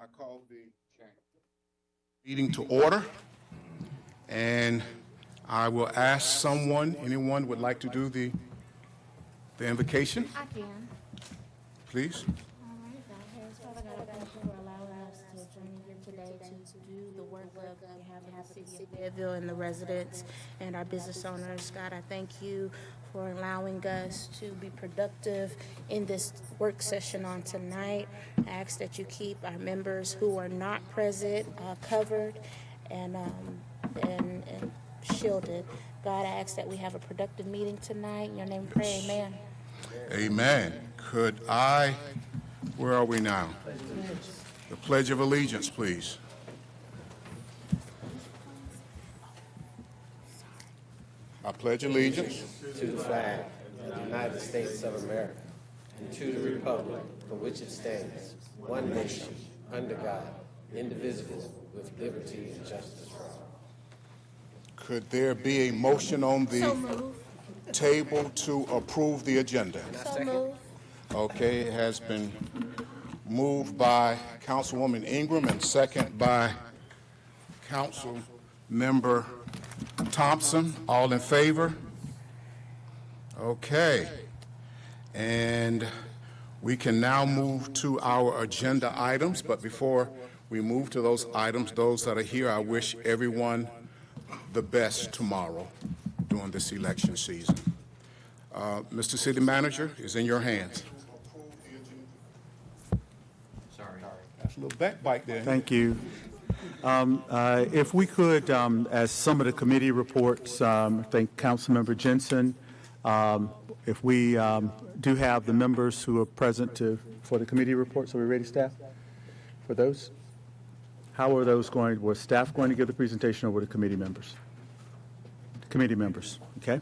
I call the meeting to order, and I will ask anyone would like to do the invocation? I can. Please. All right, Father God, thank you for allowing us to join you here today to do the work that we have in the city of Fayetteville and the residents and our business owners. God, I thank you for allowing us to be productive in this work session on tonight. I ask that you keep our members who are not present covered and shielded. God, I ask that we have a productive meeting tonight. In your name we pray, amen. Amen. Where are we now? The Pledge of Allegiance, please. I pledge allegiance to the flag of the United States of America and to the republic for which it stands, one nation, under God, indivisible, with liberty and justice for all. Could there be a motion on the So move. table to approve the agenda? So move. Okay, it has been moved by Councilwoman Ingram and second by Council Member Thompson. All in favor? Okay. And we can now move to our agenda items, but before we move to those items, those that are here, I wish everyone the best tomorrow during this election season. Mr. City Manager, is in your hands. That's a little backbite there. Thank you. If we could, as some of the committee reports, I think Councilmember Jensen, if we do have the members who are present for the committee reports, are we ready, staff, for those? How are those going? Was staff going to give the presentation or were the committee members? Committee members, okay?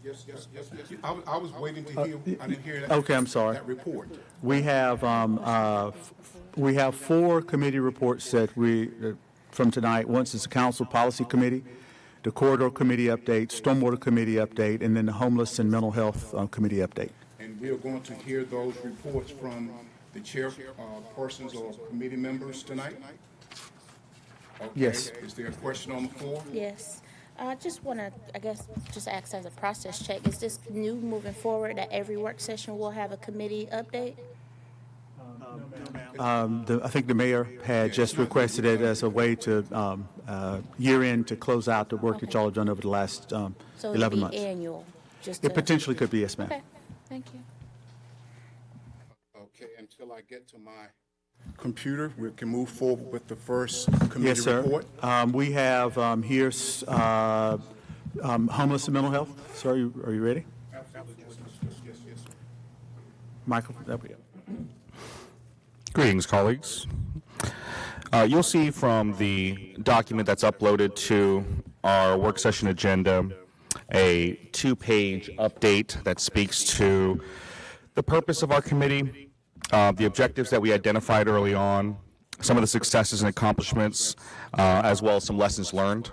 Yes. I was waiting to hear. I didn't hear that. Okay, I'm sorry. That report. We have 4 committee reports that from tonight. Once is the Council Policy Committee, the Corridor Committee update, Stormwater Committee update, and then the Homeless and Mental Health Committee update. And we are going to hear those reports from the chairpersons or committee members tonight? Okay. Yes. Is there a question on the floor? Yes. I just want to, just ask as a process check. Is this new moving forward that every work session will have a committee update? I think the mayor had just requested it as a way to year end to close out the work that y'all have done over the last So 11 it'll months. be annual? It potentially could be, yes, ma'am. Okay, thank you. Okay, until I get to my computer, we can move forward with the first committee Yes, sir. report. We have here homeless and mental health. Sir, are you ready? Absolutely. Yes. Michael, there we go. Greetings, colleagues. You'll see from the document that's uploaded to our work session agenda a 2-page update that speaks to the purpose of our committee, the objectives that we identified early on, some of the successes and accomplishments, as well as some lessons learned.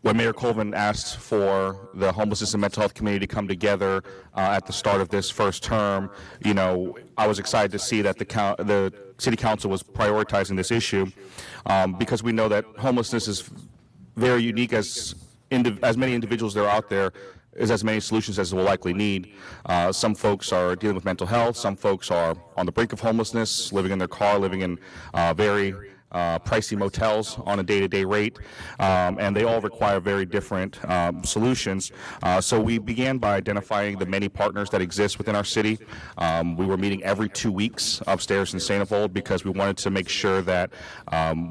When Mayor Colvin asked for the Homelessness and Mental Health Committee to come together at the start of this first term, I was excited to see that the City Council was prioritizing this issue because we know that homelessness is very unique. As many individuals that are out there is as many solutions as we'll likely need. Some folks are dealing with mental health. Some folks are on the brink of homelessness, living in their car, living in very pricey motels on a day-to-day rate, and they all require very different solutions. So we began by identifying the many partners that exist within our city. We were meeting every 2 weeks upstairs in Fayetteville because we wanted to make sure that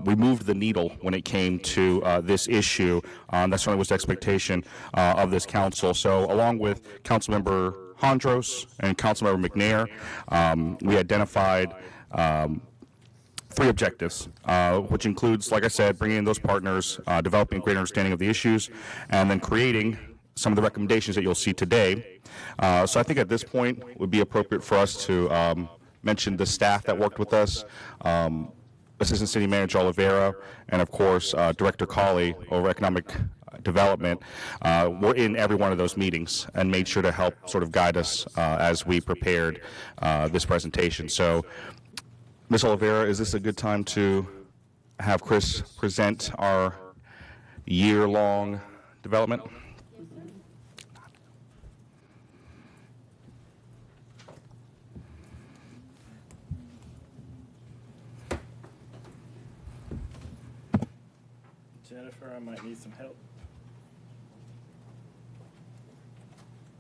we moved the needle when it came to this issue. That certainly was the expectation of this council. So along with Councilmember Hondros and Councilmember McNair, we identified 3 objectives, which includes, like I said, bringing in those partners, developing a greater understanding of the issues, and then creating some of the recommendations that you'll see today. So I think at this point it would be appropriate for us to mention the staff that worked with us, Assistant City Manager Oliveira, and of course Director Colley over Economic Development were in every one of those meetings and made sure to help sort of guide us as we prepared this presentation. So, Ms. Oliveira, is this a good time to have Chris present our year-long development? Jennifer, I might need some help.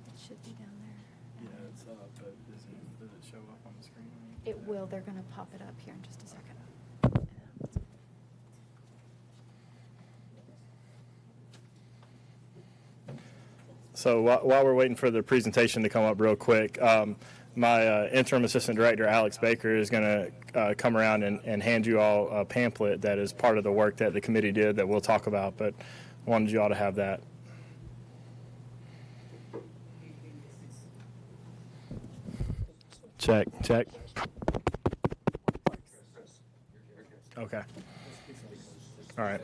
It should be down there. Yeah, it's up, but does it show up on the screen? It will. They're going to pop it up here in just a second. So while we're waiting for the presentation to come up real quick, my interim assistant director, Alex Baker, is going to come around and hand you all a pamphlet that is part of the work that the committee did that we'll talk about, but wanted you all to have that. Check, check. Okay. All right.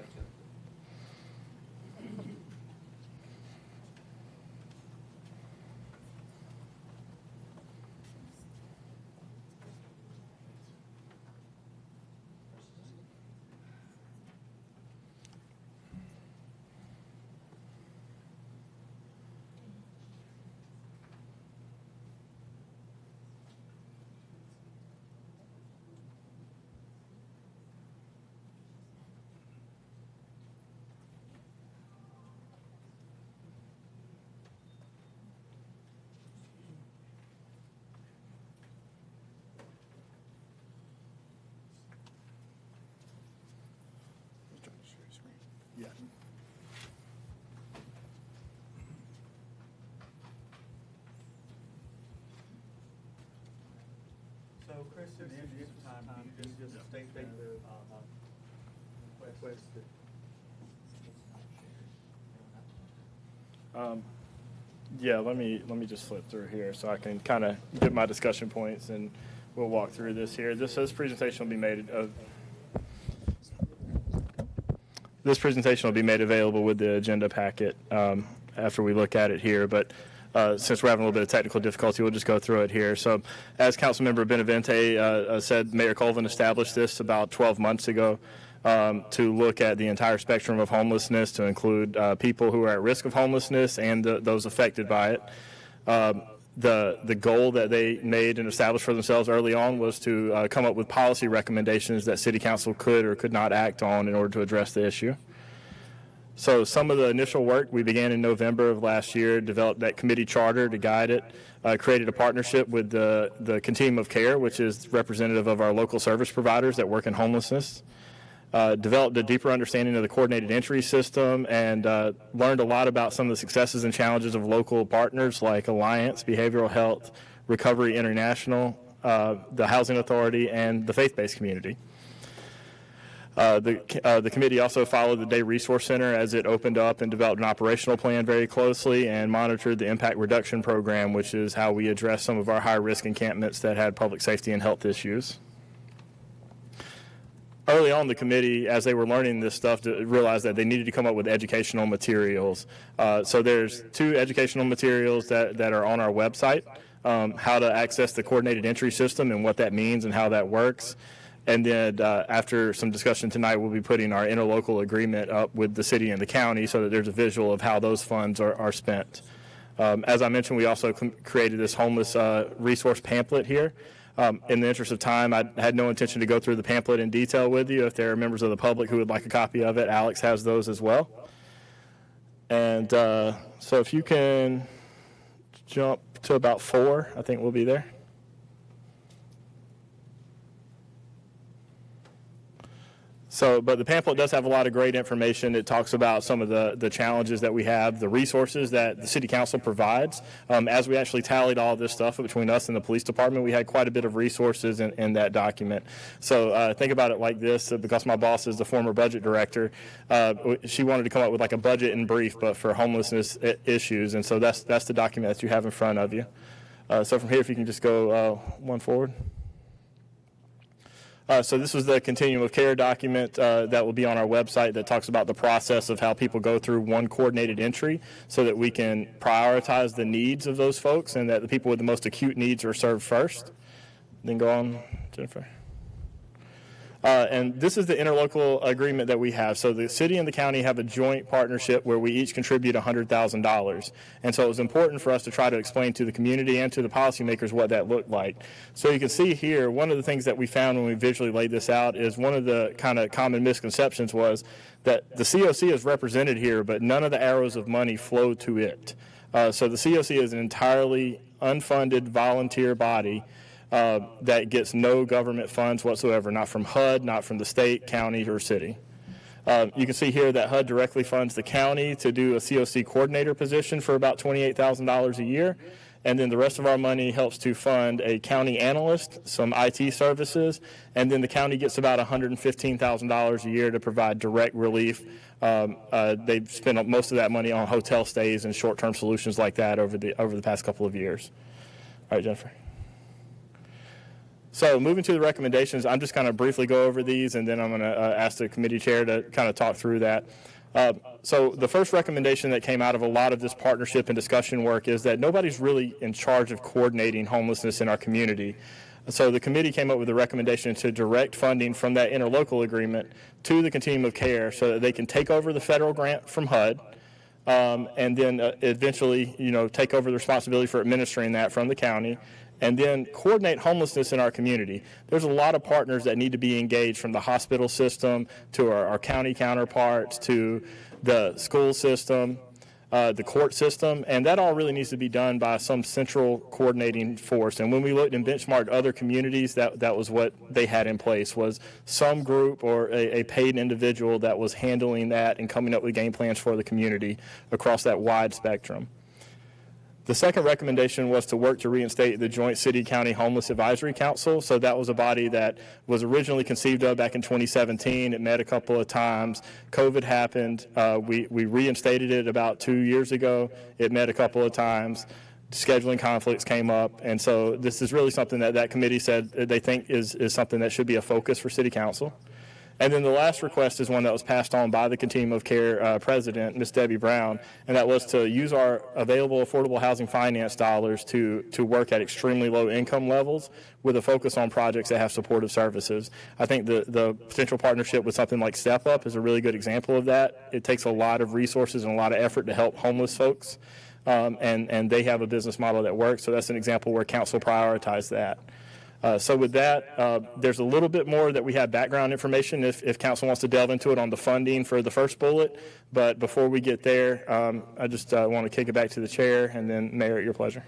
Yeah. So, Chris, in the interest of time, can you just state the request that... Yeah, let me just flip through here so I can kind of get my discussion points, and we'll walk through this here. This presentation will be made available with the agenda packet after we look at it here. But since we're having a little bit of technical difficulty, we'll just go through it here. So, as Councilmember Benavente said, Mayor Colvin established this about 12 months ago. To look at the entire spectrum of homelessness, to include people who are at risk of homelessness and those affected by it. The goal that they made and established for themselves early on was to come up with policy recommendations that City Council could or could not act on in order to address the issue. So some of the initial work we began in November of last year, developed that committee charter to guide it, created a partnership with the Continuum of Care, which is representative of our local service providers that work in homelessness. Developed a deeper understanding of the coordinated entry system, and learned a lot about some of the successes and challenges of local partners like Alliance, Behavioral Health, Recovery International, the Housing Authority, and the faith-based community. The committee also followed the Day Resource Center as it opened up and developed an operational plan very closely, and monitored the Impact Reduction Program, which is how we address some of our high-risk encampments that had public safety and health issues. Early on, the committee, as they were learning this stuff, realized that they needed to come up with educational materials. So there's 2 educational materials that are on our website, how to access the coordinated entry system and what that means and how that works. And then after some discussion tonight, we'll be putting our interlocal agreement up with the city and the county so that there's a visual of how those funds are spent. As I mentioned, we also created this homeless resource pamphlet here. In the interest of time, I had no intention to go through the pamphlet in detail with you. If there are members of the public who would like a copy of it, Alex has those as well. And so if you can jump to about 4, I think we'll be there. So, but the pamphlet does have a lot of great information. It talks about some of the challenges that we have, the resources that the City Council provides. As we actually tallied all this stuff between us and the police department, we had quite a bit of resources in that document. So think about it like this, because my boss is the former budget director, she wanted to come up with like a budget in brief, but for homelessness issues. And so that's the document that you have in front of you. So from here, if you can just go one forward. So this was the continuum of care document that will be on our website that talks about the process of how people go through one coordinated entry so that we can prioritize the needs of those folks and that the people with the most acute needs are served first. Then go on, Jennifer. And this is the interlocal agreement that we have. So the city and the county have a joint partnership where we each contribute $100,000. And so it was important for us to try to explain to the community and to the policymakers what that looked like. So you can see here, one of the things that we found when we visually laid this out is one of the kind of common misconceptions was that the COC is represented here, but none of the arrows of money flow to it. So the COC is an entirely unfunded volunteer body that gets no government funds whatsoever, not from HUD, not from the state, county, or city. You can see here that HUD directly funds the county to do a COC coordinator position for about $28,000 a year, and then the rest of our money helps to fund a county analyst, some IT services, and then the county gets about $115,000 a year to provide direct relief. They've spent most of that money on hotel stays and short-term solutions like that over the past couple of years. All right, Jennifer. So moving to the recommendations, I'm just going to briefly go over these, and then I'm going to ask the committee chair to kind of talk through that. So the first recommendation that came out of a lot of this partnership and discussion work is that nobody's really in charge of coordinating homelessness in our community. So the committee came up with a recommendation to direct funding from that interlocal agreement to the continuum of care so that they can take over the federal grant from HUD, and then eventually, take over the responsibility for administering that from the county, and then coordinate homelessness in our community. There's a lot of partners that need to be engaged, from the hospital system to our county counterparts to the school system, the court system, and that all really needs to be done by some central coordinating force. And when we looked and benchmarked other communities, that was what they had in place, was some group or a paid individual that was handling that and coming up with game plans for the community across that wide spectrum. The second recommendation was to work to reinstate the Joint City-County Homeless Advisory Council. So that was a body that was originally conceived of back in 2017. It met a couple of times. COVID happened. We reinstated it about 2 years ago. It met a couple of times. Scheduling conflicts came up. And so this is really something that committee said they think is something that should be a focus for City Council. And then the last request is one that was passed on by the Continuum of Care president, Ms. Debbie Brown, and that was to use our available affordable housing finance dollars to work at extremely low income levels with a focus on projects that have supportive services. I think the potential partnership with something like Step Up is a really good example of that. It takes a lot of resources and a lot of effort to help homeless folks, and they have a business model that works. So that's an example where council prioritized that. So with that, there's a little bit more that we have background information if council wants to delve into it on the funding for the first bullet. But before we get there, I just want to kick it back to the chair, and then Mayor, at your pleasure.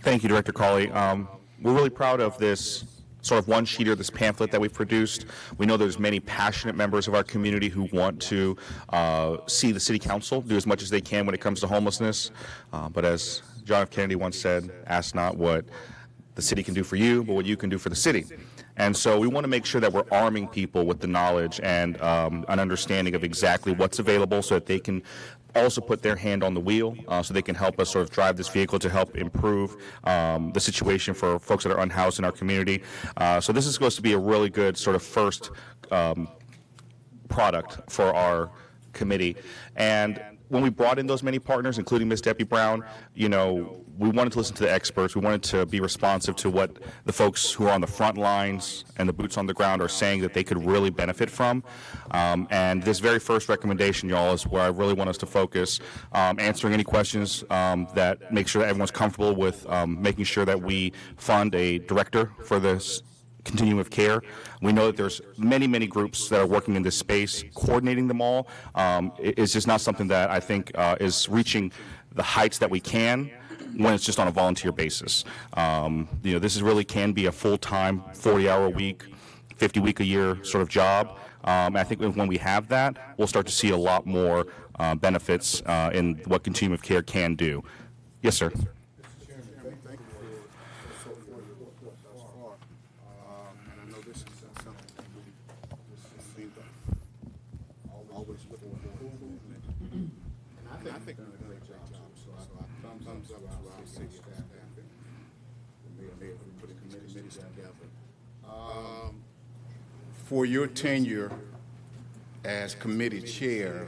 Thank you, Director Cawley. We're really proud of this sort of one-sheeter, this pamphlet that we've produced. We know there's many passionate members of our community who want to see the City Council do as much as they can when it comes to homelessness. But as John F. Kennedy once said, ask not what the city can do for you, but what you can do for the city. And so we want to make sure that we're arming people with the knowledge and an understanding of exactly what's available so that they can also put their hand on the wheel so they can help us sort of drive this vehicle to help improve the situation for folks that are unhoused in our community. So this is supposed to be a really good sort of first product for our committee. And when we brought in those many partners, including Ms. Debbie Brown, we wanted to listen to the experts. We wanted to be responsive to what the folks who are on the front lines and the boots on the ground are saying that they could really benefit from. And this very first recommendation, y'all, is where I really want us to focus, answering any questions that make sure that everyone's comfortable with making sure that we fund a director for this continuum of care. We know that there's many, many groups that are working in this space. Coordinating them all is just not something that I think is reaching the heights that we can when it's just on a volunteer basis. This really can be a full-time, 40-hour-a-week, 50-week-a-year sort of job. I think when we have that, we'll start to see a lot more benefits in what continuum of care can do. Yes, sir. I think they're doing a great job. For your tenure as committee chair,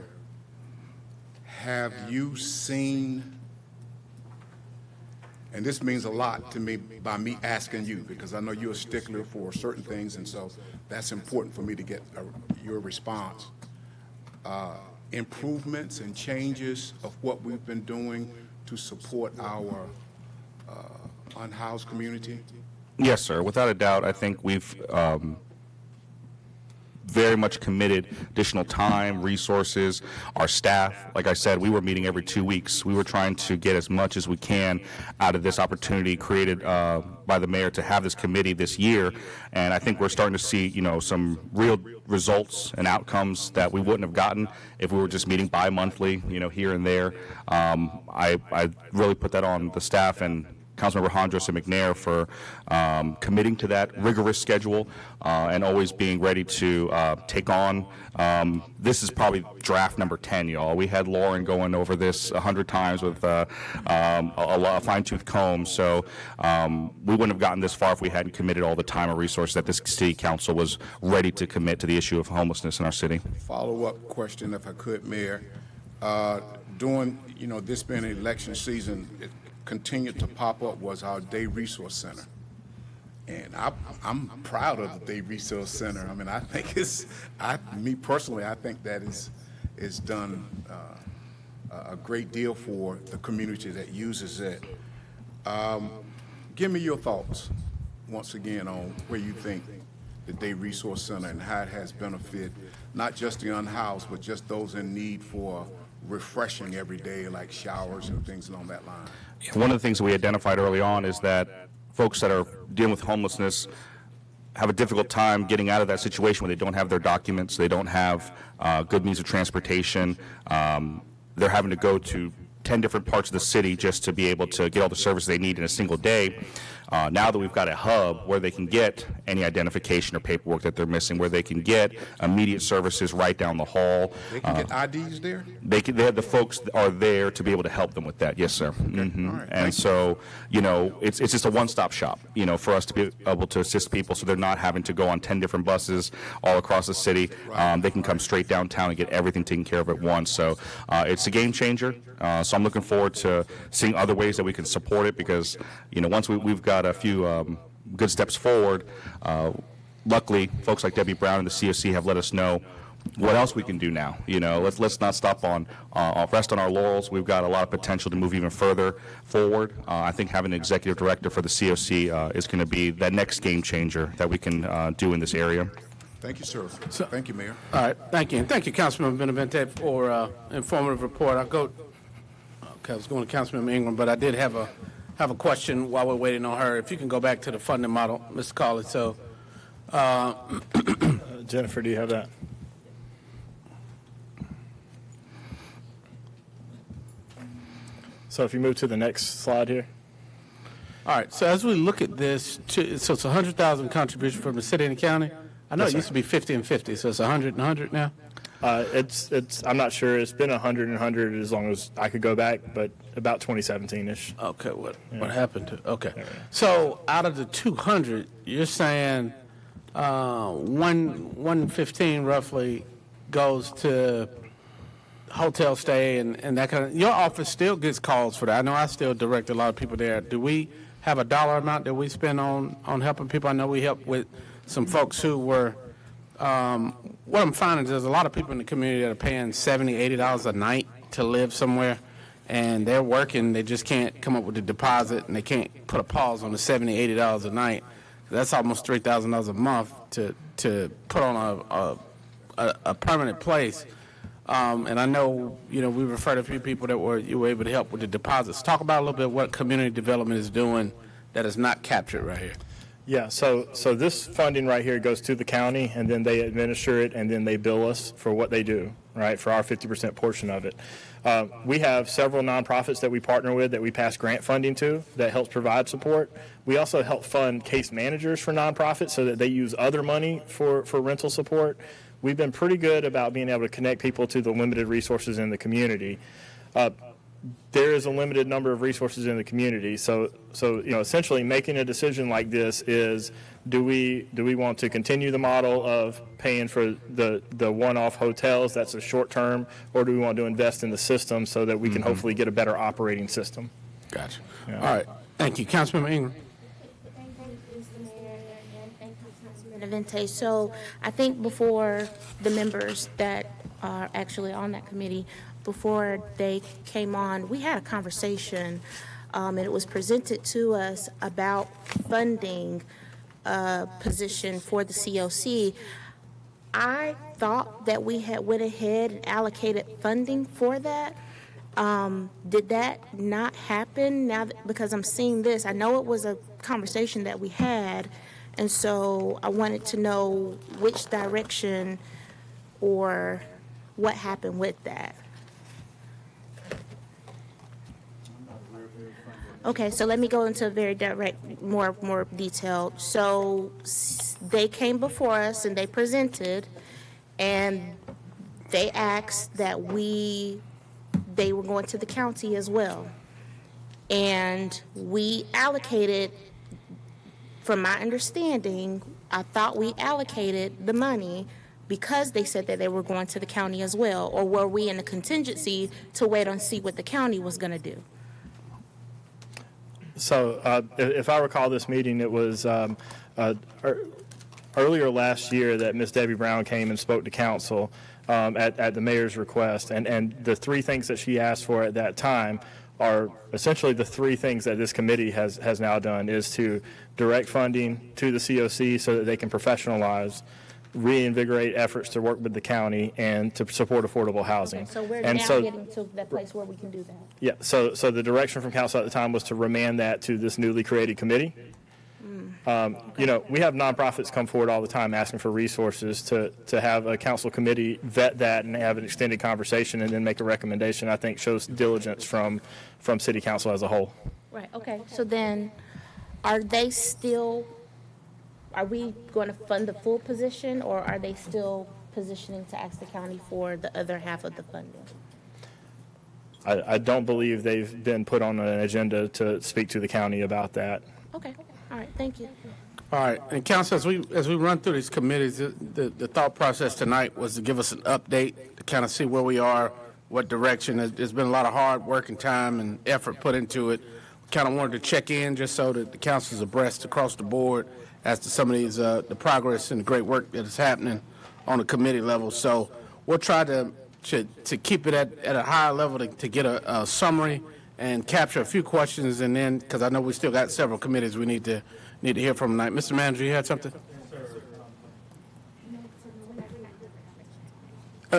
have you seen, and this means a lot to me by me asking you, because I know you're a stickler for certain things, and so that's important for me to get your response. Improvements and changes of what we've been doing to support our unhoused community? Yes, sir. Without a doubt, I think we've very much committed additional time, resources, our staff. Like I said, we were meeting every 2 weeks. We were trying to get as much as we can out of this opportunity created by the mayor to have this committee this year. And I think we're starting to see, some real results and outcomes that we wouldn't have gotten if we were just meeting bi-monthly, here and there. I really put that on the staff and Councilmember Hondros and McNair for committing to that rigorous schedule and always being ready to take on. This is probably draft number 10, y'all. We had Lauren going over this 100 times with a fine-tooth comb, so we wouldn't have gotten this far if we hadn't committed all the time and resources that this city council was ready to commit to the issue of homelessness in our city. Follow-up question, if I could, Mayor. During, this being an election season, it continued to pop up was our Day Resource Center. And I'm proud of the Day Resource Center. I mean, I think me personally, I think that is done a great deal for the community that uses it. Give me your thoughts, once again, on where you think the Day Resource Center and how it has benefited not just the unhoused, but just those in need for refreshing every day, like showers and things along that line. One of the things that we identified early on is that folks that are dealing with homelessness have a difficult time getting out of that situation when they don't have their documents, they don't have good means of transportation. They're having to go to 10 different parts of the city just to be able to get all the services they need in a single day. Now that we've got a hub where they can get any identification or paperwork that they're missing, where they can get immediate services right down the hall. They can get IDs there? The folks are there to be able to help them with that. Yes, sir. Mm-hmm. All right. And so, it's just a one-stop shop, for us to be able to assist people so they're not having to go on 10 different buses all across the city. They can come straight downtown and get everything taken care of at once. So it's a game changer. So I'm looking forward to seeing other ways that we can support it because, once we've got a few good steps forward, luckily, folks like Debbie Brown and the COC have let us know what else we can do now. Let's not stop on rest on our laurels. We've got a lot of potential to move even further forward. I think having an executive director for the COC is going to be that next game changer that we can do in this area. Thank you, sir. Thank you, Mayor. All right, thank you. And thank you, Councilmember Benavente, for informative report. I was going to Councilmember Ingram, but I did have a question while we're waiting on her. If you can go back to the funding model, Mr. Collins. So, Jennifer, do you have that? So if you move to the next slide here. all right. So as we look at this, so it's 100,000 contribution from the city and the county. I know Yes, it used to be 50 and 50, so it's 100 and 100 now. I'm not sure. It's been 100 and 100 as long as I could go back, but about 2017-ish. Okay, what happened to? Okay, so out of the 200, you're saying 115 roughly goes to hotel stay and that kind of. Your office still gets calls for that. I know I still direct a lot of people there. Do we have a dollar amount that we spend on helping people? I know we help with some folks who were. What I'm finding is there's a lot of people in the community that are paying $70, $80 a night to live somewhere, and they're working. They just can't come up with the deposit, and they can't put a pause on the $70, $80 a night. That's almost $3,000 a month to put on a permanent place. And I know, we referred to a few people that you were able to help with the deposits. Talk about a little bit what community development is doing that is not captured right here. Yeah, so this funding right here goes to the county, and then they administer it, and then they bill us for what they do, right, for our 50% portion of it. We have several nonprofits that we partner with that we pass grant funding to that helps provide support. We also help fund case managers for nonprofits so that they use other money for rental support. We've been pretty good about being able to connect people to the limited resources in the community. there is a limited number of resources in the community. So essentially making a decision like this is, do we want to continue the model of paying for the one-off hotels, that's a short term, or do we want to invest in the system so that we can hopefully get a better operating system? Gotcha. Yeah. All right. Thank you. Councilmember Ingram. Thank you, Mr. Mayor, and thank you, Councilman Avente. So I think before the members that are actually on that committee, before they came on, we had a conversation, and it was presented to us about funding a position for the COC. I thought that we had went ahead and allocated funding for that. Did that not happen now because I'm seeing this? I know it was a conversation that we had, and so I wanted to know which direction or what happened with that. Okay, so let me go into a very direct, more detailed. So they came before us and they presented, and they asked that they were going to the county as well. And we allocated, from my understanding, I thought we allocated the money because they said that they were going to the county as well. Or were we in a contingency to wait and see what the county was going to do? So if I recall this meeting, it was earlier last year that Ms. Debbie Brown came and spoke to council at the mayor's request. And the three things that she asked for at that time are essentially the three things that this committee has now done, is to direct funding to the COC so that they can professionalize, reinvigorate efforts to work with the county, and to support affordable housing. So we're and now so, getting to that place where we can do that. Yeah, so the direction from council at the time was to remand that to this newly created committee. We have nonprofits come forward all the time asking for resources to have a council committee vet that and have an extended conversation and then make a recommendation. I think shows diligence from city council as a whole. Right, okay. So then, are we going to fund the full position, or are they still positioning to ask the county for the other half of the funding? I don't believe they've been put on an agenda to speak to the county about that. Okay, all right, thank you. All right, and council, as we run through these committees, the thought process tonight was to give us an update, to kind of see where we are, what direction. There's been a lot of hard work and time and effort put into it. Kind of wanted to check in just so that the council's abreast across the board as to some of these, the progress and the great work that is happening on the committee level. So we'll try to keep it at a higher level to get a summary and capture a few questions, and then, because I know we still got several committees we need to hear from tonight. Mr. Manager, you had something?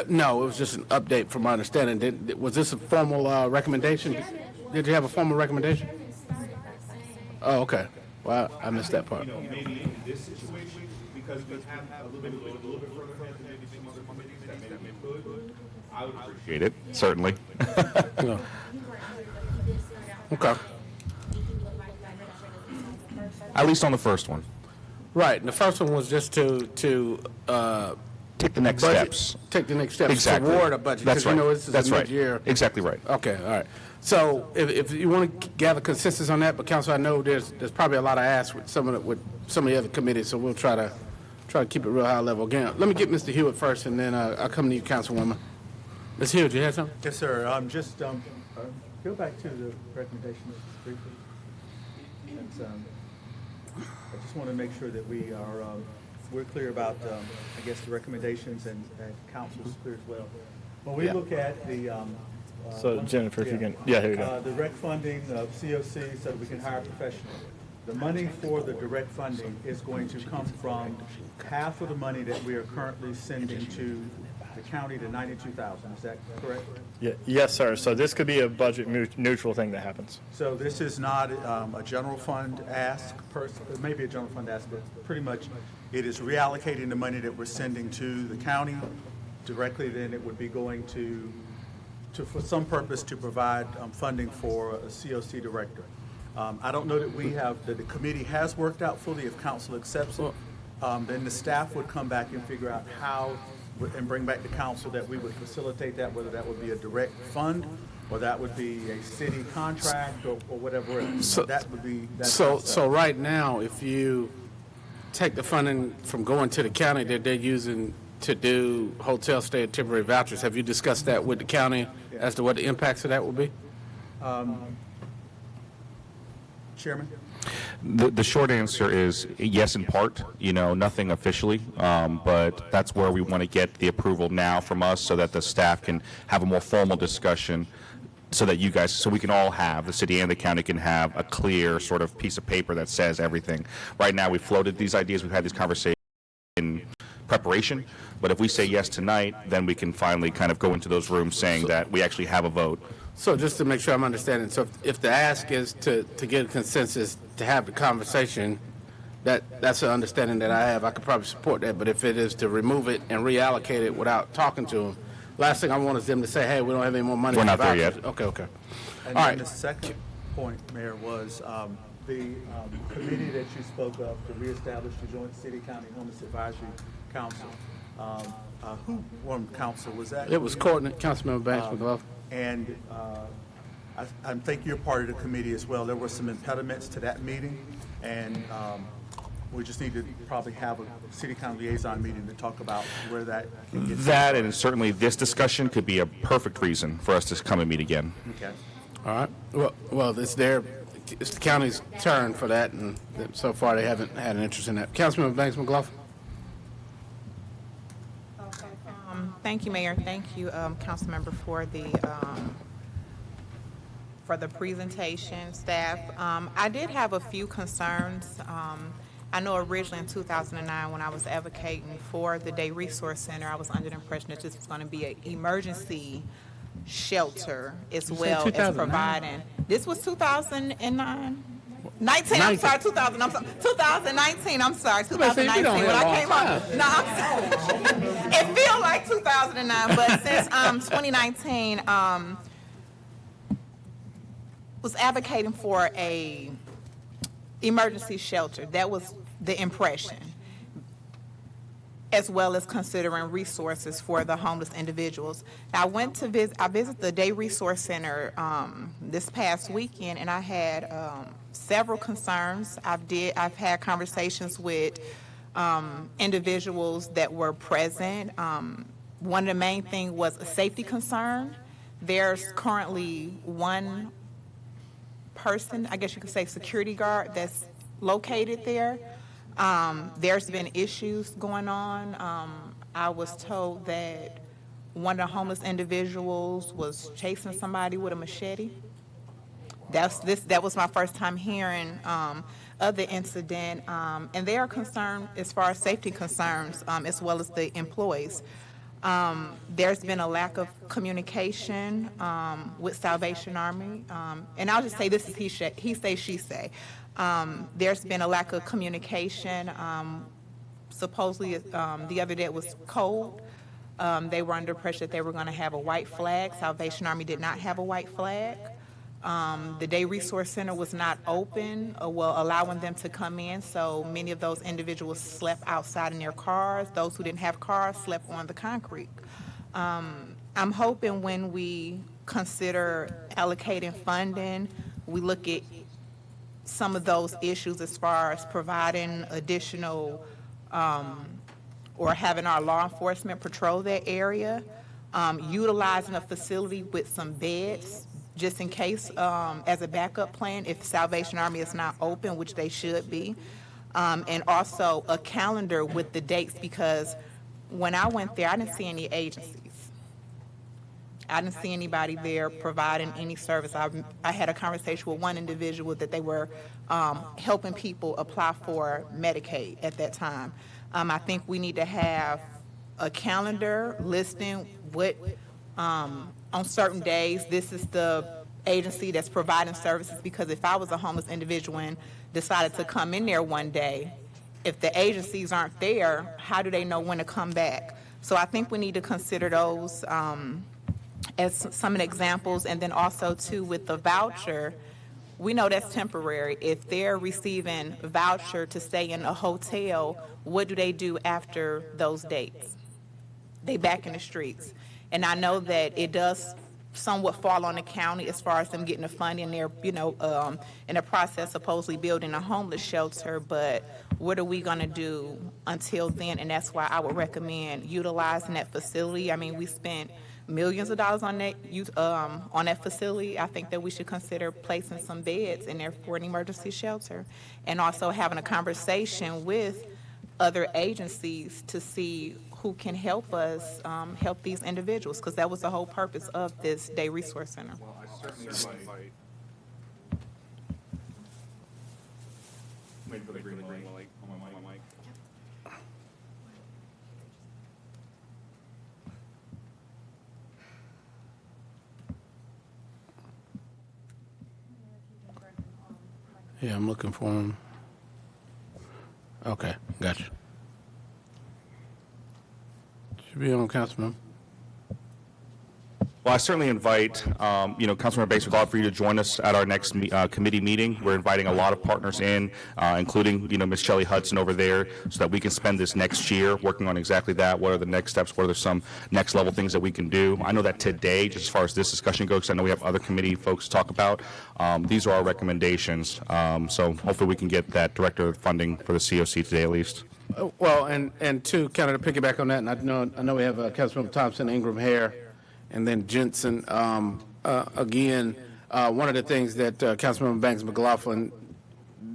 No, it was just an update from my understanding. Was this a formal recommendation? Did you have a formal recommendation? Oh, okay. Well, I missed that part. Maybe in this situation, because we have a little bit further ahead than maybe some other committees that maybe could, I would appreciate it, certainly. No. Okay. At least on the first one. Right. And the first one was just to Take the next budget, steps. take the next steps Exactly. toward a budget. That's right. Because this is That's a right. mid-year. Exactly right. Okay, all right. So if you want to gather consensus on that, but council, I know there's probably a lot of ask with some of the other committees, so we'll try to keep it real high level. Again, let me get Mr. Hewitt first, and then I'll come to you, Councilwoman. Ms. Hewitt, you had something? Yes, sir. Just go back to the recommendations briefly. I just want to make sure that we're clear about, I guess, the recommendations and council's clear as well. When we look at the So Jennifer, if you can, yeah, here we go. direct funding of COC so that we can hire professionals. The money for the direct funding is going to come from half of the money that we are currently sending to the county, to $92,000. Is that correct? Yeah, yes, sir. So this could be a budget neutral thing that happens. So this is not a general fund ask, maybe a general fund ask, but pretty much it is reallocating the money that we're sending to the county directly. Then it would be going to for some purpose to provide funding for a COC director. I don't know that that the committee has worked out fully. If council accepts it, then the staff would come back and figure out how and bring back to council that we would facilitate that, whether that would be a direct fund or that would be a city contract or whatever else. So- That would be, that's So right now, if you take the funding from going to the county that they're using to do hotel stay and temporary vouchers, have you discussed that with the county as to what the impacts of that will be? Chairman? The short answer is yes, in part, nothing officially, but that's where we want to get the approval now from us so that the staff can have a more formal discussion so that so we can all have, the city and the county can have a clear sort of piece of paper that says everything. Right now, we floated these ideas, we've had these conversations in preparation, but if we say yes tonight, then we can finally kind of go into those rooms saying that we actually have a vote. So just to make sure I'm understanding, so if the ask is to get a consensus to have the conversation, that's an understanding that I have. I could probably support that, but if it is to remove it and reallocate it without talking to them, last thing I want is them to say, hey, we don't have any more money. We're for not there vouchers. yet. Okay. And All then right. the second point, Mayor, was the committee that you spoke of to reestablish the Joint City-County Homeless Advisory Council. Who formed council? Was that? It was coordinate, Councilmember Banks McLaughlin. And I think you're part of the committee as well. There were some impediments to that meeting, and we just need to probably have a city-county liaison meeting to talk about where that can get. That, and certainly this discussion could be a perfect reason for us to come and meet again. Okay. All right. Well, it's the county's turn for that, and so far they haven't had an interest in that. Councilmember Banks McLaughlin. Thank you, Mayor. Thank you, Councilmember, for the presentation, staff. I did have a few concerns. I know originally in 2009, when I was advocating for the Day Resource Center, I was under the impression that this was going to be an emergency shelter as well as providing. This was 2009? 19, I'm sorry, 2000, I'm sorry, 2019, I'm sorry, 2019, when I came up. No, I'm sorry. It feels like 2009, but since 2019, was advocating for a emergency shelter. That was the impression, as well as considering resources for the homeless individuals. Now, I visited the Day Resource Center this past weekend, and I had several concerns. I've had conversations with individuals that were present. One of the main things was a safety concern. There's currently one person, I guess you could say security guard, that's located there. There's been issues going on. I was told that one of the homeless individuals was chasing somebody with a machete. That was my first time hearing of the incident, and they are concerned as far as safety concerns, as well as the employees. There's been a lack of communication with Salvation Army, and I'll just say this is he say, she say. There's been a lack of communication. Supposedly, the other day it was cold. They were under pressure that they were going to have a white flag. Salvation Army did not have a white flag. The Day Resource Center was not open, allowing them to come in, so many of those individuals slept outside in their cars. Those who didn't have cars slept on the concrete. I'm hoping when we consider allocating funding, we look at some of those issues as far as providing additional or having our law enforcement patrol that area, utilizing a facility with some beds, just in case, as a backup plan if Salvation Army is not open, which they should be, and also a calendar with the dates, because when I went there, I didn't see any agencies. I didn't see anybody there providing any service. I had a conversation with one individual that they were helping people apply for Medicaid at that time. I think we need to have a calendar listing what, on certain days, this is the agency that's providing services, because if I was a homeless individual and decided to come in there one day, if the agencies aren't there, how do they know when to come back? So I think we need to consider those as some of the examples, and then also too with the voucher, we know that's temporary. If they're receiving a voucher to stay in a hotel, what do they do after those dates? they back in the streets. And I know that it does somewhat fall on the county as far as them getting the funding. They're, in the process supposedly building a homeless shelter, but what are we gonna do until then? And that's why I would recommend utilizing that facility. I mean, we spent millions of dollars on that facility. I think that we should consider placing some beds in there for an emergency shelter, and also having a conversation with other agencies to see who can help us help these individuals, because that was the whole purpose of this Day Resource Center. Yeah, I'm looking for him. Okay, gotcha. Should be on, Councilman. Well, I certainly invite, Councilmember Bates, we'd love for you to join us at our next committee meeting. We're inviting a lot of partners in, including, Ms. Shelley Hudson over there, so that we can spend this next year working on exactly that. What are the next steps? What are some next level things that we can do? I know that today, just as far as this discussion goes, 'cause I know we have other committee folks to talk about, these are our recommendations. So hopefully we can get that director of funding for the COC today at least. Well, and to kind of piggyback on that, and I know we have Councilmember Thompson, Ingram, Hare, and then Jensen. Again, one of the things that Councilmember Banks McLaughlin,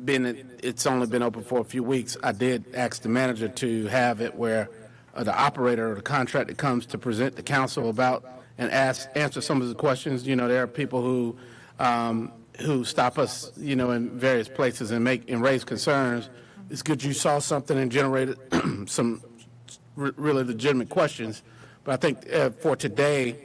it's only been open for a few weeks, I did ask the manager to have it where the operator or the contractor comes to present the council about and answer some of the questions. There are people who stop us, in various places and raise concerns. It's good you saw something and generated some really legitimate questions. But I think for today,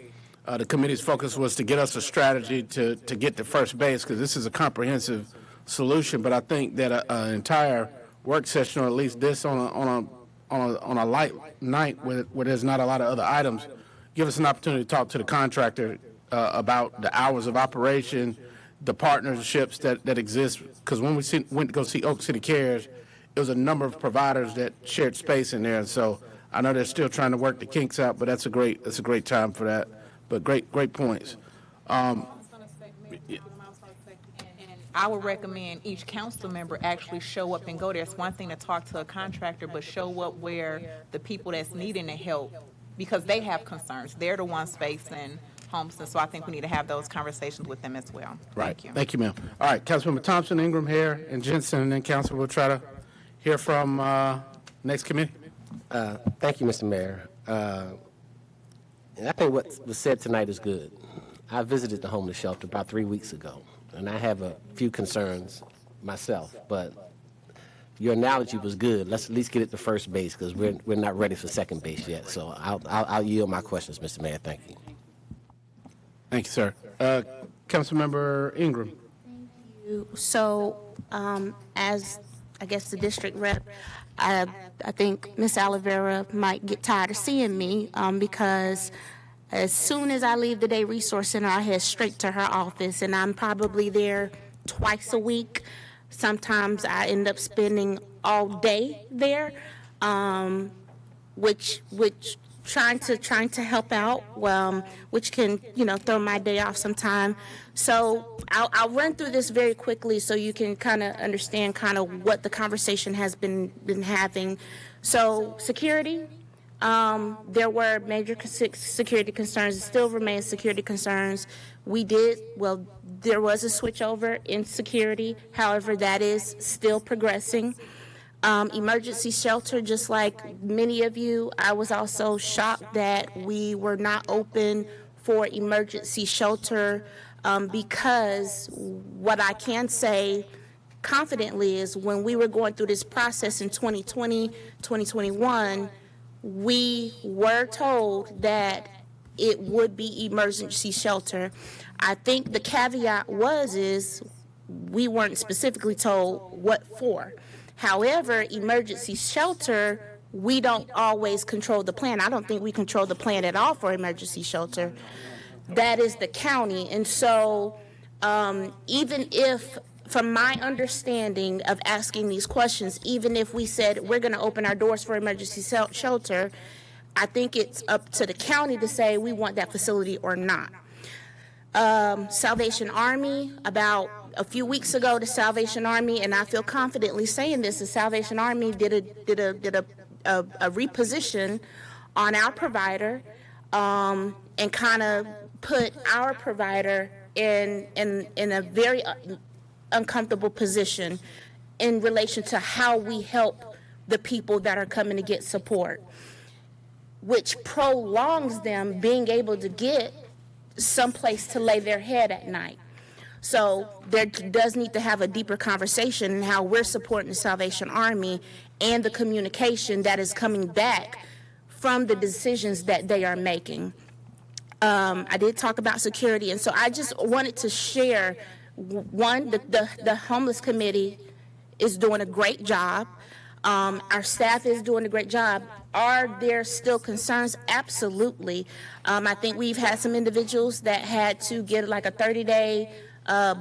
the committee's focus was to get us a strategy to get to first base, because this is a comprehensive solution. But I think that an entire work session, or at least this on a light night where there's not a lot of other items, give us an opportunity to talk to the contractor about the hours of operation, the partnerships that exist. Because when we went to go see Oak City Cares, it was a number of providers that shared space in there. And so I know they're still trying to work the kinks out, but that's a great time for that. But great points. I would recommend each council member actually show up and go there. It's one thing to talk to a contractor, but show up where the people that's needing the help, because they have concerns. They're the ones facing homelessness. So I think we need to have those conversations with them as well. Right. Thank you. Thank you, ma'am. All right, Councilmember Thompson, Ingram, Hare, and Jensen, and then council will try to hear from next committee. Thank you, Mr. Mayor. And I think what was said tonight is good. I visited the homeless shelter about 3 weeks ago, and I have a few concerns myself, but your analogy was good. Let's at least get it to first base, because we're not ready for second base yet. So I'll yield my questions, Mr. Mayor. Thank you. Thank you, sir. Councilmember Ingram. So, as I guess the district rep, I think Ms. Oliveira might get tired of seeing me because as soon as I leave the Day Resource Center, I head straight to her office, and I'm probably there twice a week. Sometimes I end up spending all day there, which trying to help out, which can throw my day off sometime. So I'll run through this very quickly so you can kind of understand kind of what the conversation has been having. So security, there were major security concerns. It still remains security concerns. There was a switch over in security. However, that is still progressing. Emergency shelter, just like many of you, I was also shocked that we were not open for emergency shelter because what I can say confidently is when we were going through this process in 2020, 2021, we were told that it would be emergency shelter. I think the caveat is we weren't specifically told what for. However, emergency shelter, we don't always control the plan. I don't think we control the plan at all for emergency shelter. That is the county. And so even if, from my understanding of asking these questions, even if we said we're going to open our doors for emergency shelter, I think it's up to the county to say we want that facility or not. Salvation Army, about a few weeks ago, the Salvation Army, and I feel confidently saying this, the Salvation Army did a reposition on our provider, and kind of put our provider in a very uncomfortable position in relation to how we help the people that are coming to get support, which prolongs them being able to get someplace to lay their head at night. So there does need to have a deeper conversation in how we're supporting the Salvation Army and the communication that is coming back from the decisions that they are making. I did talk about security, and so I just wanted to share, one, the homeless committee is doing a great job. Our staff is doing a great job. Are there still concerns? Absolutely. I think we've had some individuals that had to get like a 30-day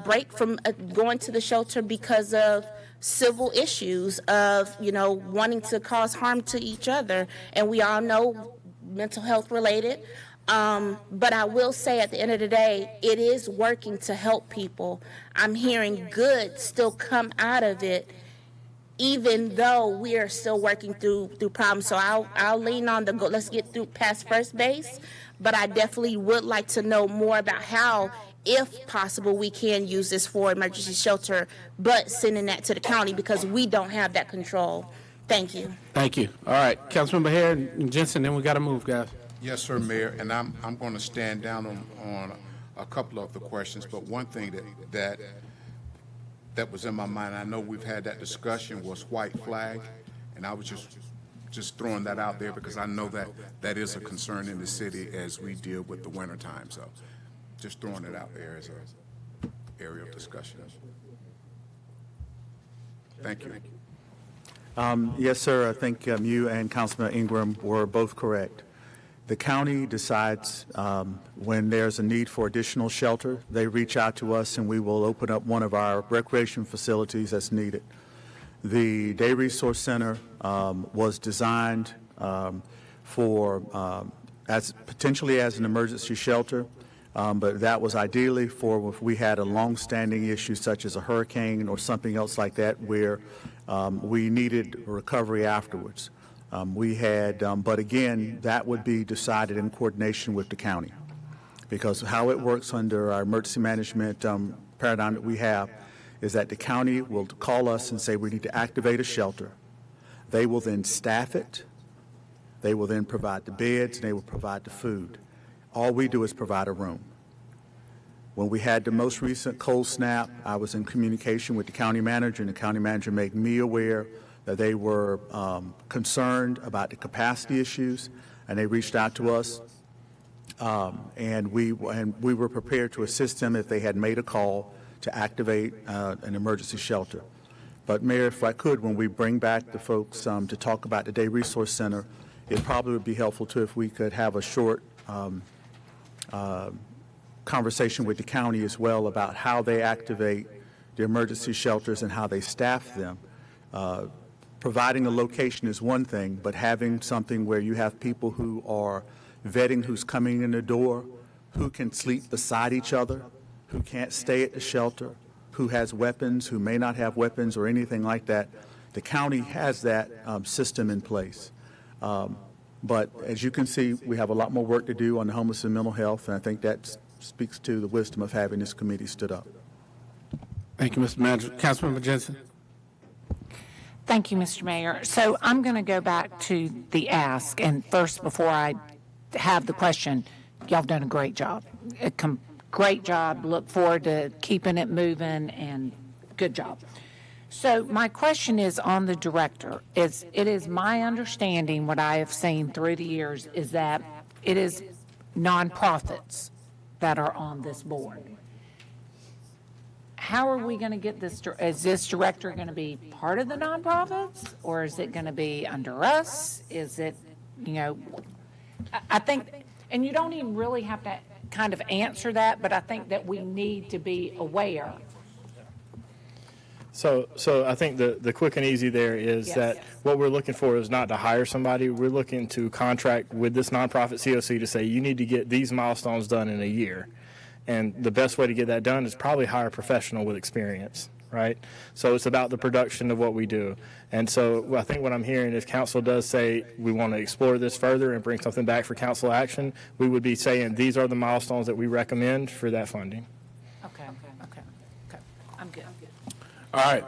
break from going to the shelter because of civil issues of, wanting to cause harm to each other. And we all know mental health related. But I will say at the end of the day, it is working to help people. I'm hearing good still come out of it, even though we are still working through problems. So I'll lean on let's get through past first base, but I definitely would like to know more about how, if possible, we can use this for emergency shelter, but sending that to the county because we don't have that control. Thank you. Thank you. All right, Councilmember Hare and Jensen, then we got to move, guys. Yes, sir, Mayor, and I'm going to stand down on a couple of the questions, but one thing that was in my mind, I know we've had that discussion, was white flag, and I was just throwing that out there because I know that is a concern in the city as we deal with the wintertime. So just throwing it out there as an area of discussion. Thank you. Yes, sir. I think you and Councilman Ingram were both correct. The county decides when there's a need for additional shelter. They reach out to us, and we will open up one of our recreation facilities as needed. The Day Resource Center was designed for potentially as an emergency shelter, but that was ideally for if we had a long-standing issue such as a hurricane or something else like that where we needed recovery afterwards. But again, that would be decided in coordination with the county, because how it works under our emergency management paradigm that we have is that the county will call us and say we need to activate a shelter. They will then staff it. They will then provide the beds, and they will provide the food. All we do is provide a room. When we had the most recent cold snap, I was in communication with the county manager, and the county manager made me aware that they were concerned about the capacity issues, and they reached out to us, and we were prepared to assist them if they had made a call to activate an emergency shelter. But Mayor, if I could, when we bring back the folks to talk about the Day Resource Center, it probably would be helpful too if we could have a short conversation with the county as well about how they activate the emergency shelters and how they staff them. Providing a location is one thing, but having something where you have people who are vetting who's coming in the door, who can sleep beside each other, who can't stay at the shelter, who has weapons, who may not have weapons or anything like that. The county has that system in place. But as you can see, we have a lot more work to do on the homeless and mental health, and I think that speaks to the wisdom of having this committee stood up. Thank you, Mr. Manager. Councilmember Jensen. Thank you, Mr. Mayor. So I'm going to go back to the ask, and first, before I have the question, y'all have done a great job. Great job. Look forward to keeping it moving, and good job. So my question is on the director. It is my understanding, what I have seen through the years, is that it is nonprofits that are on this board. How are we going to get this? Is this director going to be part of the nonprofits, or is it going to be under us? Is it, I think, and you don't even really have to kind of answer that, but I think that we need to be aware. So I think the quick and easy there is Yes. that what we're looking for is not to hire somebody. We're looking to contract with this nonprofit COC to say you need to get these milestones done in a year. And the best way to get that done is probably hire a professional with experience, right? So it's about the production of what we do. And so I think what I'm hearing is council does say we want to explore this further and bring something back for council action. We would be saying these are the milestones that we recommend for that funding. Okay. I'm good. All right.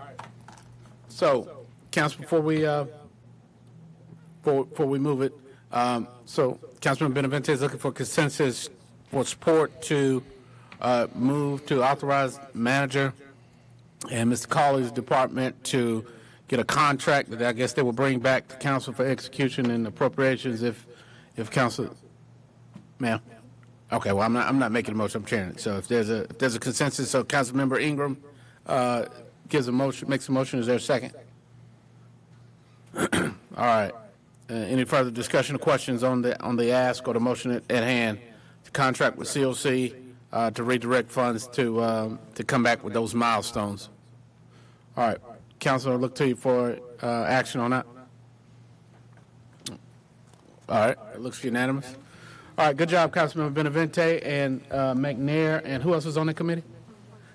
So, council, before we move it, so Councilman Benavente is looking for consensus for support to move to authorize manager and Mr. Colley's department to get a contract that I guess they will bring back to council for execution and appropriations if council, ma'am. Okay, well, I'm not making a motion, I'm chairing it. So if there's a consensus, so Councilmember Ingram gives a motion, makes a motion. Is there a second? All right. Any further discussion or questions on the ask or the motion at hand to contract with COC to redirect funds to come back with those milestones? All right. Council, I look to you for action on that. All right. It looks unanimous. All right. Good job, Councilmember Benavente and McNair. And who else was on the committee?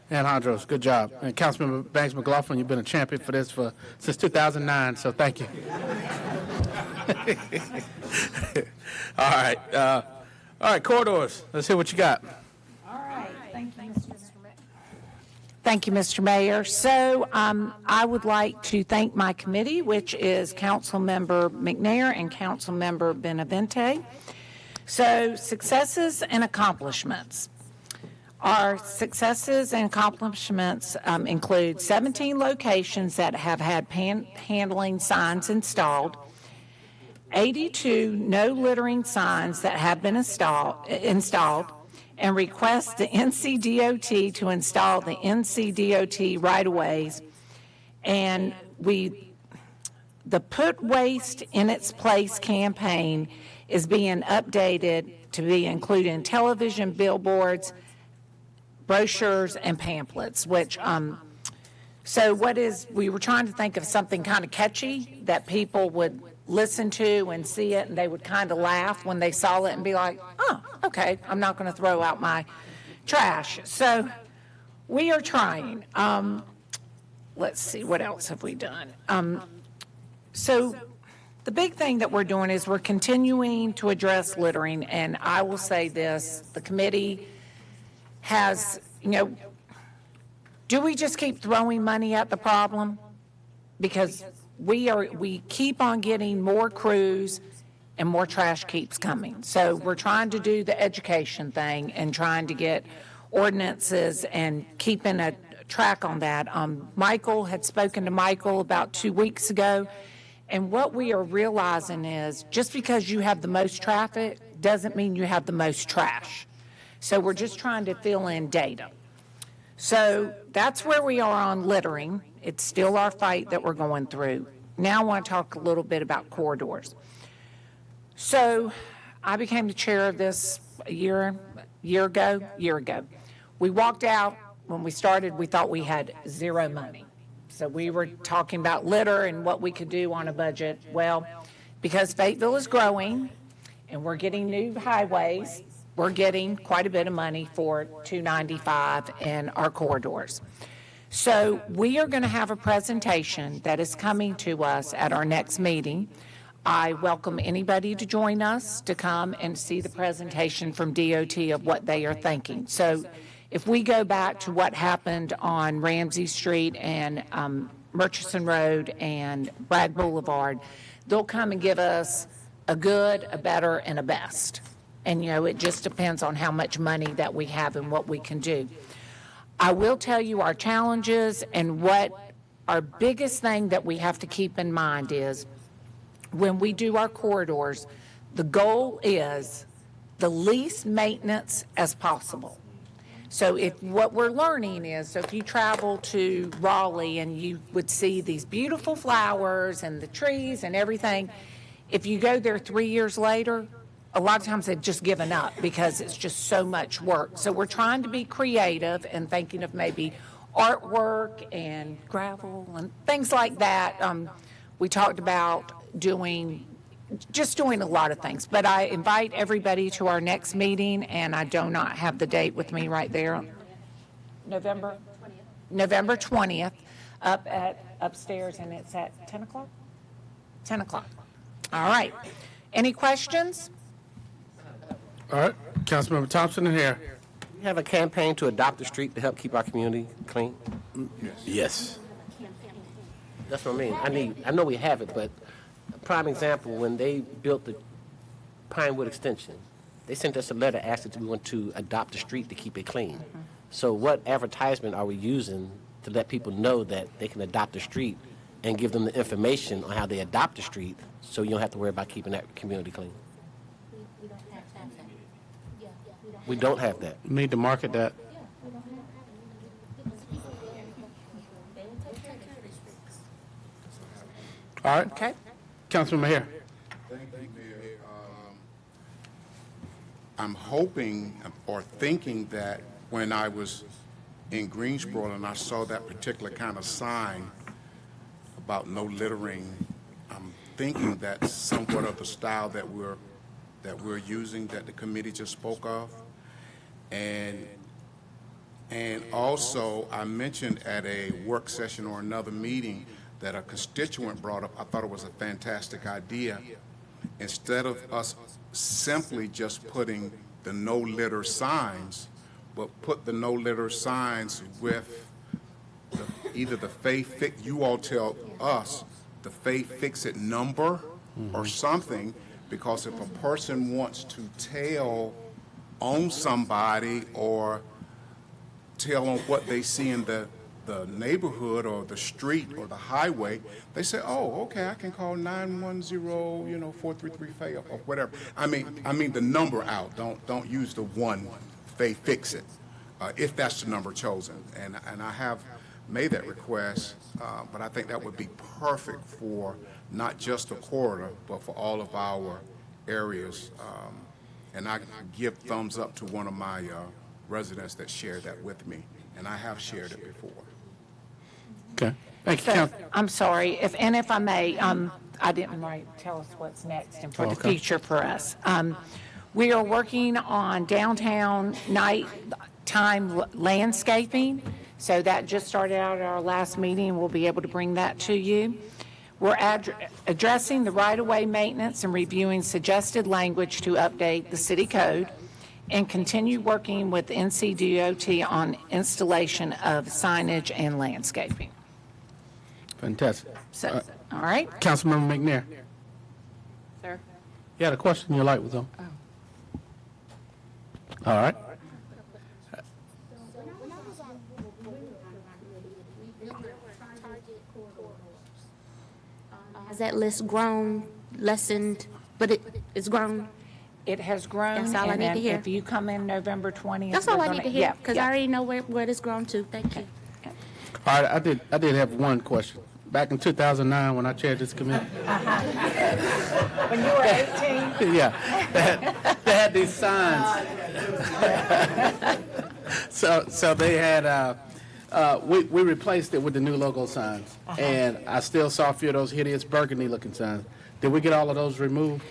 And Hondros, good job. And Councilmember Banks McLaughlin, you've been a champion for this since 2009, so thank you. All right, corridors. Let's hear what you got. Thank you, Mr. Mayor. So I would like to thank my committee, which is Councilmember McNair and Councilmember Benavente. So successes and accomplishments. Our successes and accomplishments include 17 locations that have had panhandling signs installed, 82 no littering signs that have been installed, and request the NCDOT to install the NCDOT right-of-ways. And the Put Waste in Its Place campaign is being updated to be included in television, billboards, brochures, and pamphlets, which, we were trying to think of something kind of catchy that people would listen to and see it, and they would kind of laugh when they saw it and be like, oh, okay, I'm not going to throw out my trash. So we are trying. Let's see, what else have we done? So the big thing that we're doing is we're continuing to address littering, and I will say this, the committee has, do we just keep throwing money at the problem? Because we keep on getting more crews and more trash keeps coming. So we're trying to do the education thing and trying to get ordinances and keeping a track on that. Michael had spoken to Michael about 2 weeks ago, and what we are realizing is just because you have the most traffic doesn't mean you have the most trash. So we're just trying to fill in data. So that's where we are on littering. It's still our fight that we're going through. Now I want to talk a little bit about corridors. So I became the chair of this a year ago. We walked out, when we started, we thought we had zero money. So we were talking about litter and what we could do on a budget. Well, because Fayetteville is growing and we're getting new highways, we're getting quite a bit of money for 295 in our corridors. So we are going to have a presentation that is coming to us at our next meeting. I welcome anybody to join us to come and see the presentation from DOT of what they are thinking. So if we go back to what happened on Ramsey Street and Murchison Road and Bragg Boulevard, they'll come and give us a good, a better, and a best. And, it just depends on how much money that we have and what we can do. I will tell you our challenges and what our biggest thing that we have to keep in mind is when we do our corridors, the goal is the least maintenance as possible. So what we're learning is, so if you travel to Raleigh and you would see these beautiful flowers and the trees and everything, if you go there 3 years later, a lot of times they've just given up because it's just so much work. So we're trying to be creative and thinking of maybe artwork and gravel and things like that. We talked about just doing a lot of things. But I invite everybody to our next meeting, and I do not have the date with me right there. November 20th, upstairs, and it's at 10 o'clock? 10 o'clock. All right. Any questions? All right, Councilmember Thompson in here. We have a campaign to adopt the street to help keep our community clean. Yes. That's what I mean. I know we have it, but a prime example, when they built the Pinewood extension, they sent us a letter asking if we want to adopt the street to keep it clean. So what advertisement are we using to let people know that they can adopt the street and give them the information on how they adopt the street so you don't have to worry about keeping that community clean? We don't have that. We need to market that. All right, Okay. Councilmember here. Thank you, Mayor. I'm hoping or thinking that when I was in Greensboro and I saw that particular kind of sign about no littering, I'm thinking that's somewhat of the style that we're using, that the committee just spoke of. And also, I mentioned at a work session or another meeting that a constituent brought up, I thought it was a fantastic idea. Instead of us simply just putting the no litter signs, but put the no litter signs with either the you all tell us, the Fix-It number or something, because if a person wants to tell on somebody or tell on what they see in the neighborhood or the street or the highway, they say, oh, okay, I can call 910, 433 Fayetteville or whatever. I mean the number out. Don't use the one Fix It, if that's the number chosen. And I have made that request, but I think that would be perfect for not just the corridor, but for all of our areas. And I give thumbs up to one of my residents that shared that with me, and I have shared it before. Okay, thank you, So, Council. I'm sorry, if I may, I didn't tell us what's next and for the Okay. future for us. We are working on downtown nighttime landscaping, so that just started out at our last meeting. We'll be able to bring that to you. We're addressing the right-of-way maintenance and reviewing suggested language to update the city code, and continue working with NCDOT on installation of signage and landscaping. Fantastic. So, all right? Councilmember McNair. Sir? You had a question, your light was on. All right. Has that list grown, lessened, but it's grown? It has grown. That's all I and need to then hear. If you come in November 20th. That's all we're I need gonna- to hear, yeah, because yeah. I already know where it's grown to. Thank you. All right, I did have one question. Back in 2009, when I chaired this committee, When you were 18? yeah, they had these signs. So they had, we replaced it with the new logo signs. And I still saw a few of those hideous burgundy-looking signs. Did we get all of those removed?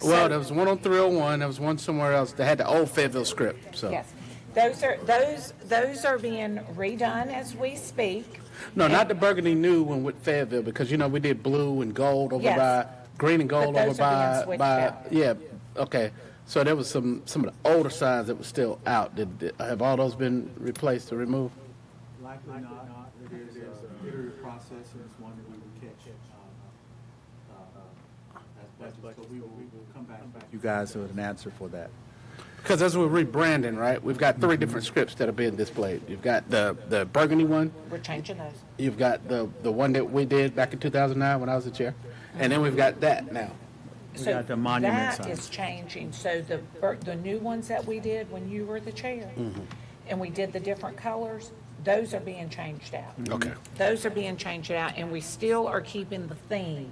Well, there was one on 301, there was one somewhere else that had the old Fayetteville script, so. Yes. Those are being redone as we speak. No, not the burgundy new one with Fayetteville, because, we did blue and gold over Yes. by, green and gold But over those are being switched by, out. yeah, okay. So there was some of the older signs that were still out. Have all those been replaced or removed? Likely not. There's a iterative process, and it's one that we will catch as budget. So we will come back to you guys with an answer for that. Because as we're rebranding, right, we've got three different scripts that are being displayed. You've got the burgundy one, We're changing those. you've got the one that we did back in 2009 when I was the chair, and then we've got that now. We got the monument That sign. is changing. So the new ones that we did when you were the chair, and we did the different colors, those are being changed out. Okay. Those are being changed out, and we still are keeping the theme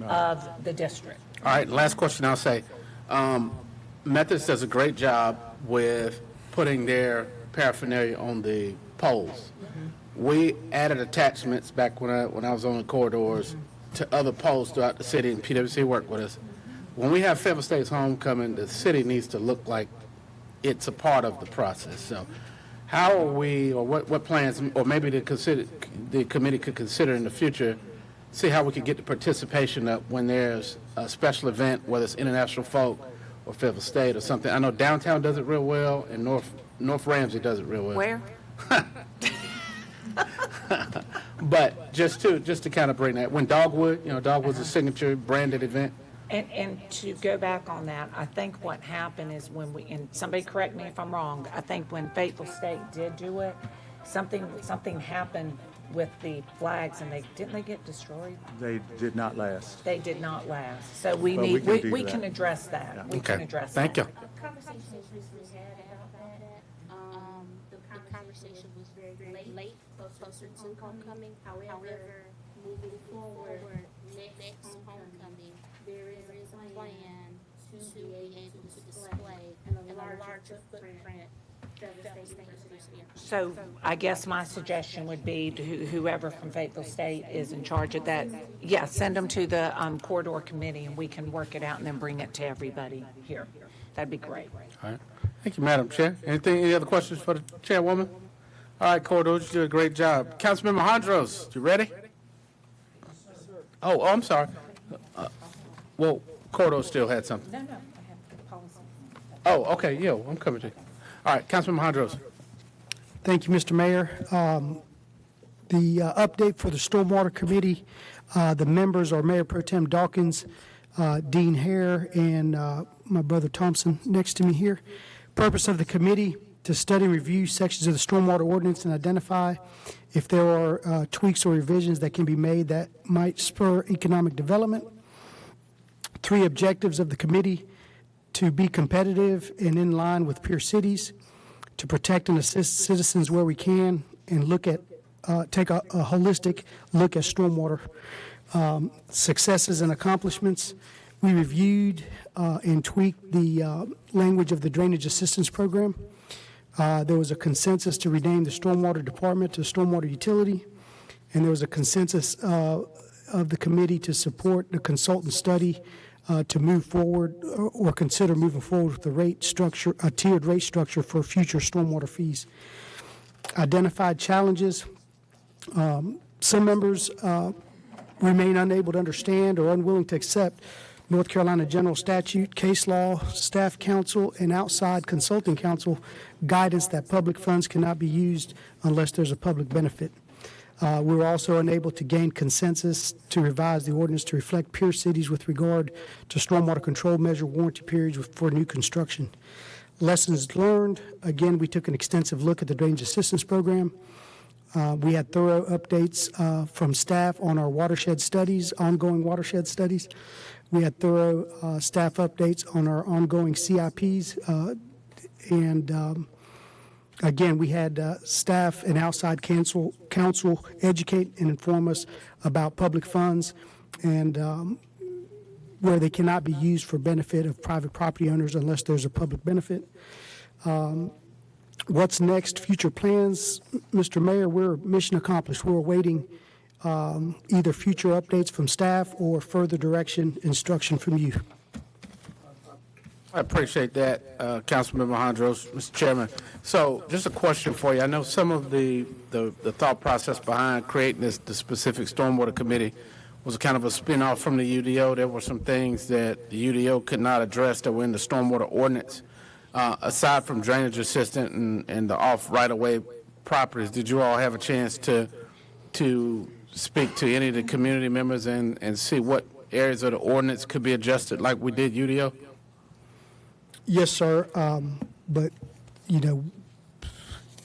of the district. All right, last question I'll say. Methodist does a great job with putting their paraphernalia on the poles. We added attachments back when I was on the corridors to other poles throughout the city, and PwC worked with us. When we have Fayetteville State's homecoming, the city needs to look like it's a part of the process. So how are we, or what plans, or maybe the committee could consider in the future, see how we could get the participation up when there's a special event, whether it's international folk or Fayetteville State or something. I know downtown does it real well, and North Ramsey does it real well. Where? But just to kind of bring that, when Dogwood's a signature branded event. And to go back on that, I think what happened is and somebody correct me if I'm wrong, I think when Fayetteville State did do it, something happened with the flags, and didn't they get destroyed? They did not last. They did not last. So we But need, we can do we that. can address that. Yeah. We can address that. Thank you. The conversation was recently had about that. The conversation was very late, closer to homecoming. However, moving forward, next homecoming, there is a plan to be able to display a larger footprint. So I guess my suggestion would be to whoever from Fayetteville State is in charge of that, send them to the corridor committee, and we can work it out and then bring it to everybody here. That'd be great. All right. Thank you, Madam Chair. Any other questions for the chairwoman? All right, corridors, you did a great job. Councilmember Hondros, you ready? Oh, I'm sorry. Well, corridor still had something. No, I have the policy. Oh, okay, yeah, I'm coming to you. All right, Councilmember Hondros. Thank you, Mr. Mayor. The update for the Stormwater Committee, the members are Mayor Pro Tem Dawkins, Dean Hare, and my brother Thompson next to me here. Purpose of the committee, to study and review sections of the Stormwater Ordinance and identify if there are tweaks or revisions that can be made that might spur economic development. 3 objectives of the committee: to be competitive and in line with peer cities, to protect and assist citizens where we can, and take a holistic look at stormwater successes and accomplishments. We reviewed and tweaked the language of the Drainage Assistance Program. There was a consensus to rename the Stormwater Department to Stormwater Utility, and there was a consensus of the committee to support the consultant study to move forward or consider moving forward with the rate structure, a tiered rate structure for future stormwater fees. Identified challenges. Some members remain unable to understand or unwilling to accept North Carolina General Statute, case law, staff counsel, and outside consulting counsel guidance that public funds cannot be used unless there's a public benefit. We were also unable to gain consensus to revise the ordinance to reflect peer cities with regard to stormwater control measure warranty periods for new construction. Lessons learned. Again, we took an extensive look at the Drainage Assistance Program. We had thorough updates from staff on our watershed studies, ongoing watershed studies. We had thorough staff updates on our ongoing CIPs, and again, we had staff and outside counsel educate and inform us about public funds and where they cannot be used for benefit of private property owners unless there's a public benefit. What's next? Future plans, Mr. Mayor, we're mission accomplished. We're awaiting either future updates from staff or further direction, instruction from you. I appreciate that, Councilmember Hondros, Mr. Chairman. So just a question for you. I know some of the thought process behind creating the specific Stormwater Committee was kind of a spin-off from the UDO. There were some things that the UDO could not address that were in the Stormwater Ordinance. Aside from drainage assistant and the off right-of-way properties, did you all have a chance to speak to any of the community members and see what areas of the ordinance could be adjusted like we did UDO? Yes, sir, but,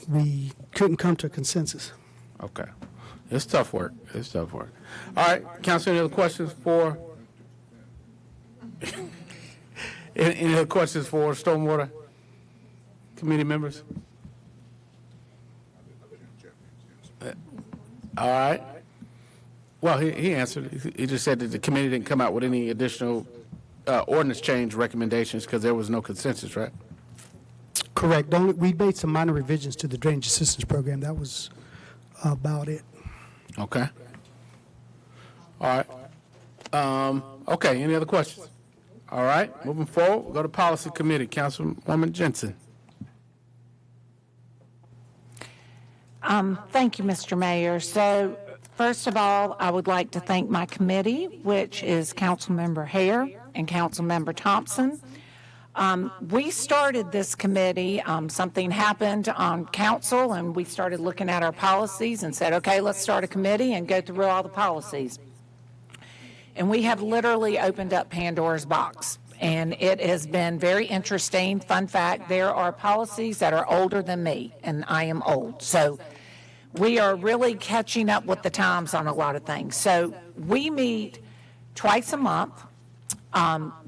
we couldn't come to a consensus. Okay. It's tough work. It's tough work. All right, Council, any other questions for? Any other questions for Stormwater Committee members? All right. Well, he answered. He just said that the committee didn't come out with any additional ordinance change recommendations because there was no consensus, right? Correct. We made some minor revisions to the drainage assistance program. That was about it. Okay. All right. Okay, any other questions? All right, moving forward, we'll go to Policy Committee. Councilwoman Jensen. Thank you, Mr. Mayor. So, first of all, I would like to thank my committee, which is Councilmember Hare and Councilmember Thompson. We started this committee, something happened on council, and we started looking at our policies and said, okay, let's start a committee and go through all the policies. And we have literally opened up Pandora's box, and it has been very interesting. Fun fact, there are policies that are older than me, and I am old. So we are really catching up with the times on a lot of things. So we meet twice a month.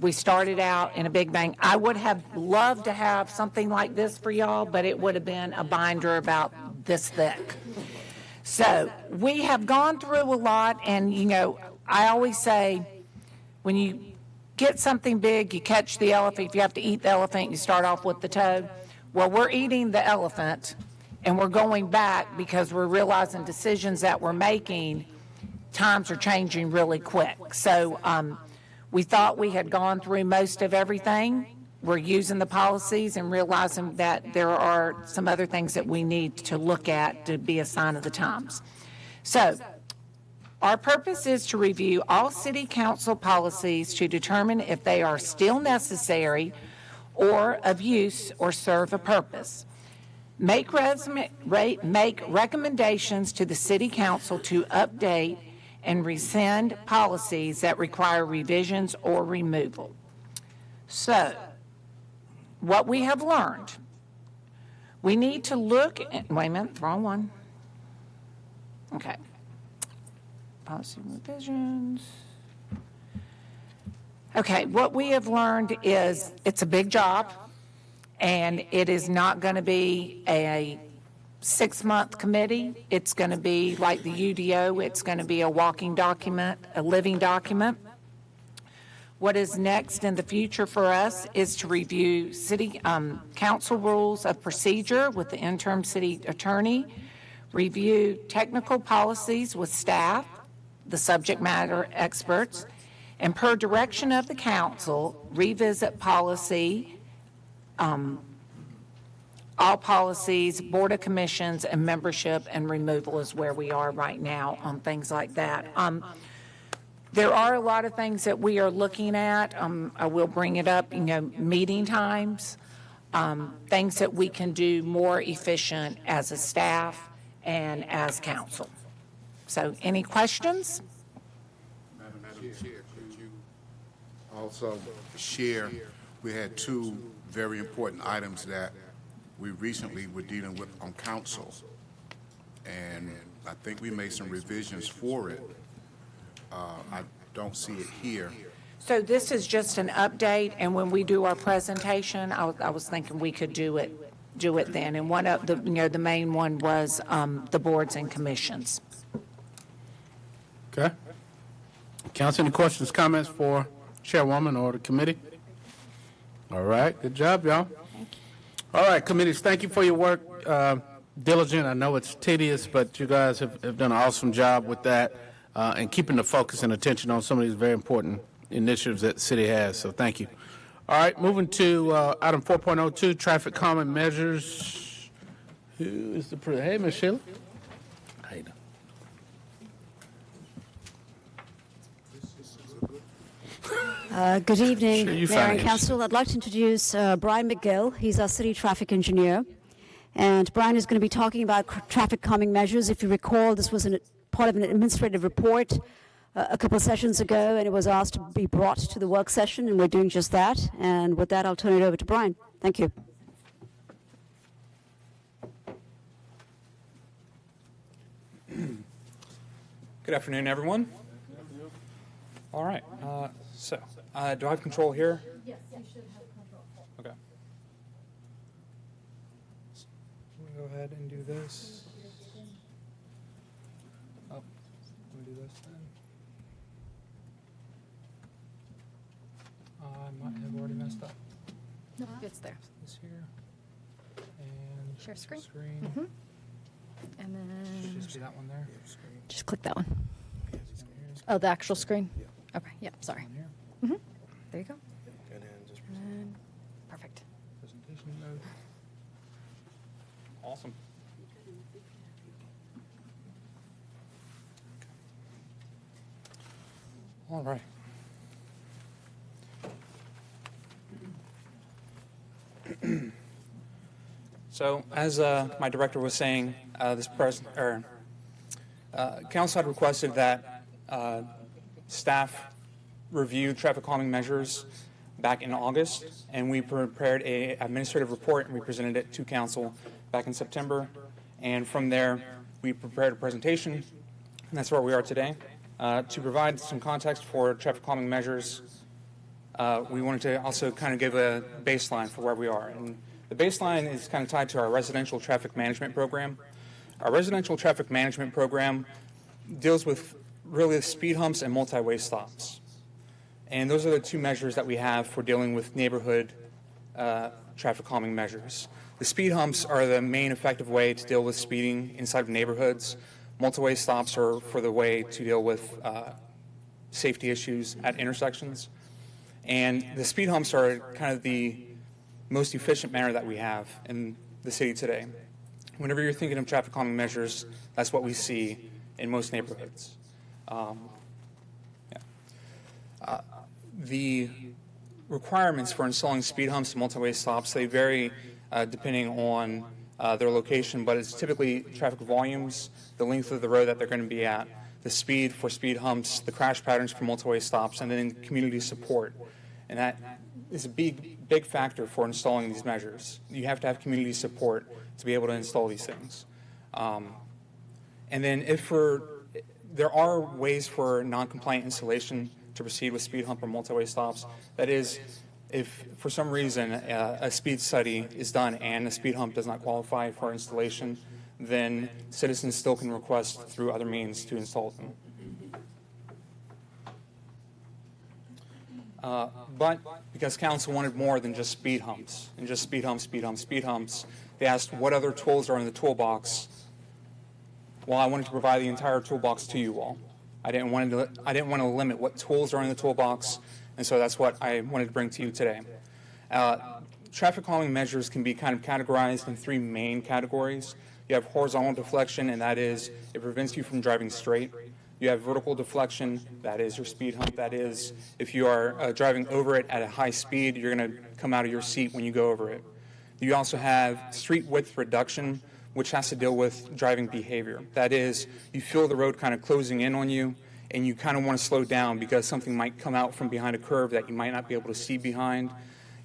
We started out in a big bang. I would have loved to have something like this for y'all, but it would have been a binder about this thick. So we have gone through a lot, and, you know, I always say when you get something big, you catch the elephant. If you have to eat the elephant, you start off with the toe. Well, we're eating the elephant, and we're going back because we're realizing decisions that we're making, times are changing really quick. So we thought we had gone through most of everything. We're using the policies and realizing that there are some other things that we need to look at to be a sign of the times. So our purpose is to review all city council policies to determine if they are still necessary or of use or serve a purpose. Make recommendations to the city council to update and rescind policies that require revisions or removal. So, what we have learned, we need to look at, wait a minute, wrong one. Okay. Policy revisions. Okay, what we have learned is it's a big job, and it is not going to be a 6-month committee. It's going to be like the UDO. It's going to be a walking document, a living document. What is next in the future for us is to review city council rules of procedure with the interim city attorney, review technical policies with staff, the subject matter experts, and per direction of the council, revisit policy, all policies, board of commissions, and membership and removal is where we are right now on things like that. There are a lot of things that we are looking at. I will bring it up, meeting times, things that we can do more efficient as a staff and as council. So any questions? Madam Chair, could you also share, we had 2 very important items that we recently were dealing with on council, and I think we made some revisions for it. I don't see it here. So this is just an update, and when we do our presentation, I was thinking we could do it then. And one of the, the main one was the boards and commissions. Okay. Council, any questions, comments for Chairwoman or the committee? All right, good job, y'all. All right, committees, thank you for your work. Diligent, I know it's tedious, but you guys have done an awesome job with that and keeping the focus and attention on some of these very important initiatives that the city has, so thank you. All right, moving to item 4.02, traffic calming measures. Who is the hey, Ms. Sheila. How you doing? Good evening, Sure, you Mayor and fine. Council. I'd like to introduce Brian McGill. He's our city traffic engineer. And Brian is going to be talking about traffic calming measures. If you recall, this was part of an administrative report a couple of sessions ago, and it was asked to be brought to the work session, and we're doing just that. And with that, I'll turn it over to Brian. Thank you. Good afternoon, everyone. All right. Do I have control here? Yes, you should have control. Okay. I'm going to go ahead and do this. Oh, let me do this then. I might have already messed up. No, it's there. This here. And Share screen. And Just then be that one there. just click that one. Oh, the actual screen? Okay, yeah, sorry. Here. There you go. And then, perfect. Presentation mode. Awesome. All right. So, as my director was saying, council had requested that staff review traffic calming measures back in August, and we prepared an administrative report and we presented it to council back in September. And from there, we prepared a presentation, and that's where we are today. To provide some context for traffic calming measures, we wanted to also kind of give a baseline for where we are. And the baseline is kind of tied to our residential traffic management program. Our residential traffic management program deals with really speed humps and multi-way stops. And those are the two measures that we have for dealing with neighborhood traffic calming measures. The speed humps are the main effective way to deal with speeding inside of neighborhoods. Multi-way stops are for the way to deal with safety issues at intersections. And the speed humps are kind of the most efficient manner that we have in the city today. Whenever you're thinking of traffic calming measures, that's what we see in most neighborhoods. The requirements for installing speed humps and multi-way stops, they vary depending on their location, but it's typically traffic volumes, the length of the road that they're going to be at, the speed for speed humps, the crash patterns for multi-way stops, and then community support. And that is a big factor for installing these measures. You have to have community support to be able to install these things. And then there are ways for non-compliant installation to proceed with speed hump or multi-way stops. That is, if for some reason a speed study is done and a speed hump does not qualify for installation, then citizens still can request through other means to install them. But because council wanted more than just speed humps, and just speed humps, they asked what other tools are in the toolbox. Well, I wanted to provide the entire toolbox to you all. I didn't want to limit what tools are in the toolbox, and so that's what I wanted to bring to you today. Traffic calming measures can be kind of categorized in three main categories. You have horizontal deflection, and that is it prevents you from driving straight. You have vertical deflection, that is your speed hump. That is, if you are driving over it at a high speed, you're going to come out of your seat when you go over it. You also have street width reduction, which has to deal with driving behavior. That is, you feel the road kind of closing in on you, and you kind of want to slow down because something might come out from behind a curve that you might not be able to see behind.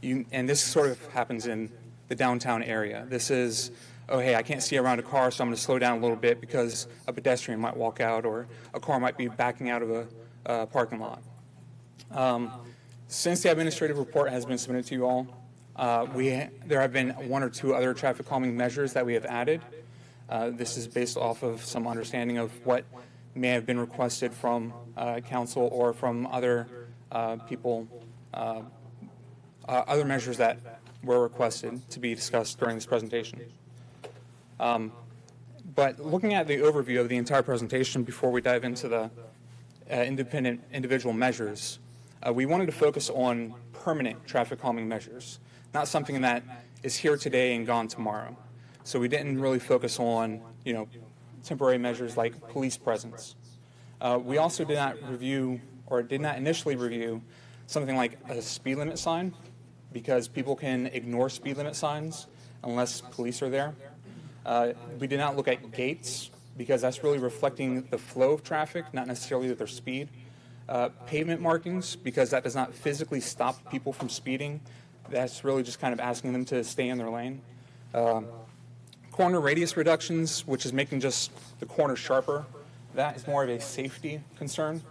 And this sort of happens in the downtown area. This is, oh, hey, I can't see around a car, so I'm going to slow down a little bit because a pedestrian might walk out or a car might be backing out of a parking lot. Since the administrative report has been submitted to you all, there have been one or two other traffic calming measures that we have added. This is based off of some understanding of what may have been requested from council or from other people, other measures that were requested to be discussed during this presentation. But looking at the overview of the entire presentation before we dive into the individual measures, we wanted to focus on permanent traffic calming measures, not something that is here today and gone tomorrow. So we didn't really focus on, temporary measures like police presence. We also did not initially review something like a speed limit sign, because people can ignore speed limit signs unless police are there. We did not look at gates, because that's really reflecting the flow of traffic, not necessarily their speed. Pavement markings, because that does not physically stop people from speeding. That's really just kind of asking them to stay in their lane. Corner radius reductions, which is making just the corner sharper. That is more of a safety concern.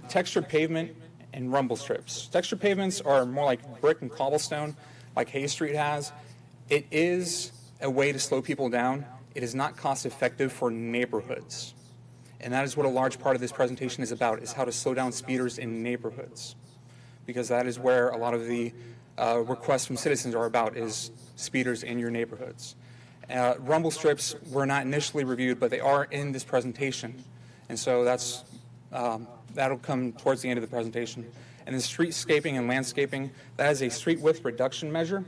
Textured pavement and rumble strips. Textured pavements are more like brick and cobblestone, like Hay Street has. It is a way to slow people down. It is not cost effective for neighborhoods. And that is what a large part of this presentation is about, is how to slow down speeders in neighborhoods. because that is where a lot of the requests from citizens are about, is speeders in your neighborhoods. Rumble strips were not initially reviewed, but they are in this presentation, and so that'll come towards the end of the presentation. And the streetscaping and landscaping, that is a street width reduction measure,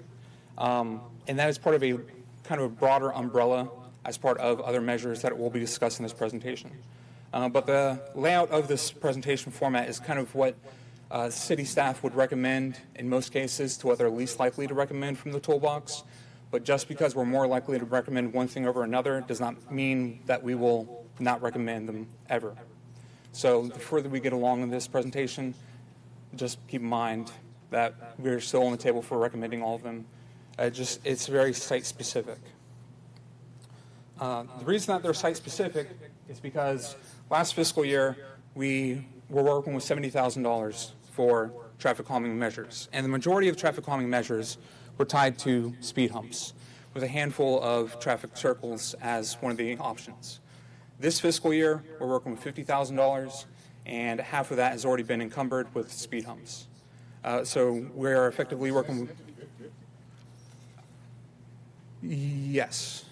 and that is part of a kind of a broader umbrella as part of other measures that will be discussed in this presentation. But the layout of this presentation format is kind of what city staff would recommend in most cases to what they're least likely to recommend from the toolbox. But just because we're more likely to recommend one thing over another does not mean that we will not recommend them ever. So the further we get along in this presentation, just keep in mind that we're still on the table for recommending all of them. It's very site-specific. The reason that they're site-specific is because last fiscal year we were working with $70,000 for traffic calming measures, and the majority of traffic calming measures were tied to speed humps, with a handful of traffic circles as one of the options. This fiscal year, we're working with $50,000, and half of that has already been encumbered with speed humps. So we're effectively working with... Yes.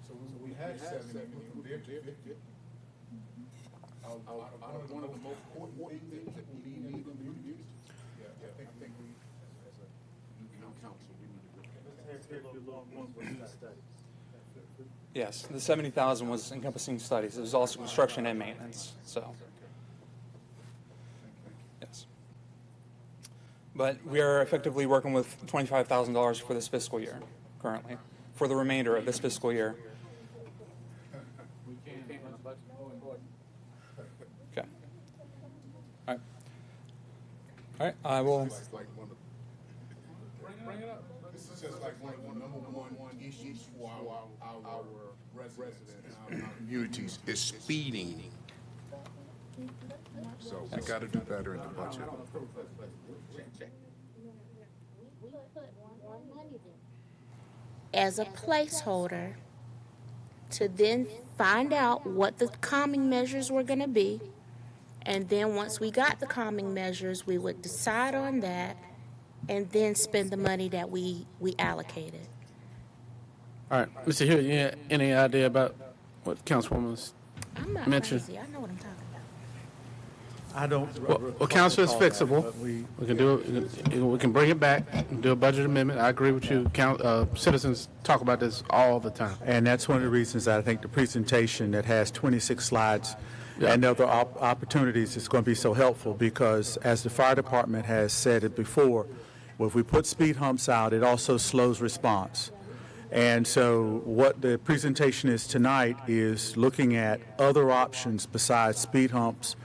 So we had 70. One of the most important things that we need to do. Yeah, I think we, as a new council, we need to look at that. Yes, the 70,000 was encompassing studies. It was also construction and maintenance, so. Yes. But we are effectively working with $25,000 for this fiscal year, currently, for the remainder of this fiscal year. Okay. All right. All right, I will. Bring it up. This is just like one of the number one issues for our residents and our communities is speeding. So we got to do better in the budget. As a placeholder to then find out what the calming measures were going to be. And then once we got the calming measures, we would decide on that and then spend the money that we allocated. All right, Mr. Hill, you have any idea about what Councilwoman was I'm not mentioned? crazy. I know what I'm talking about. I don't. Well, council is recall that, fixable. but We can do it. We can bring it back and do a budget amendment. I agree with you. Citizens talk about this all the time. And that's one of the reasons that I think the presentation that has 26 slides and other opportunities is going to be so helpful, because as the fire department has said it before, if we put speed humps out, it also slows response. And so what the presentation is tonight is looking at other options besides speed humps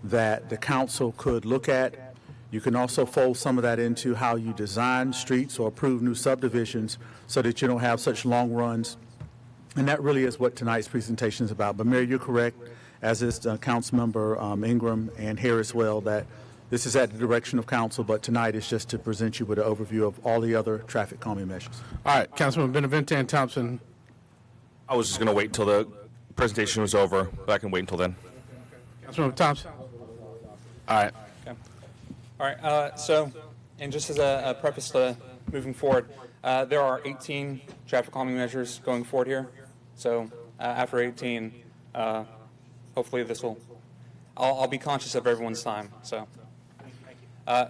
that the council could look at. You can also fold some of that into how you design streets or approve new subdivisions so that you don't have such long runs. And that really is what tonight's presentation is about. But Mayor, you're correct, as is Councilmember Ingram and Hare as well, that this is at the direction of council, but tonight is just to present you with an overview of all the other traffic calming measures. All right, Councilman Benavente and Thompson. I was just going to wait until the presentation was over, but I can wait until then. Councilman Thompson. All right. Okay. All right, so, and just as a preface to moving forward, there are 18 traffic calming measures going forward here. So after 18, hopefully this will, I'll be conscious of everyone's time, so.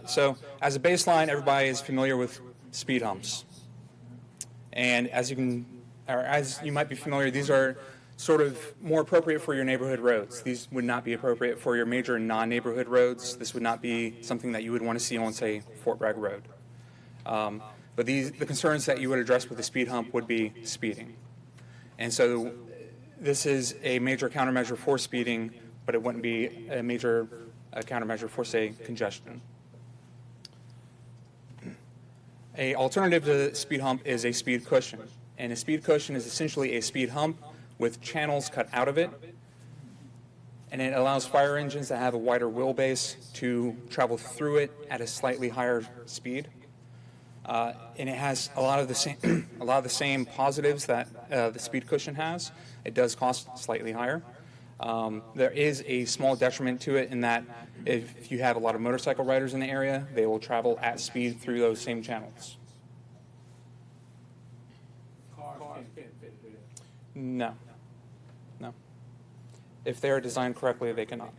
So as a baseline, everybody is familiar with speed humps. And as you might be familiar, these are sort of more appropriate for your neighborhood roads. These would not be appropriate for your major non-neighborhood roads. This would not be something that you would want to see on, say, Fort Bragg Road. But the concerns that you would address with the speed hump would be speeding. And so this is a major countermeasure for speeding, but it wouldn't be a major countermeasure for, say, congestion. A alternative to the speed hump is a speed cushion. And a speed cushion is essentially a speed hump with channels cut out of it. And it allows fire engines that have a wider wheelbase to travel through it at a slightly higher speed. And it has a lot of the same positives that the speed cushion has. It does cost slightly higher. There is a small detriment to it in that if you have a lot of motorcycle riders in the area, they will travel at speed through those same channels. No. No. If they are designed correctly, they cannot.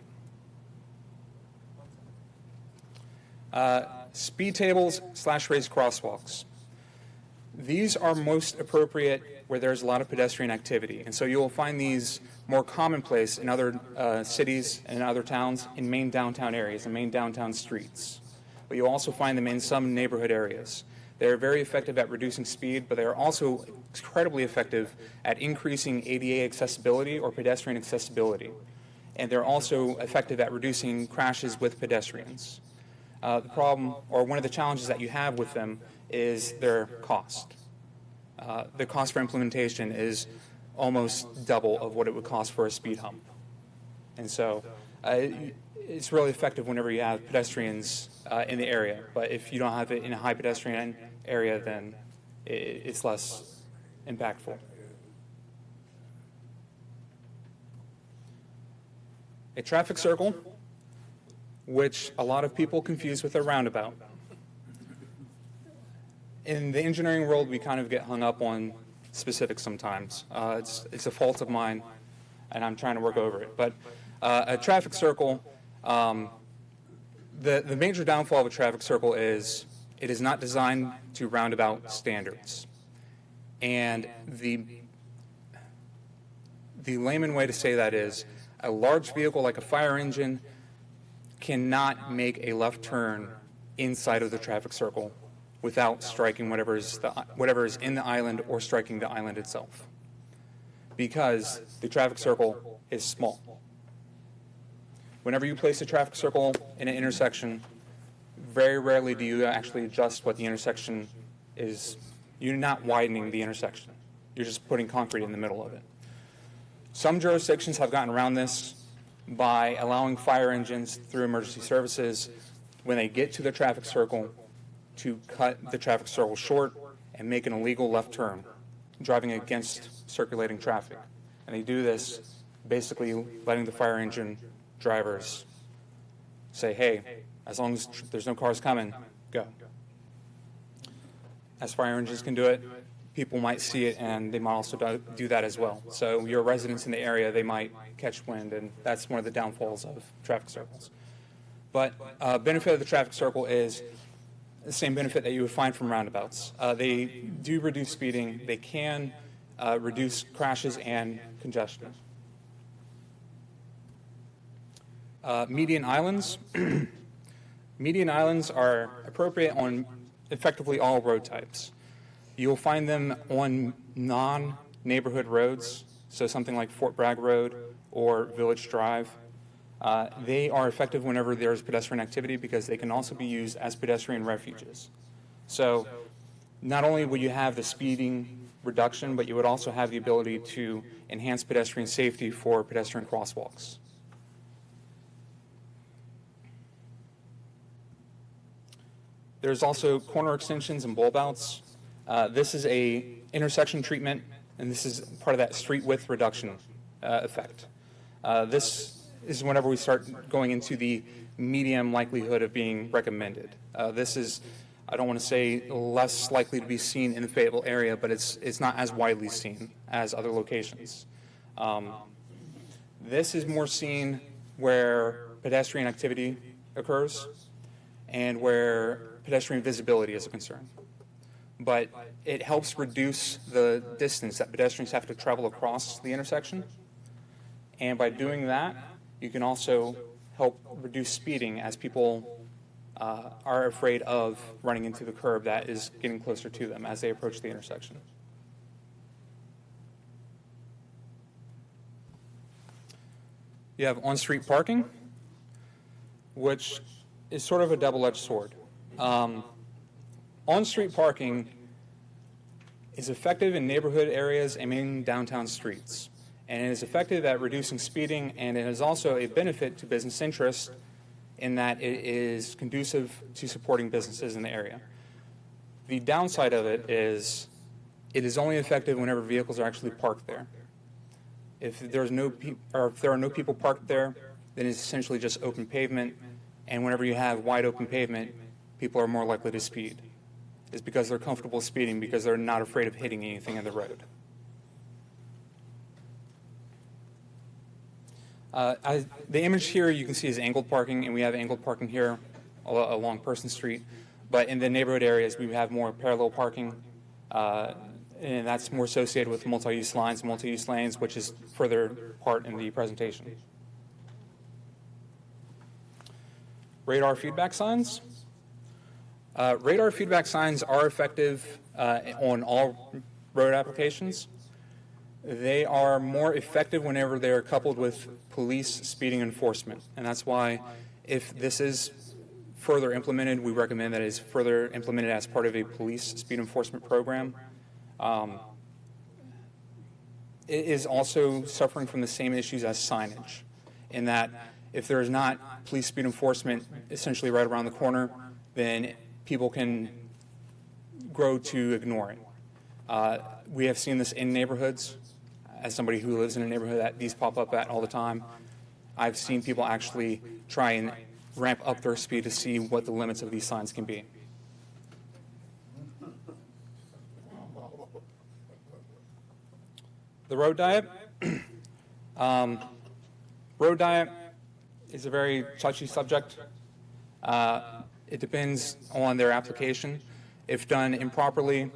Speed tables / raised crosswalks. These are most appropriate where there's a lot of pedestrian activity. And so you will find these more commonplace in other cities and other towns in main downtown areas and main downtown streets. But you'll also find them in some neighborhood areas. They're very effective at reducing speed, but they are also incredibly effective at increasing ADA accessibility or pedestrian accessibility. And they're also effective at reducing crashes with pedestrians. The problem, or one of the challenges that you have with them, is their cost. The cost for implementation is almost double of what it would cost for a speed hump. And so it's really effective whenever you have pedestrians in the area, but if you don't have it in a high pedestrian area, then it's less impactful. A traffic circle, which a lot of people confuse with a roundabout. In the engineering world, we kind of get hung up on specifics sometimes. It's a fault of mine, and I'm trying to work over it. But a traffic circle, the major downfall of a traffic circle is it is not designed to roundabout standards. And the layman way to say that is a large vehicle like a fire engine cannot make a left turn inside of the traffic circle without striking whatever is in the island or striking the island itself, because the traffic circle is small. Whenever you place a traffic circle in an intersection, very rarely do you actually adjust what the intersection is. You're not widening the intersection. You're just putting concrete in the middle of it. Some jurisdictions have gotten around this by allowing fire engines through emergency services, when they get to the traffic circle, to cut the traffic circle short and make an illegal left turn, driving against circulating traffic. And they do this basically letting the fire engine drivers say, hey, as long as there's no cars coming, go. As fire engines can do it, people might see it and they might also do that as well. So your residents in the area, they might catch wind, and that's one of the downfalls of traffic circles. But benefit of the traffic circle is the same benefit that you would find from roundabouts. They do reduce speeding. They can reduce crashes and congestion. Median islands. Median islands are appropriate on effectively all road types. You'll find them on non-neighborhood roads, so something like Fort Bragg Road or Village Drive. They are effective whenever there's pedestrian activity because they can also be used as pedestrian refuges. So not only will you have the speeding reduction, but you would also have the ability to enhance pedestrian safety for pedestrian crosswalks. There's also corner extensions and bulb outs. This is a intersection treatment, and this is part of that street width reduction effect. This is whenever we start going into the medium likelihood of being recommended. This is, I don't want to say less likely to be seen in the Fayetteville area, but it's not as widely seen as other locations. This is more seen where pedestrian activity occurs and where pedestrian visibility is a concern. But it helps reduce the distance that pedestrians have to travel across the intersection. And by doing that, you can also help reduce speeding as people are afraid of running into the curb that is getting closer to them as they approach the intersection. You have on-street parking, which is sort of a double-edged sword. On-street parking is effective in neighborhood areas and in downtown streets. And it is effective at reducing speeding, and it is also a benefit to business interests in that it is conducive to supporting businesses in the area. The downside of it is only effective whenever vehicles are actually parked there. If there's no or if there are no people parked there, then it's essentially just open pavement. And whenever you have wide open pavement, people are more likely to speed. It's because they're comfortable speeding because they're not afraid of hitting anything in the road. The image here you can see is angled parking, and we have angled parking here along Person Street. But in the neighborhood areas, we have more parallel parking, and that's more associated with multi-use lines, multi-use lanes, which is further apart in the presentation. Radar feedback signs. Radar feedback signs are effective on all road applications. They are more effective whenever they are coupled with police speeding enforcement. And that's why if this is further implemented, we recommend that it is further implemented as part of a police speed enforcement program. It is also suffering from the same issues as signage, in that if there is not police speed enforcement essentially right around the corner, then people can grow to ignore it. We have seen this in neighborhoods. As somebody who lives in a neighborhood that these pop up at all the time, I've seen people actually try and ramp up their speed to see what the limits of these signs can be. The road diet. Road diet is a very touchy subject. It depends on their application. If done improperly,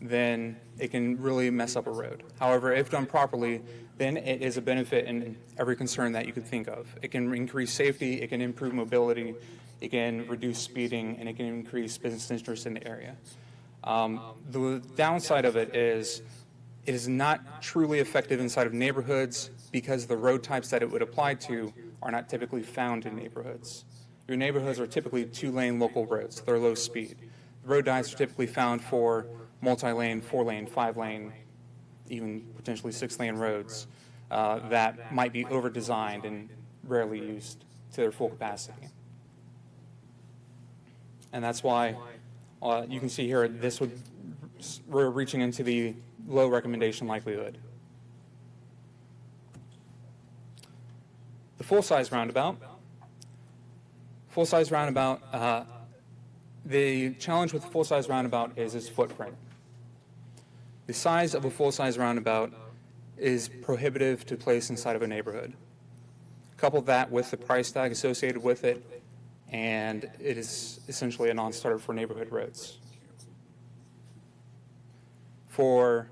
then it can really mess up a road. However, if done properly, then it is a benefit in every concern that you could think of. It can increase safety, it can improve mobility, it can reduce speeding, and it can increase business interest in the area. The downside of it is not truly effective inside of neighborhoods because the road types that it would apply to are not typically found in neighborhoods. Your neighborhoods are typically 2-lane local roads. They're low speed. The road diets are typically found for multi-lane, 4-lane, 5-lane, even potentially 6-lane roads that might be over-designed and rarely used to their full capacity. And that's why you can see here we're reaching into the low recommendation likelihood. The full-size roundabout. Full-size roundabout, the challenge with the full-size roundabout is its footprint. The size of a full-size roundabout is prohibitive to place inside of a neighborhood. Couple that with the price tag associated with it, and it is essentially a non-starter for neighborhood roads. For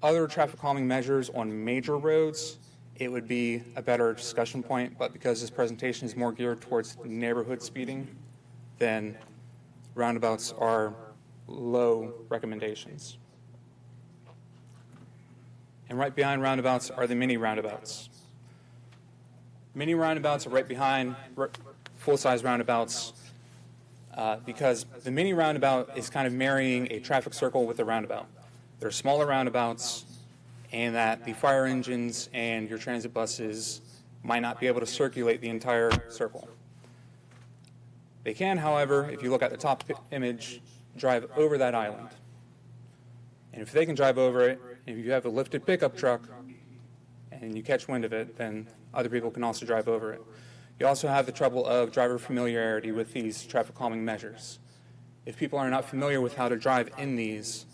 other traffic calming measures on major roads, it would be a better discussion point, but because this presentation is more geared towards neighborhood speeding, then roundabouts are low recommendations. And right behind roundabouts are the mini roundabouts. Mini roundabouts are right behind full-size roundabouts because the mini roundabout is kind of marrying a traffic circle with a roundabout. They're smaller roundabouts, and that the fire engines and your transit buses might not be able to circulate the entire circle. They can, however, if you look at the top image, drive over that island. And if they can drive over it, if you have a lifted pickup truck and you catch wind of it, then other people can also drive over it. You also have the trouble of driver familiarity with these traffic calming measures. If people are not familiar with how to drive in these,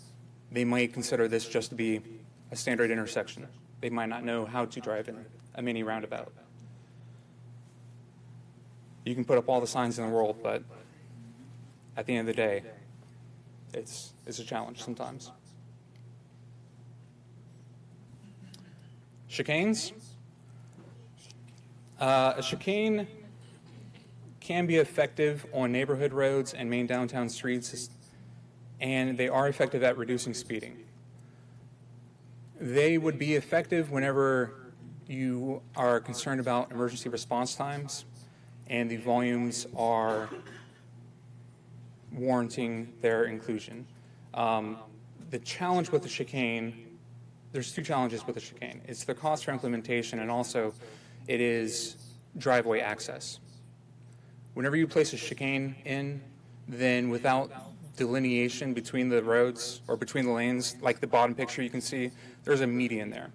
they might consider this just to be a standard intersection. They might not know how to drive in a mini roundabout. You can put up all the signs in the world, but at the end of the day, it's a challenge sometimes. Chicanes. A chicane can be effective on neighborhood roads and main downtown streets, and they are effective at reducing speeding. They would be effective whenever you are concerned about emergency response times and the volumes are warranting their inclusion. The challenge with the chicane, there's two challenges with the chicane. It's the cost for implementation, and also it is driveway access. Whenever you place a chicane in, then without delineation between the roads or between the lanes, like the bottom picture you can see, there's a median there.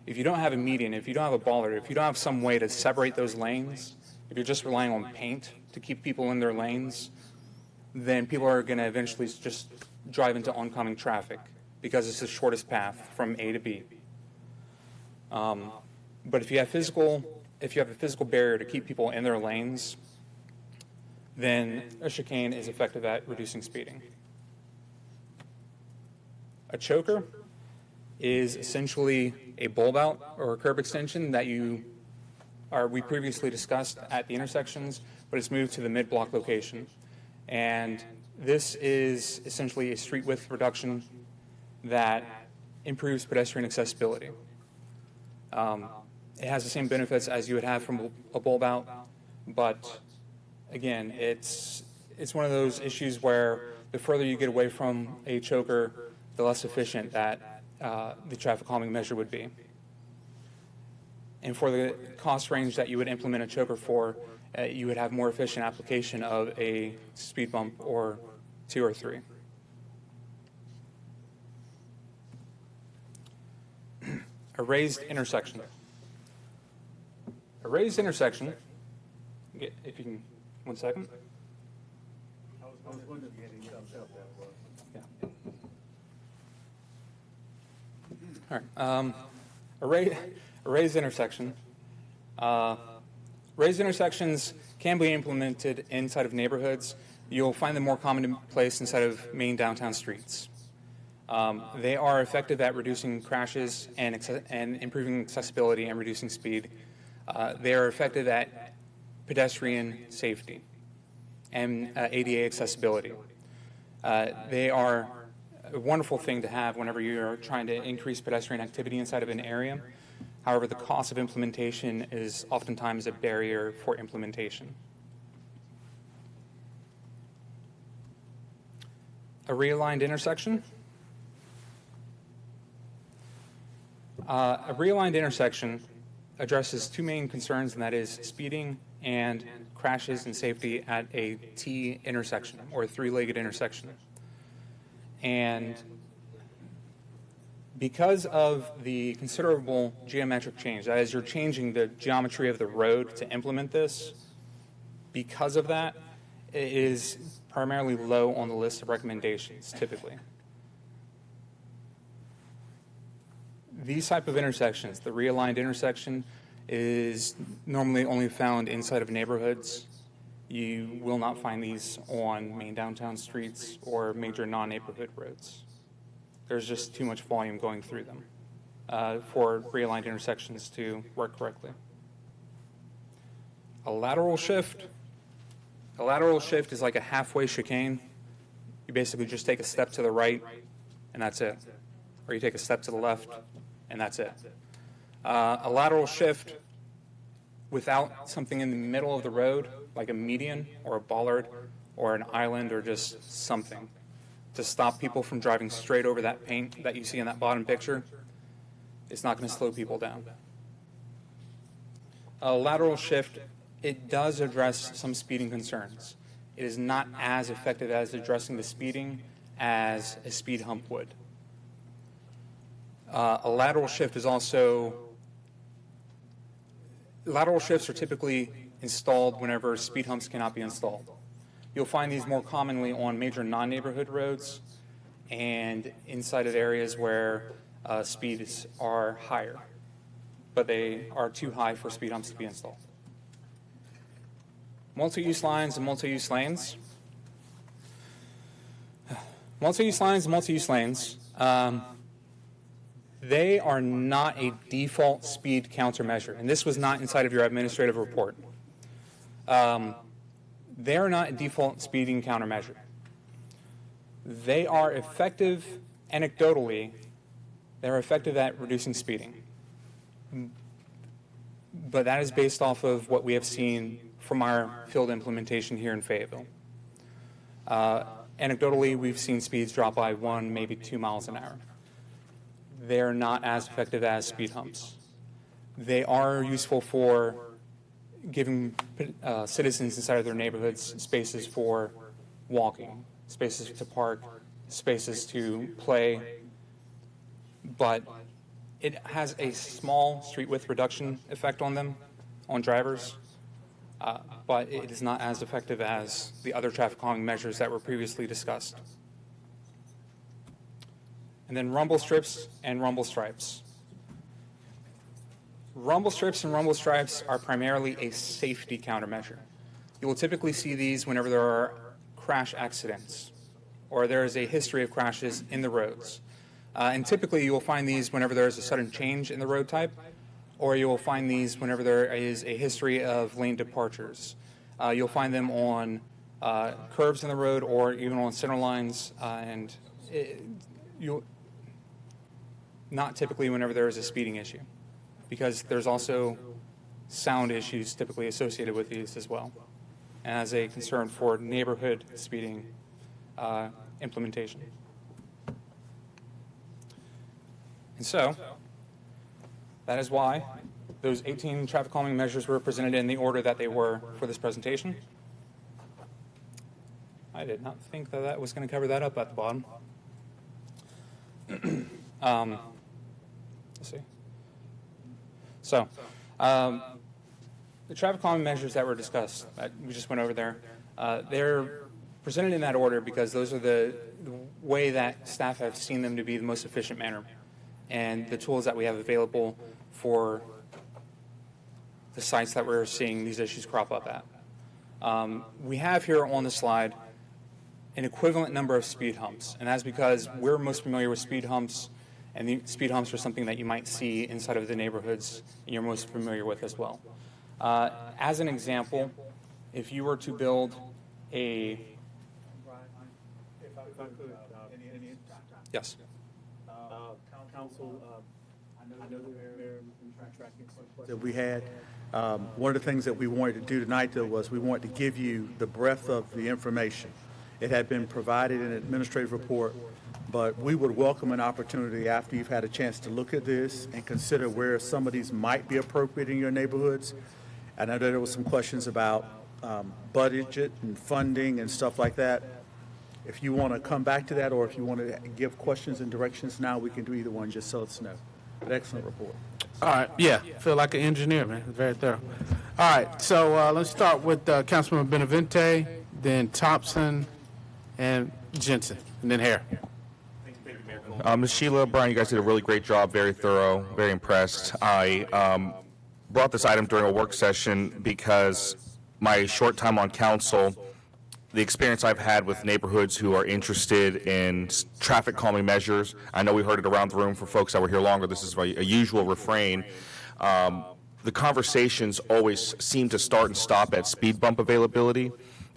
If you don't have a median, if you don't have a bollard, if you don't have some way to separate those lanes, if you're just relying on paint to keep people in their lanes, then people are going to eventually just drive into oncoming traffic because it's the shortest path from A to B. But if you have a physical barrier to keep people in their lanes, then a chicane is effective at reducing speeding. A choker is essentially a bulb out or a curb extension that we previously discussed at the intersections, but it's moved to the mid-block location. And this is essentially a street width reduction that improves pedestrian accessibility. It has the same benefits as you would have from a bulb out, but again, it's one of those issues where the further you get away from a choker, the less efficient that the traffic calming measure would be. And for the cost range that you would implement a choker for, you would have more efficient application of a speed bump or 2 or 3. A raised intersection. A raised intersection, if you can, 1 second. Yeah. All right. A raised intersection. Raised intersections can be implemented inside of neighborhoods. You'll find them more commonplace inside of main downtown streets. They are effective at reducing crashes and improving accessibility and reducing speed. They are effective at pedestrian safety and ADA accessibility. They are a wonderful thing to have whenever you're trying to increase pedestrian activity inside of an area. However, the cost of implementation is oftentimes a barrier for implementation. A realigned intersection. A realigned intersection addresses 2 main concerns, and that is speeding and crashes and safety at a T intersection or a 3-legged intersection. And because of the considerable geometric change, that is, you're changing the geometry of the road to implement this, because of that, it is primarily low on the list of recommendations, typically. These type of intersections, the realigned intersection, is normally only found inside of neighborhoods. You will not find these on main downtown streets or major non-neighborhood roads. There's just too much volume going through them for realigned intersections to work correctly. A lateral shift. A lateral shift is like a halfway chicane. You basically just take a step to the right, and that's it. Or you take a step to the left, and that's it. A lateral shift without something in the middle of the road, like a median or a bollard or an island or just something to stop people from driving straight over that paint that you see in that bottom picture, it's not going to slow people down. A lateral shift, it does address some speeding concerns. It is not as effective as addressing the speeding as a speed hump would. A lateral shift is also, lateral shifts are typically installed whenever speed humps cannot be installed. You'll find these more commonly on major non-neighborhood roads and inside of areas where speeds are higher, but they are too high for speed humps to be installed. Multi-use lines and multi-use lanes. Multi-use lines and multi-use lanes, they are not a default speed countermeasure, and this was not inside of your administrative report. They are not a default speeding countermeasure. They are effective, anecdotally, they're effective at reducing speeding. But that is based off of what we have seen from our field implementation here in Fayetteville. Anecdotally, we've seen speeds drop by 1, maybe 2 miles an hour. They're not as effective as speed humps. They are useful for giving citizens inside of their neighborhoods spaces for walking, spaces to park, spaces to play, but it has a small street width reduction effect on them, on drivers, but it is not as effective as the other traffic calming measures that were previously discussed. And then rumble strips and rumble stripes. Rumble strips and rumble stripes are primarily a safety countermeasure. You will typically see these whenever there are crash accidents or there is a history of crashes in the roads. And typically you will find these whenever there is a sudden change in the road type, or you will find these whenever there is a history of lane departures. You'll find them on curves in the road or even on center lines, and you'll not typically whenever there is a speeding issue, because there's also sound issues typically associated with these as well, as a concern for neighborhood speeding implementation. And so, that is why those 18 traffic calming measures were presented in the order that they were for this presentation. I did not think that that was going to cover that up at the bottom. Let's see. So, the traffic calming measures that were discussed, we just went over there, they're presented in that order because those are the way that staff have seen them to be the most efficient manner, and the tools that we have available for the sites that we're seeing these issues crop up at. We have here on the slide an equivalent number of speed humps, and that's because we're most familiar with speed humps, and the speed humps are something that you might see inside of the neighborhoods and you're most familiar with as well. As an example, if you were to build a... Yes. Council, I know that we had. One of the things that we wanted to do tonight, though, was we wanted to give you the breadth of the information. It had been provided in an administrative report, but we would welcome an opportunity after you've had a chance to look at this and consider where some of these might be appropriate in your neighborhoods. I know there was some questions about budget and funding and stuff like that. If you want to come back to that, or if you want to give questions and directions now, we can do either one. Just so let us know. But excellent report. All right, yeah, feel like an engineer, man. Very thorough. All right, so let's start with Councilman Benavente, then Thompson, and Jensen, and then Hare. Ms. Sheila, Brian, you guys did a really great job, very thorough, very impressed. I brought this item during a work session because my short time on council, the experience I've had with neighborhoods who are interested in traffic calming measures, I know we heard it around the room for folks that were here longer, this is a usual refrain. The conversations always seem to start and stop at speed bump availability,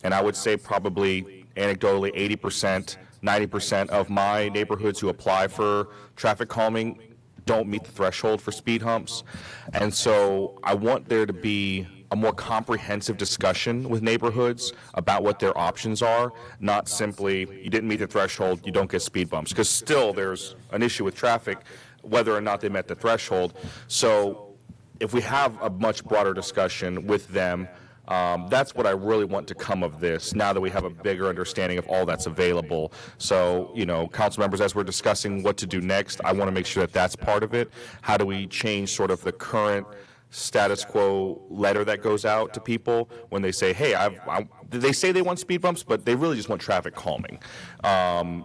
and I would say probably anecdotally 80%, 90% of my neighborhoods who apply for traffic calming don't meet the threshold for speed humps. And so I want there to be a more comprehensive discussion with neighborhoods about what their options are, not simply you didn't meet the threshold, you don't get speed bumps, because still there's an issue with traffic whether or not they met the threshold. So if we have a much broader discussion with them, that's what I really want to come of this, now that we have a bigger understanding of all that's available. So, you know, council members, as we're discussing what to do next, I want to make sure that that's part of it. How do we change sort of the current status quo letter that goes out to people when they say, hey, they say they want speed bumps, but they really just want traffic calming.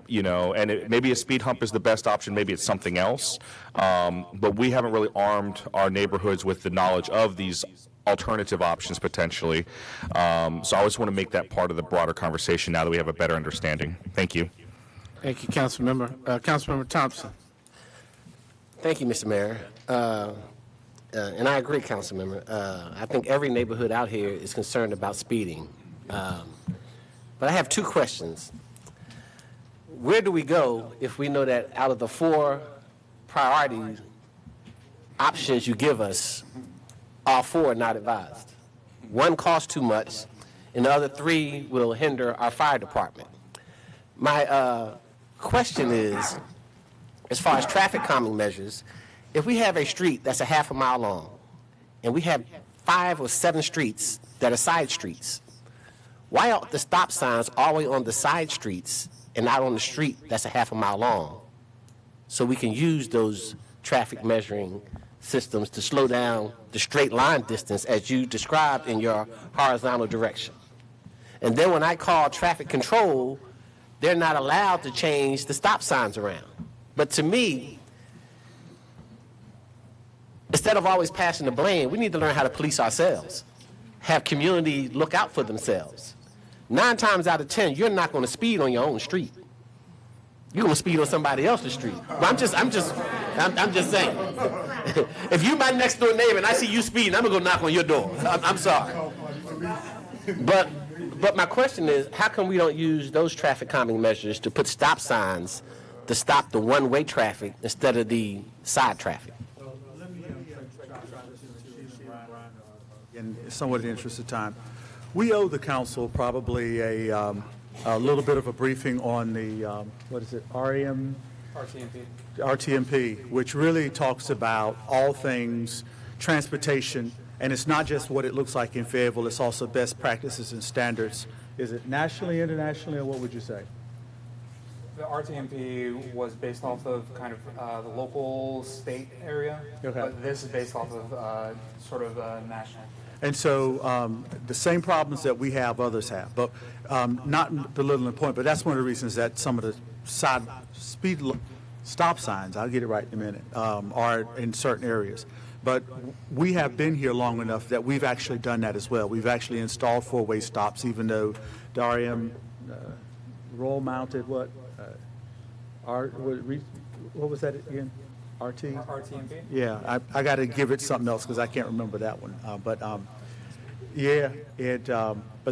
You know, and maybe a speed hump is the best option, maybe it's something else. But we haven't really armed our neighborhoods with the knowledge of these alternative options potentially. So I just want to make that part of the broader conversation now that we have a better understanding. Thank you. Thank you, Councilmember. Councilmember Thompson. Thank you, Mr. Mayor. And I agree, Councilmember. I think every neighborhood out here is concerned about speeding. But I have two questions. Where do we go if we know that out of the 4 priority options you give us, all 4 are not advised? 1 costs too much, and the other 3 will hinder our fire department. My question is, as far as traffic calming measures, if we have a street that's a half a mile long, and we have 5 or 7 streets that are side streets, why aren't the stop signs always on the side streets and not on the street that's a half a mile long, so we can use those traffic measuring systems to slow down the straight line distance as you described in your horizontal direction. And then when I call traffic control, they're not allowed to change the stop signs around. But to me, instead of always passing the blame, we need to learn how to police ourselves, have community look out for themselves. 9 times out of 10, you're not going to speed on your own street. You're going to speed on somebody else's street. But I'm just saying. If you're my next door neighbor and I see you speeding, I'm going to go knock on your door. I'm sorry. But my question is, how come we don't use those traffic calming measures to put stop signs to stop the one-way traffic instead of the side traffic? In somewhat in the interest of time, we owe the council probably a little bit of a briefing on the, what is it, RTMP, which really talks about all things transportation, and it's not just what it looks like in Fayetteville, it's also best practices and standards. Is it nationally, internationally, or what would you say? The RTMP was based off of kind of the local state area, Okay. but this is based off of sort of national. And so the same problems that we have, others have. But not belittling the point, but that's one of the reasons that some of the side stop signs, I'll get it right in a minute, are in certain areas. But we have been here long enough that we've actually done that as well. We've actually installed 4-way stops, even though the RM roll-mounted what? What was that again? RTMP? Yeah, I got to give it something else because I can't remember that one. But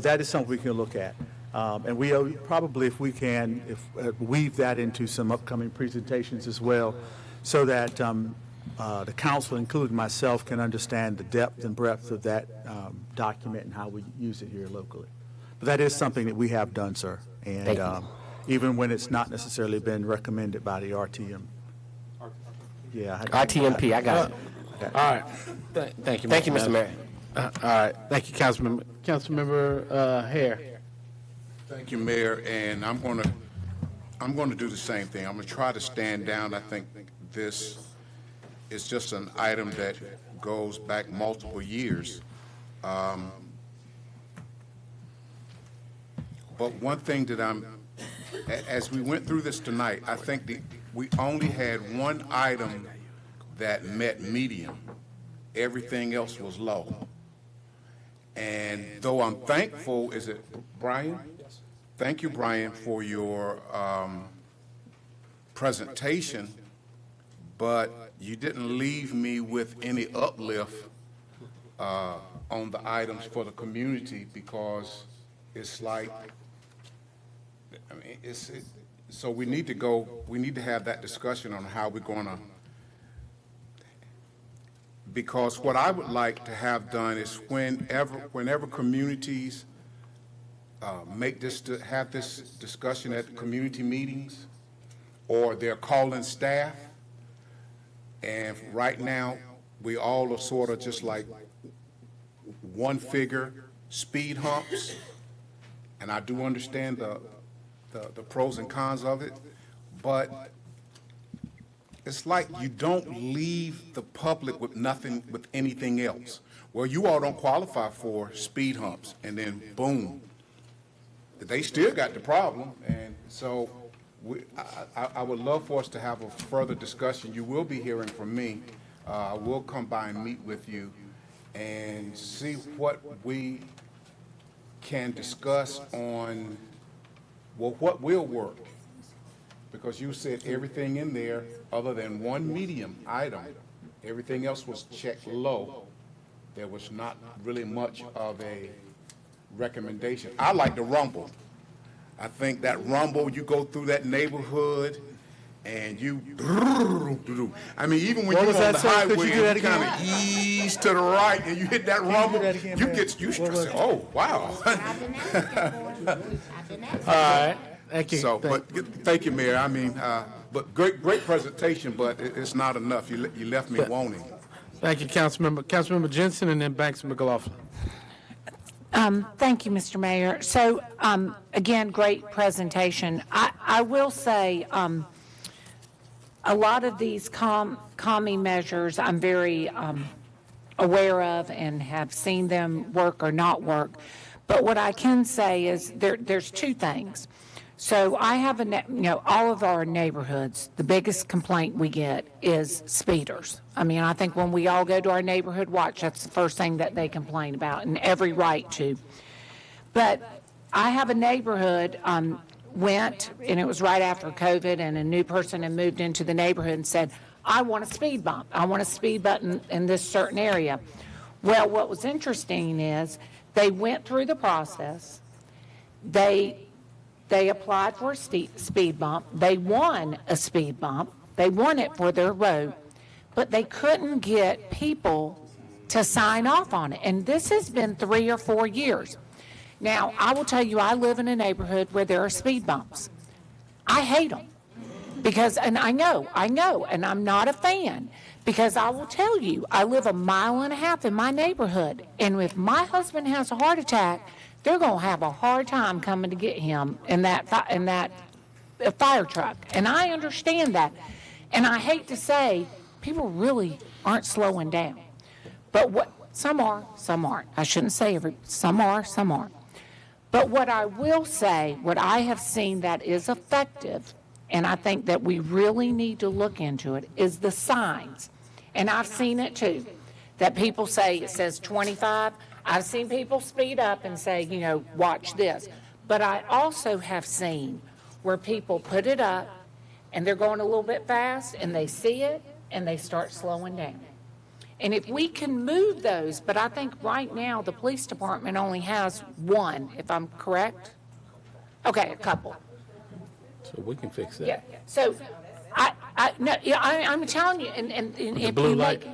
that is something we can look at. And we probably, if we can, weave that into some upcoming presentations as well, so that the council, including myself, can understand the depth and breadth of that document and how we use it here locally. But that is something that we have done, sir. And even when it's not necessarily been recommended by the RTM. Yeah. RTMP, I got it. All right. Thank you, Mr. Mayor. All right. Thank you, Councilmember. Councilmember Hare. Thank you, Mayor, and I'm going to do the same thing. I'm going to try to stand down. I think this is just an item that goes back multiple years. But one thing that as we went through this tonight, I think we only had one item that met medium. Everything else was low. And though I'm thankful, is it Brian? Yes. Thank you, Brian, for your presentation, but you didn't leave me with any uplift on the items for the community, because it's like, I mean, so we need to have that discussion on how we're going to, because what I would like to have done is whenever communities have this discussion at the community meetings, or they're calling staff, and right now we all are sort of just like one figure speed humps, and I do understand the pros and cons of it, but it's like you don't leave the public with anything else. Well, you all don't qualify for speed humps, and then boom, they still got the problem. And so I would love for us to have a further discussion. You will be hearing from me. I will come by and meet with you and see what we can discuss on, well, what will work. Because you said everything in there, other than one medium item, everything else was checked low. There was not really much of a recommendation. I like the rumble. I think that rumble, you go through that neighborhood and you, I mean, even when you're on the highway, you kind of ease to the right and you hit that rumble, you say, oh, wow. All right. Thank you. So, but thank you, Mayor. I mean, but great presentation, but it's not enough. You left me wanting. Thank you, Councilmember Jensen, and then Banks McLaughlin. Thank you, Mr. Mayor. So, again, great presentation. I will say, a lot of these calming measures I'm very aware of and have seen them work or not work. But what I can say is there's two things. So I have all of our neighborhoods, the biggest complaint we get is speeders. I mean, I think when we all go to our neighborhood watch, that's the first thing that they complain about, and every right to. But I have a neighborhood, went, and it was right after COVID, and a new person had moved into the neighborhood and said, I want a speed bump. I want a speed button in this certain area. Well, what was interesting is they went through the process. They applied for a speed bump. They won a speed bump. They won it for their road, but they couldn't get people to sign off on it. And this has been 3 or 4 years. Now, I will tell you, I live in a neighborhood where there are speed bumps. I hate them because, and I know, and I'm not a fan because I will tell you, I live 1.5 miles in my neighborhood, and if my husband has a heart attack, they're going to have a hard time coming to get him in that fire truck. And I understand that. And I hate to say, people really aren't slowing down. But some are, some aren't. I shouldn't say some are, some aren't. But what I will say, what I have seen that is effective, and I think that we really need to look into it, is the signs. And I've seen it too, that people say it says 25. I've seen people speed up and say, watch this. But I also have seen where people put it up and they're going a little bit fast and they see it and they start slowing down. And if we can move those, but I think right now the police department only has one, if I'm correct? Okay, a couple. So we can fix that. Yeah. So I'm telling you, and if blue you light?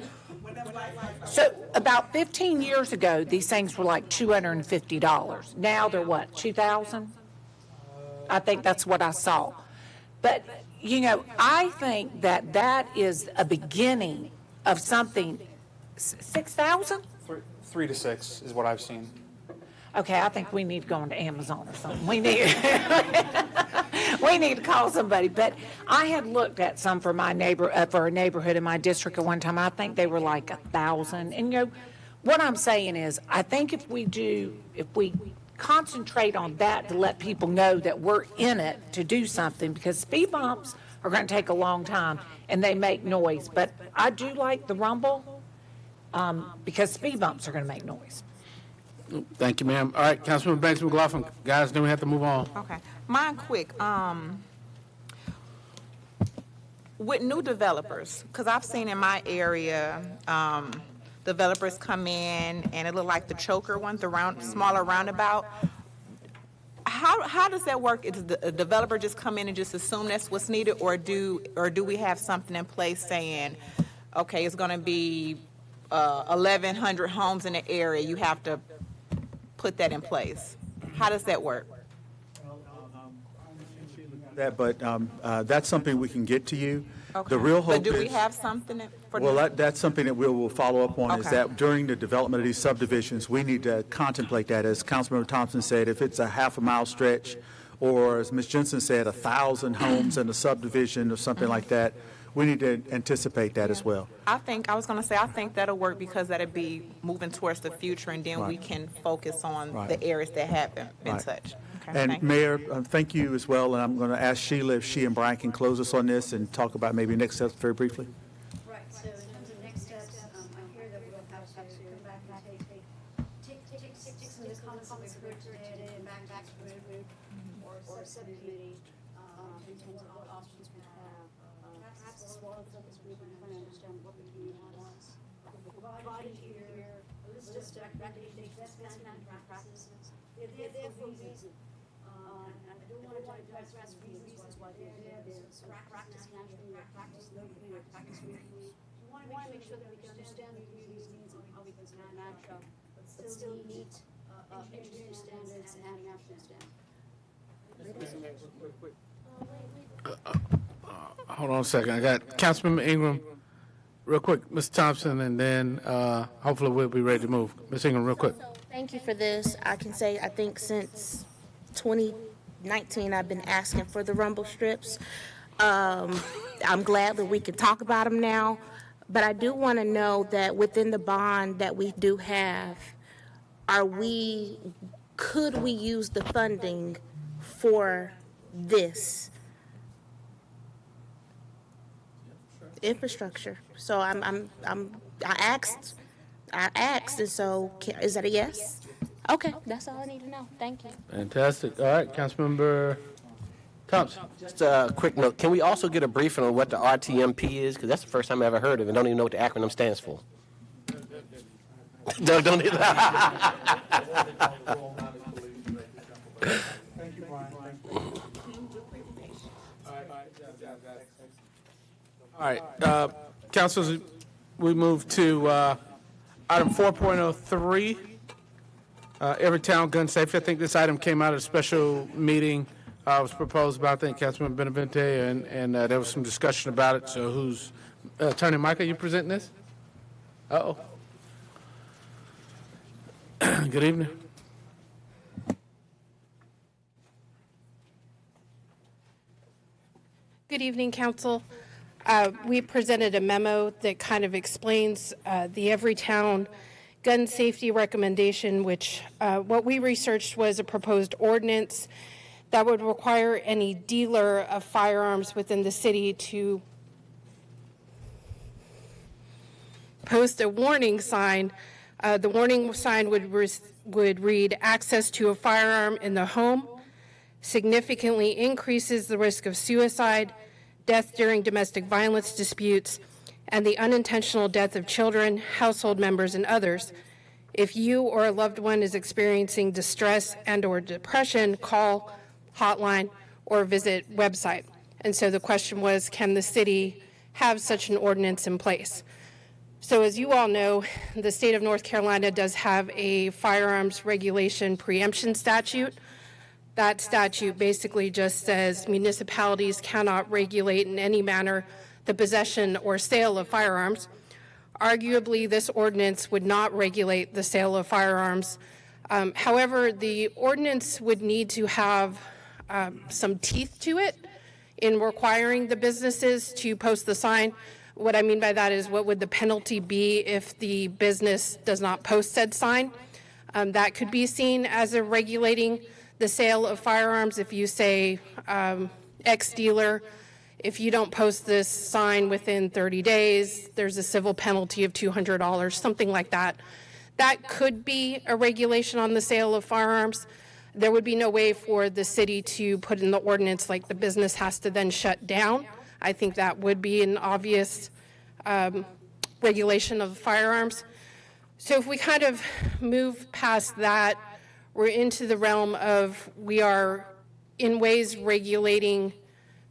So about 15 years ago, these things were like $250. Now they're what, $2,000? I think that's what I saw. But, I think that is a beginning of something. 6,000? 3 to 6 is what I've seen. Okay, I think we need to go into Amazon or something. We need to call somebody. But I had looked at some for my for a neighborhood in my district at one time. I think they were like 1,000. And what I'm saying is, I think if we concentrate on that to let people know that we're in it to do something, because speed bumps are going to take a long time and they make noise. But I do like the rumble because speed bumps are going to make noise. Thank you, ma'am. All right, Councilman Banks McLaughlin. Guys, then we have to move on. Okay. Mine quick. With new developers, because I've seen in my area, developers come in and it look like the choker one, the smaller roundabout. How does that work? Is the developer just come in and just assume that's what's needed, or do we have something in place saying, okay, it's going to be 1,100 homes in the area, you have to put that in place? How does that work? But that's something we can get to you. Okay. The real hope But do we is- have something for Well, that's something that we will follow up on, is Okay. that during the development of these subdivisions, we need to contemplate that. As Councilmember Thompson said, if it's a 1/2 mile stretch, or as Ms. Jensen said, 1,000 homes in a subdivision or something like that, we need to anticipate that as well. I think that'll work, because that'll be moving towards the future, and then we can focus on Right. the areas that have been Right. such. Okay, And thank you. Mayor, thank you as well, and I'm going to ask Sheila if she and Brian can close us on this and talk about maybe next steps very briefly. Right, so in terms of next steps, I hear that we'll have to come back and take some of the comments that we've heard today and back through or subcommittee, in terms of what options we have. Perhaps as well as focus group and trying to understand what the community wants. Provided here a list of recommendations, best management practices. They're there for a reason. And I don't want to address reasons why they're there. There's practice management, practice locally, or practice regionally. We want to make sure that we can understand the community's needs and how we can match up, but still meet engineering standards and national standards. Hold on a second. I got Councilmember Ingram, real quick, Mr. Thompson, and then hopefully we'll be ready to move. Ms. Ingram, real quick. Thank you for this. I can say, I think since 2019, I've been asking for the rumble strips. I'm glad that we can talk about them now, but I do want to know that within the bond that we do have, could we use the funding for this? Infrastructure. So I asked, and so is that a yes? Okay, that's all I need to know. Thank you. Fantastic. All right, Councilmember Thompson. Just a quick note. Can we also get a briefing on what the RTMP is? Because that's the first time I ever heard of it. Don't even know what the acronym stands for. Don't even. All right, councilors, we move to item 4.03, Everytown Gun Safety. I think this item came out of a special meeting, was proposed by, I think, Councilman Benavente, and there was some discussion about it. So who's, Attorney Michael, you presenting this? Uh-oh. Good evening. Good evening, Council. We presented a memo that kind of explains the Everytown gun safety recommendation, which what we researched was a proposed ordinance that would require any dealer of firearms within the city to post a warning sign. The warning sign would read, "Access to a firearm in the home significantly increases the risk of suicide, death during domestic violence disputes, and the unintentional death of children, household members, and others. If you or a loved one is experiencing distress and/or depression, call hotline or visit website." And so the question was, can the city have such an ordinance in place? So as you all know, the state of North Carolina does have a firearms regulation preemption statute. That statute basically just says municipalities cannot regulate in any manner the possession or sale of firearms. Arguably, this ordinance would not regulate the sale of firearms. However, the ordinance would need to have some teeth to it in requiring the businesses to post the sign. What I mean by that is, what would the penalty be if the business does not post said sign? That could be seen as a regulating the sale of firearms. If you say, ex-dealer, if you don't post this sign within 30 days, there's a civil penalty of $200, something like that. That could be a regulation on the sale of firearms. There would be no way for the city to put in the ordinance like the business has to then shut down. I think that would be an obvious regulation of firearms. So if we kind of move past that, we're into the realm of, we are in ways regulating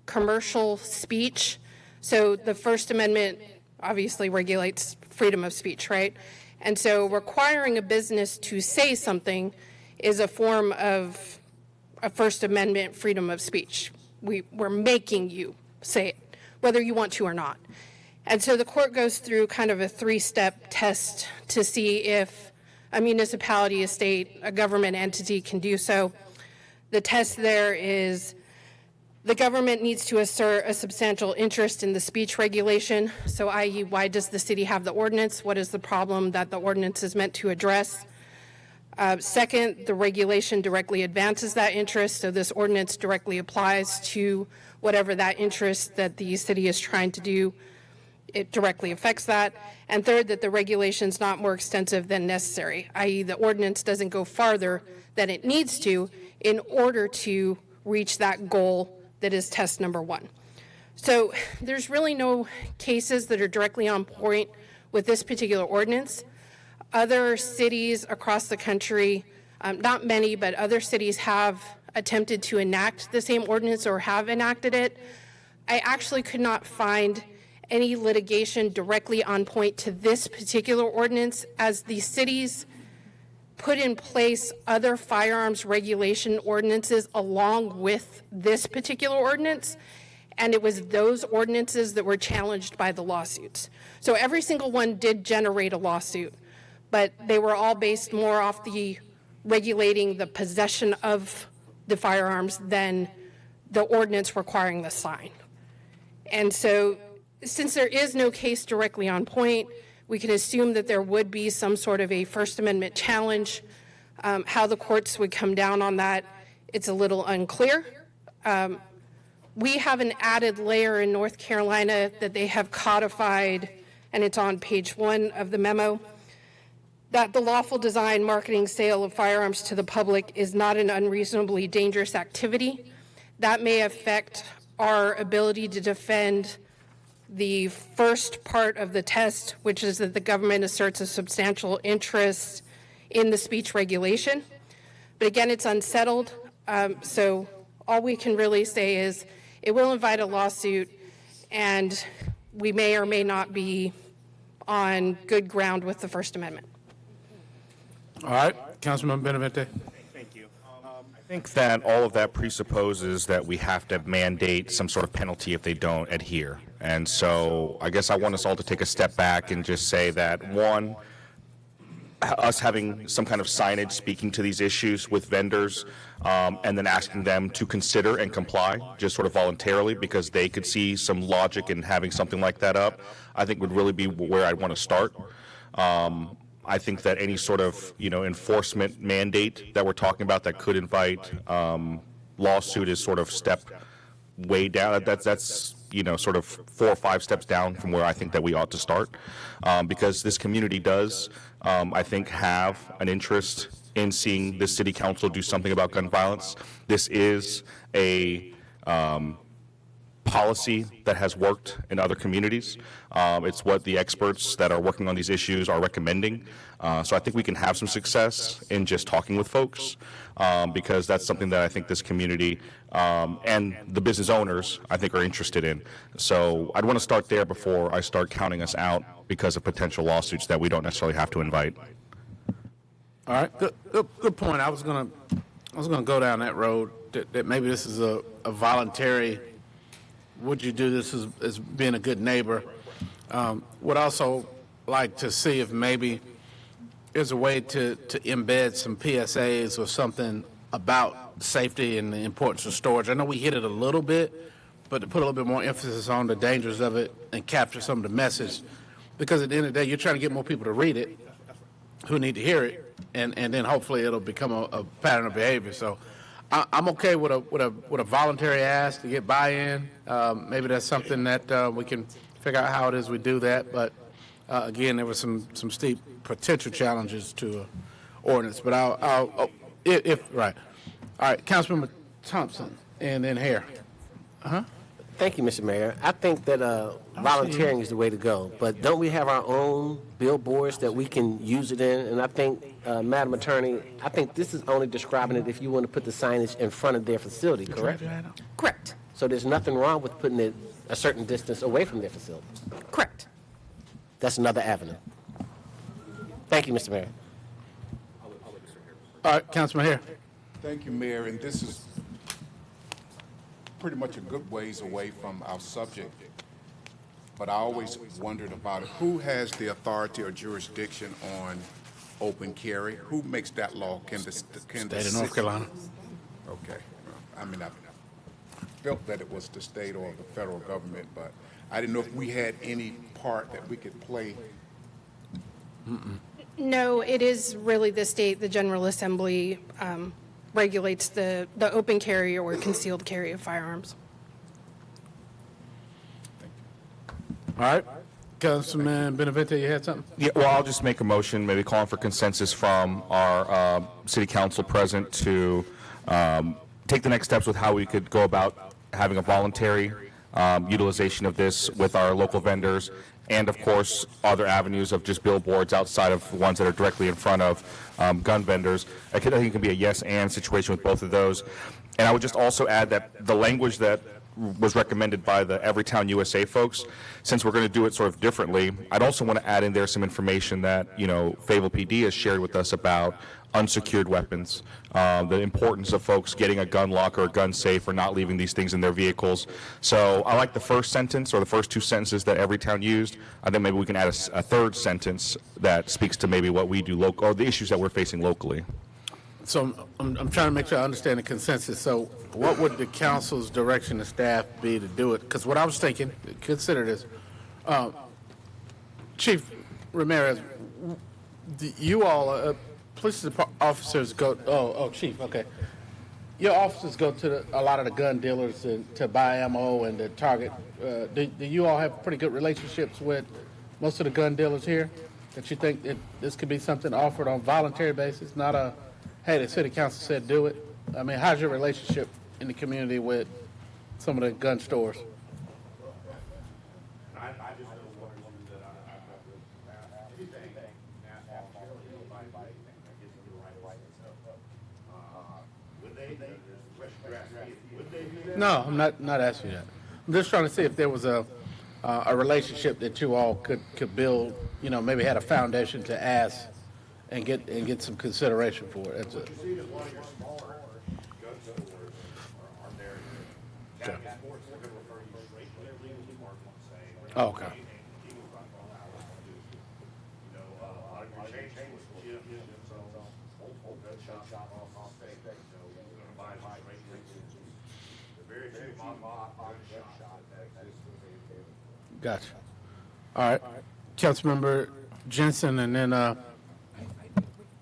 commercial speech. So the First Amendment obviously regulates freedom of speech, right? And so requiring a business to say something is a form of a First Amendment freedom of speech. We're making you say it, whether you want to or not. And so the court goes through kind of a three-step test to see if a municipality, a state, a government entity can do so. The test there is, the government needs to assert a substantial interest in the speech regulation. So i.e., why does the city have the ordinance? What is the problem that the ordinance is meant to address? Second, the regulation directly advances that interest. So this ordinance directly applies to whatever that interest that the city is trying to do. It directly affects that. And third, that the regulation is not more extensive than necessary, i.e. the ordinance doesn't go farther than it needs to in order to reach that goal that is test number one. So there's really no cases that are directly on point with this particular ordinance. Other cities across the country, not many, but other cities have attempted to enact the same ordinance or have enacted it. I actually could not find any litigation directly on point to this particular ordinance, as the cities put in place other firearms regulation ordinances along with this particular ordinance, and it was those ordinances that were challenged by the lawsuits. So every single one did generate a lawsuit, but they were all based more off the regulating the possession of the firearms than the ordinance requiring the sign. And so since there is no case directly on point, we can assume that there would be some sort of a First Amendment challenge. How the courts would come down on that, it's a little unclear. We have an added layer in North Carolina that they have codified, and it's on page 1 of the memo, that the lawful design, marketing, sale of firearms to the public is not an unreasonably dangerous activity. That may affect our ability to defend the first part of the test, which is that the government asserts a substantial interest in the speech regulation. But again, it's unsettled, so all we can really say is it will invite a lawsuit, and we may or may not be on good ground with the First Amendment. All right, Councilman Benavente. Thank you. I think that all of that presupposes that we have to mandate some sort of penalty if they don't adhere. And so I guess I want us all to take a step back and just say that, one, us having some kind of signage speaking to these issues with vendors, and then asking them to consider and comply just sort of voluntarily because they could see some logic in having something like that up, I think would really be where I'd want to start. I think that any sort of, enforcement mandate that we're talking about that could invite lawsuit is sort of step way down. That's sort of 4 or 5 steps down from where I think that we ought to start, because this community does, I think, have an interest in seeing the city council do something about gun violence. This is a policy that has worked in other communities. It's what the experts that are working on these issues are recommending. So I think we can have some success in just talking with folks, because that's something that I think this community and the business owners, I think, are interested in. So I'd want to start there before I start counting us out because of potential lawsuits that we don't necessarily have to invite. All right, good point. I was gonna go down that road, that maybe this is a voluntary, would you do this as being a good neighbor? Would also like to see if maybe there's a way to embed some PSAs or something about safety and the importance of storage. I know we hit it a little bit, but to put a little bit more emphasis on the dangers of it and capture some of the message, because at the end of the day, you're trying to get more people to read it who need to hear it, and then hopefully it'll become a pattern of behavior. So I'm okay with a voluntary ask to get buy-in. Maybe that's something that we can figure out how it is we do that. But again, there were some steep potential challenges to ordinance. But right. All right, Councilmember Thompson, and then Hare. Thank you, Mr. Mayor. I think that volunteering is the way to go, but don't we have our own billboards that we can use it in? And I think, Madam Attorney, I think this is only describing it if you want to put the signage in front of their facility, correct? Correct. So there's nothing wrong with putting it a certain distance away from their facility. Correct. That's another avenue. Thank you, Mr. Mayor. All right, Councilman Hare. Thank you, Mayor, and this is pretty much a good ways away from our subject, but I always wondered about it. Who has the authority or jurisdiction on open carry? Who makes that law? Can the State of North Carolina. Okay. I mean, I felt that it was the state or the federal government, but I didn't know if we had any part that we could play. No, it is really the state, the General Assembly regulates the open carry or concealed carry of firearms. All right. Councilman Benavente, you had something? Yeah, well, I'll just make a motion, maybe calling for consensus from our city council present to take the next steps with how we could go about having a voluntary utilization of this with our local vendors, and of course other avenues of just billboards outside of the ones that are directly in front of gun vendors. I think it can be a yes and situation with both of those. And I would just also add that the language that was recommended by the Everytown USA folks, since we're going to do it sort of differently, I'd also want to add in there some information that, Fayetteville PD has shared with us about unsecured weapons, the importance of folks getting a gun lock or a gun safe or not leaving these things in their vehicles. So I like the first sentence or the first 2 sentences that Everytown used. I think maybe we can add a third sentence that speaks to maybe what we do local or the issues that we're facing locally. So I'm trying to make sure I understand the consensus. So what would the council's direction to staff be to do it? Because what I was thinking, consider this, Chief Ramirez, you all, police officers go, Chief, okay. Your officers go to a lot of the gun dealers to buy ammo and to target. Do you all have pretty good relationships with most of the gun dealers here? That you think that this could be something offered on a voluntary basis, not a, hey, the city council said do it? I mean, how's your relationship in the community with some of the gun stores? No, I'm not asking you that. I'm just trying to see if there was a relationship that you all could build, you know, maybe had a foundation to ask and get some consideration for it. That's it. Okay. Gotcha. All right. Councilmember Jensen, and then, No, I'm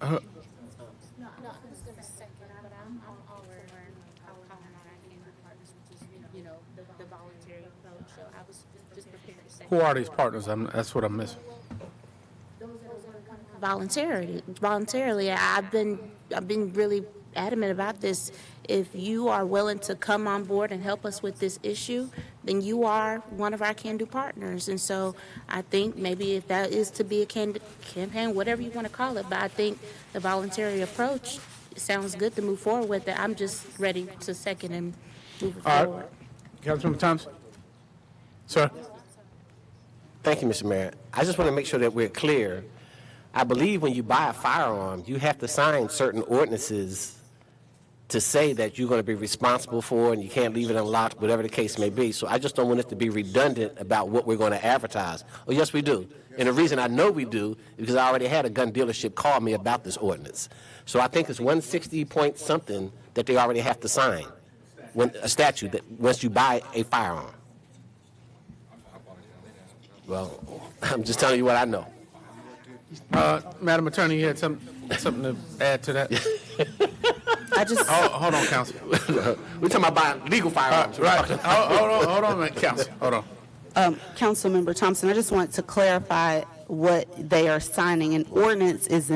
just gonna second, but I'm all for calling on our Candy partners, which is, you know, the voluntary vote, so I was just prepared to say. who are these partners? That's what I'm missing. Voluntarily, I've been really adamant about this. If you are willing to come on board and help us with this issue, then you are one of our can-do partners. And so I think maybe if that is to be a campaign, whatever you want to call it, but I think the voluntary approach sounds good to move forward with it. I'm just ready to second and move it forward. Councilmember Thompson? Sir? Thank you, Mr. Mayor. I just want to make sure that we're clear. I believe when you buy a firearm, you have to sign certain ordinances to say that you're going to be responsible for it and you can't leave it unlocked, whatever the case may be. So I just don't want it to be redundant about what we're going to advertise. Oh, yes, we do. And the reason I know we do is because I already had a gun dealership call me about this ordinance. So I think it's 160 point something that they already have to sign, when a statute that once you buy a firearm. Well, I'm just telling you what I know. Madam Attorney, you had something to add to that? I just. Hold on, Counsel. We're talking about buying legal firearms. Right. Hold on a minute, Counsel. Hold on. Councilmember Thompson, I just want to clarify what they are signing. An ordinance is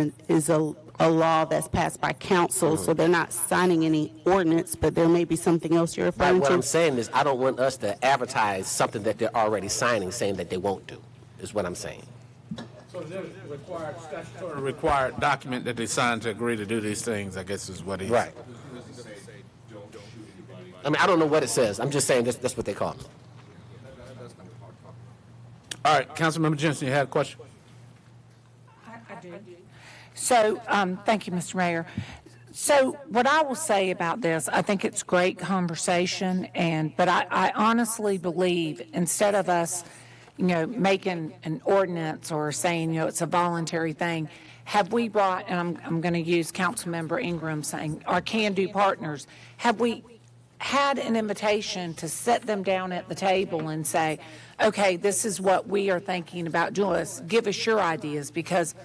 a law that's passed by council, so they're not signing any ordinance, but there may be something else you're referring What to. I'm saying is I don't want us to advertise something that they're already signing, saying that they won't do, is what I'm saying. So there's a statutory required document that they signed to agree to do these things, I guess is what he's... Right. I mean, I don't know what it says. I'm just saying that's what they call it. All right, Councilmember Jensen, you had a question? I do. So, thank you, Mr. Mayor. So what I will say about this, I think it's great conversation, but I honestly believe instead of us, making an ordinance or saying, it's a voluntary thing, have we brought, and I'm going to use Councilmember Ingram saying, our can-do partners, have we had an invitation to sit them down at the table and say, okay, this is what we are thinking about doing, give us your ideas, because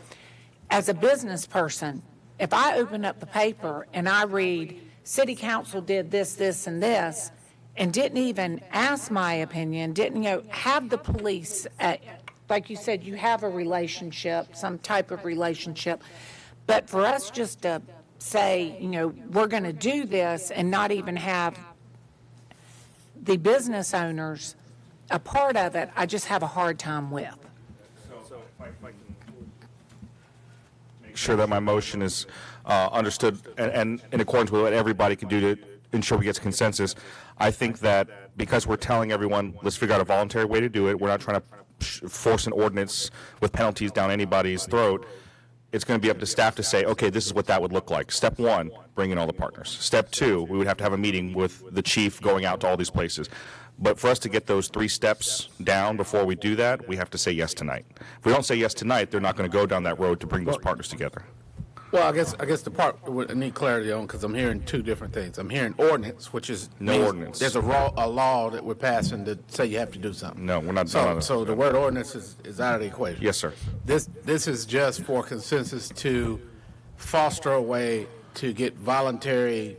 as a business person, if I open up the paper and I read, City Council did this, this, and this, and didn't even ask my opinion, didn't, have the police, like you said, you have a relationship, some type of relationship, but for us just to say, we're going to do this and not even have the business owners a part of it, I just have a hard time with. Make sure that my motion is understood and in accordance with what everybody can do to ensure we get to consensus. I think that because we're telling everyone, let's figure out a voluntary way to do it, we're not trying to force an ordinance with penalties down anybody's throat. It's going to be up to staff to say, okay, this is what that would look like. Step one, bring in all the partners. Step two, we would have to have a meeting with the chief going out to all these places. But for us to get those 3 steps down before we do that, we have to say yes tonight. If we don't say yes tonight, they're not going to go down that road to bring those partners together. Well, I guess the part I need clarity on, because I'm hearing two different things. I'm hearing ordinance, which is No means ordinance. There's a law that we're passing to say you have to do something. No, we're not So, doing it. so the word ordinance is out of the equation. Yes, sir. This is just for consensus to foster a way to get voluntary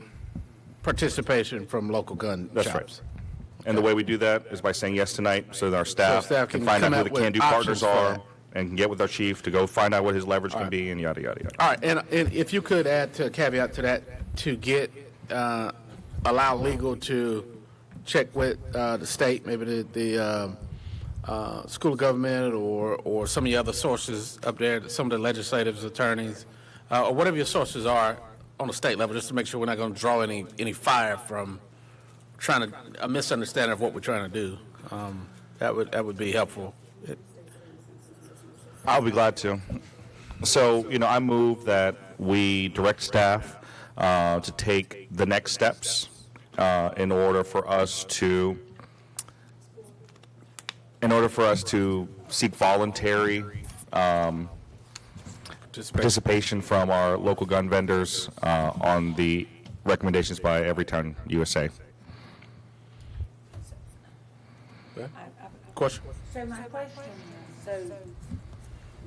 participation from local gun That's shops. right. And the way we do that is by saying yes tonight, so that our staff staff can can find out come who up the with can-do options partners for are that. and can get with our chief to go find out what his leverage can be and yada, yada, yada. All right, and if you could add to a caveat to that, to get, allow legal to check with the state, maybe the school of government or some of the other sources up there, some of the legislative attorneys, or whatever your sources are on the state level, just to make sure we're not going to draw any fire from trying to, a misunderstanding of what we're trying to do. That would be helpful. I'll be glad to. So, I move that we direct staff to take the next steps in order for us to seek voluntary participation from our local gun vendors on the recommendations by Everytown USA. Question? So my question is,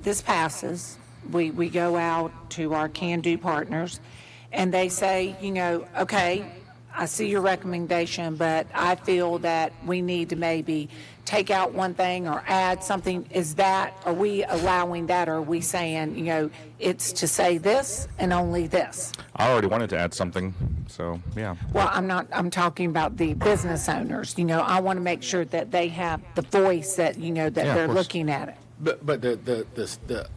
this passes, we go out to our can-do partners, and they say, okay, I see your recommendation, but I feel that we need to maybe take out one thing or add something. Are we allowing that, or are we saying, it's to say this and only this? I already wanted to add something, so, yeah. Well, I'm talking about the business owners. I want to make sure that they have the voice that, that they're course. looking at it. But the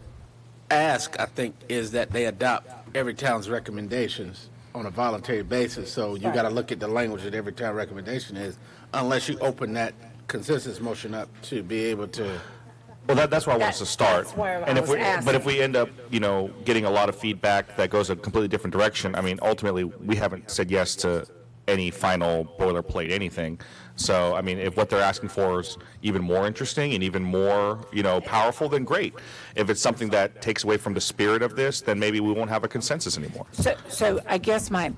ask, I think, is that they adopt every town's recommendations on a voluntary basis. So you got to look at the language that every town recommendation is, unless you open that consensus motion up to be able to. Well, that's where I want us to start. That's where And I was asking. but if we end up, getting a lot of feedback that goes a completely different direction, ultimately, we haven't said yes to any final boilerplate anything. So, if what they're asking for is even more interesting and even more, powerful, then great. If it's something that takes away from the spirit of this, then maybe we won't have a consensus anymore. So I guess my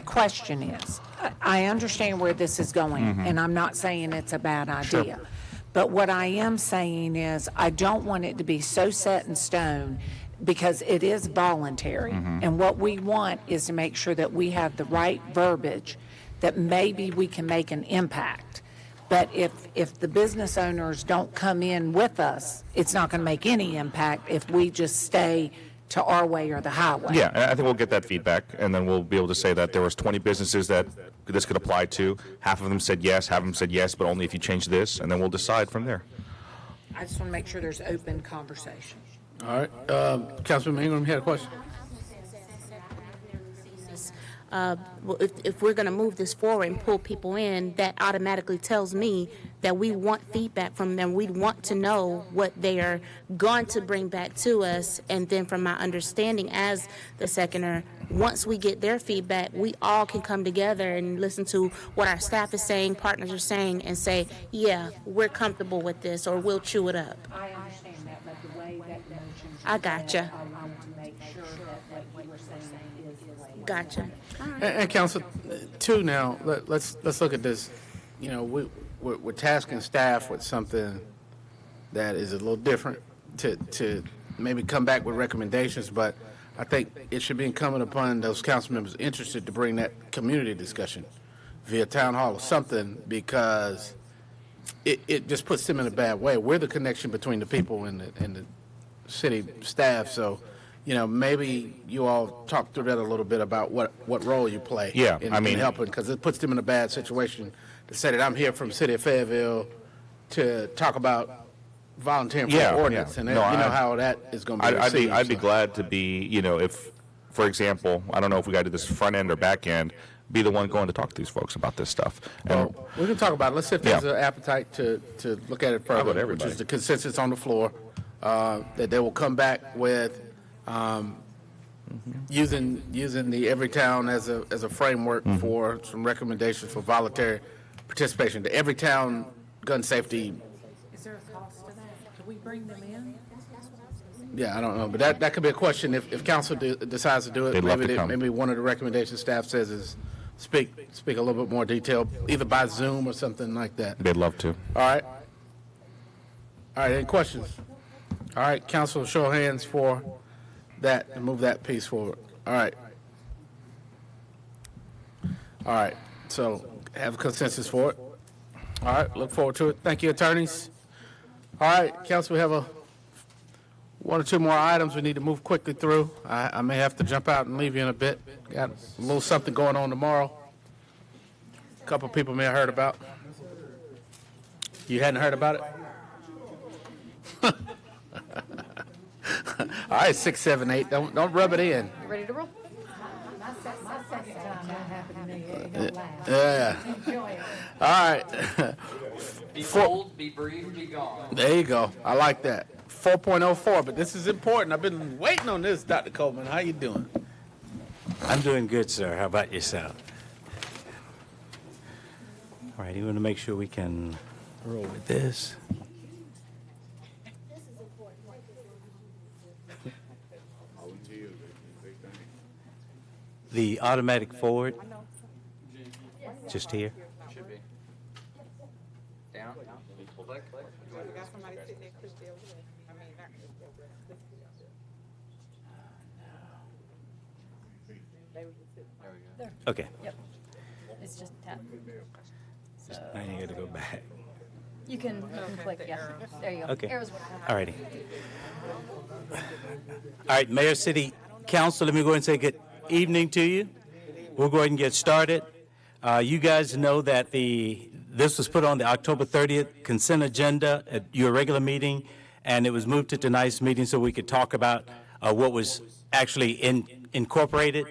question is, I understand where this is going, and I'm not saying it's a bad idea. Sure. But what I am saying is, I don't want it to be so set in stone, because it is voluntary. And what we want is to make sure that we have the right verbiage, that maybe we can make an impact. But if the business owners don't come in with us, it's not going to make any impact if we just stay to our way or the highway. Yeah, and I think we'll get that feedback, and then we'll be able to say that there was 20 businesses that this could apply to. Half of them said yes, half of them said yes, but only if you change this, and then we'll decide from there. I just want to make sure there's open conversation. All right. Councilman Ingram, you had a question? Well, if we're going to move this forward and pull people in, that automatically tells me that we want feedback from them. We want to know what they are going to bring back to us. And then from my understanding as the seconder, once we get their feedback, we all can come together and listen to what our staff is saying, partners are saying, and say, yeah, we're comfortable with this, or we'll chew it up. I understand that, but the way that the motion. I gotcha. I want to make sure that what you were saying is the way. Gotcha. And Council, two now, let's look at this. We're tasking staff with something that is a little different to maybe come back with recommendations, but I think it should be incumbent upon those council members interested to bring that community discussion via town hall or something, because it just puts them in a bad way. We're the connection between the people and the city staff, so maybe you all talk through that a little bit about what role you play in helping, because it puts them in a bad situation to say that I'm here from City of Fayetteville to talk about volunteering for the ordinance, and how that is going to be received. I'd be glad to be, if, for example, I don't know if we got to do this front end or back end, be the one going to talk to these folks about this stuff. And well, we can talk about it. Let's see if there's an appetite to look at it further, which is the consensus on the floor, that they will come back with using the Everytown as a framework for some recommendations for voluntary participation. The Everytown gun safety. Is there a cost to that? Do we bring them in? Yeah, I don't know, but that could be a question if council decides to do it. They'd love to come. Maybe one of the recommendations staff says is speak a little bit more detail, either by Zoom or something like that. They'd love to. All right, any questions? All right, council, show of hands for that and move that piece forward. All right, so have a consensus for it. All right, look forward to it. Thank you, attorneys. All right, council, we have one or two more items we need to move quickly through. I may have to jump out and leave you in a bit. Got a little something going on tomorrow. A couple people may have heard about. You hadn't heard about it? All right, 6, 7, 8. Don't rub it in. You ready to roll? My second time that happened to me. It don't last. Yeah. Enjoy it. All right. Be bold, be brief, be gone. There you go. I like that. 4.04, but this is important. I've been waiting on this, Dr. Coleman. How you doing? I'm doing good, sir. How about yourself? All right, you want to make sure we can roll with this. The automatic forward, just here. Should be. Down. Click. Okay. Yep. It's just tap. Now you got to go back. You can click, yeah. There you go. Okay. Arrows. All righty. All right, Mayor, City Council, let me go ahead and say good evening to you. We'll go ahead and get started. You guys know that this was put on the October 30th consent agenda at your regular meeting, and it was moved to tonight's meeting so we could talk about what was actually incorporated.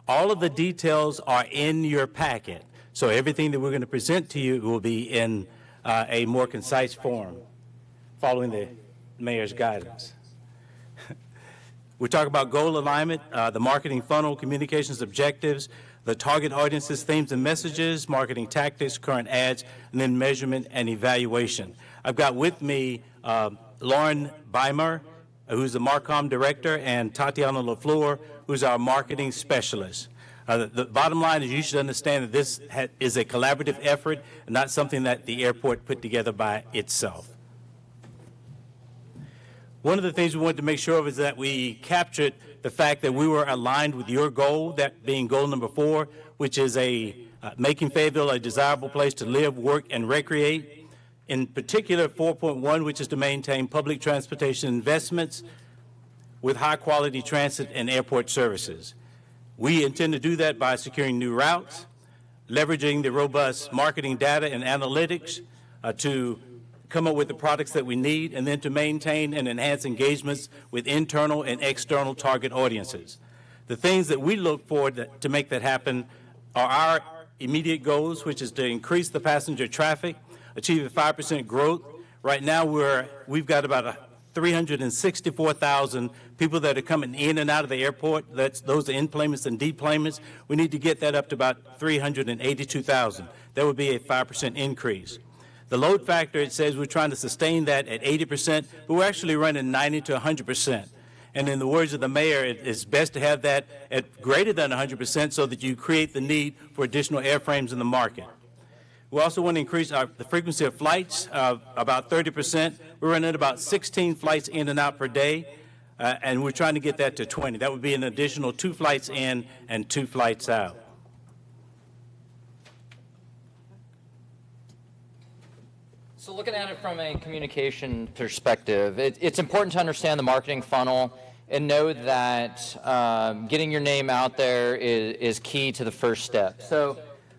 All of the details are in your packet, so everything that we're going to present to you will be in a more concise form, following the mayor's guidance. We talk about goal alignment, the marketing funnel, communications objectives, the target audiences, themes and messages, marketing tactics, current ads, and then measurement and evaluation. I've got with me Lauren Beimer, who's the Marcom director, and Tatiana LaFleur, who's our marketing specialist. The bottom line is you should understand that this is a collaborative effort and not something that the airport put together by itself. One of the things we wanted to make sure of is that we captured the fact that we were aligned with your goal, that being goal number 4, which is making Fayetteville a desirable place to live, work, and recreate. In particular, 4.1, which is to maintain public transportation investments with high-quality transit and airport services. We intend to do that by securing new routes, leveraging the robust marketing data and analytics to come up with the products that we need, and then to maintain and enhance engagements with internal and external target audiences. The things that we look for to make that happen are our immediate goals, which is to increase the passenger traffic, achieve a 5% growth. Right now, we've got about 364,000 people that are coming in and out of the airport. Those are enplanements and deplanements. We need to get that up to about 382,000. That would be a 5% increase. The load factor, it says we're trying to sustain that at 80%, but we're actually running 90 to 100%. And in the words of the mayor, it's best to have that at greater than 100% so that you create the need for additional airframes in the market. We also want to increase the frequency of flights about 30%. We're running about 16 flights in and out per day, and we're trying to get that to 20. That would be an additional 2 flights in and 2 flights out. So looking at it from a communication perspective, it's important to understand the marketing funnel and know that getting your name out there is key to the first step. So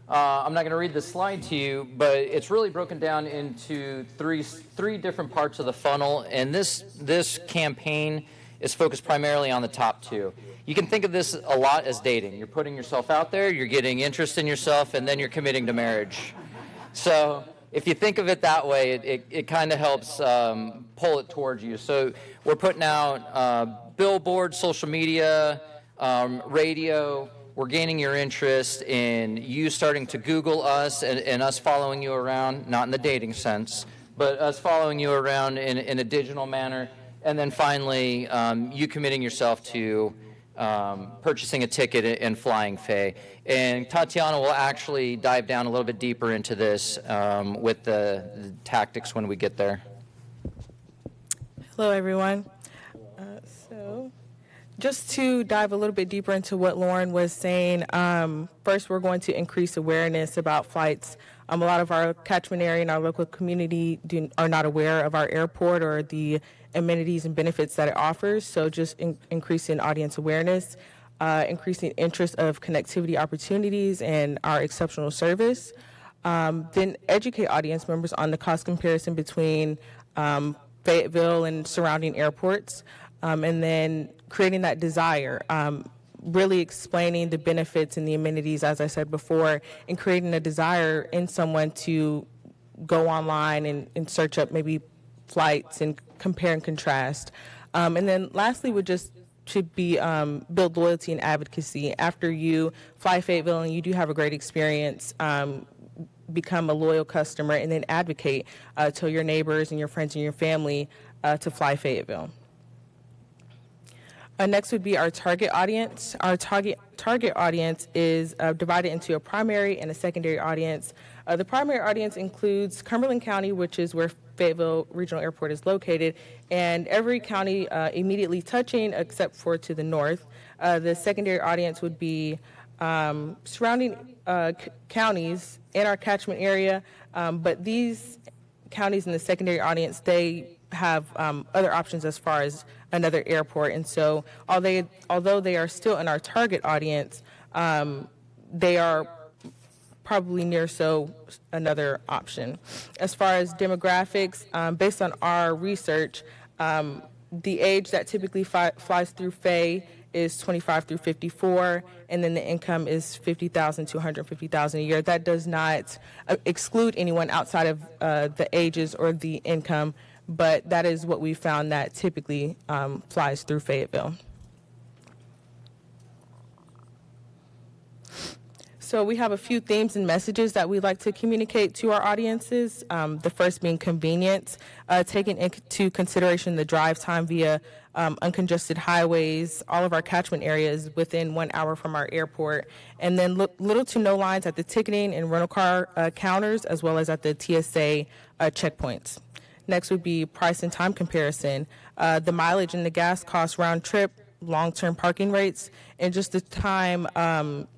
I'm not going to read the slide to you, but it's really broken down into three different parts of the funnel, and this campaign is focused primarily on the top 2. You can think of this a lot as dating. You're putting yourself out there, you're getting interest in yourself, and then you're committing to marriage. So if you think of it that way, it kind of helps pull it towards you. So we're putting out billboards, social media, radio. We're gaining your interest in you starting to Google us and us following you around, not in the dating sense, but us following you around in a digital manner. And then finally, you committing yourself to purchasing a ticket and flying Faye. And Tatiana will actually dive down a little bit deeper into this with the tactics when we get there. Hello, everyone. So just to dive a little bit deeper into what Lauren was saying, first we're going to increase awareness about flights. A lot of our catchment area and our local community are not aware of our airport or the amenities and benefits that it offers, so just increasing audience awareness, increasing interest of connectivity opportunities and our exceptional service, then educate audience members on the cost comparison between Fayetteville and surrounding airports, and then creating that desire, really explaining the benefits and the amenities, as I said before, and creating a desire in someone to go online and search up maybe flights and compare and contrast. And then lastly would just to be build loyalty and advocacy. After you fly Fayetteville and you do have a great experience, become a loyal customer and then advocate to your neighbors and your friends and your family to fly Fayetteville. Next would be our target audience. Our target audience is divided into a primary and a secondary audience. The primary audience includes Cumberland County, which is where Fayetteville Regional Airport is located, and every county immediately touching except for to the north. The secondary audience would be surrounding counties in our catchment area, but these counties in the secondary audience, they have other options as far as another airport, and so although they are still in our target audience, they are probably near so another option. As far as demographics, based on our research, the age that typically flies through Faye is 25 through 54, and then the income is $50,000 to $150,000 a year. That does not exclude anyone outside of the ages or the income, but that is what we found that typically flies through Fayetteville. So we have a few themes and messages that we'd like to communicate to our audiences. The first being convenience, taking into consideration the drive time via uncongested highways, all of our catchment areas within 1 hour from our airport, and then little to no lines at the ticketing and rental car counters, as well as at the TSA checkpoints. Next would be price and time comparison, the mileage and the gas cost round trip, long-term parking rates, and just the time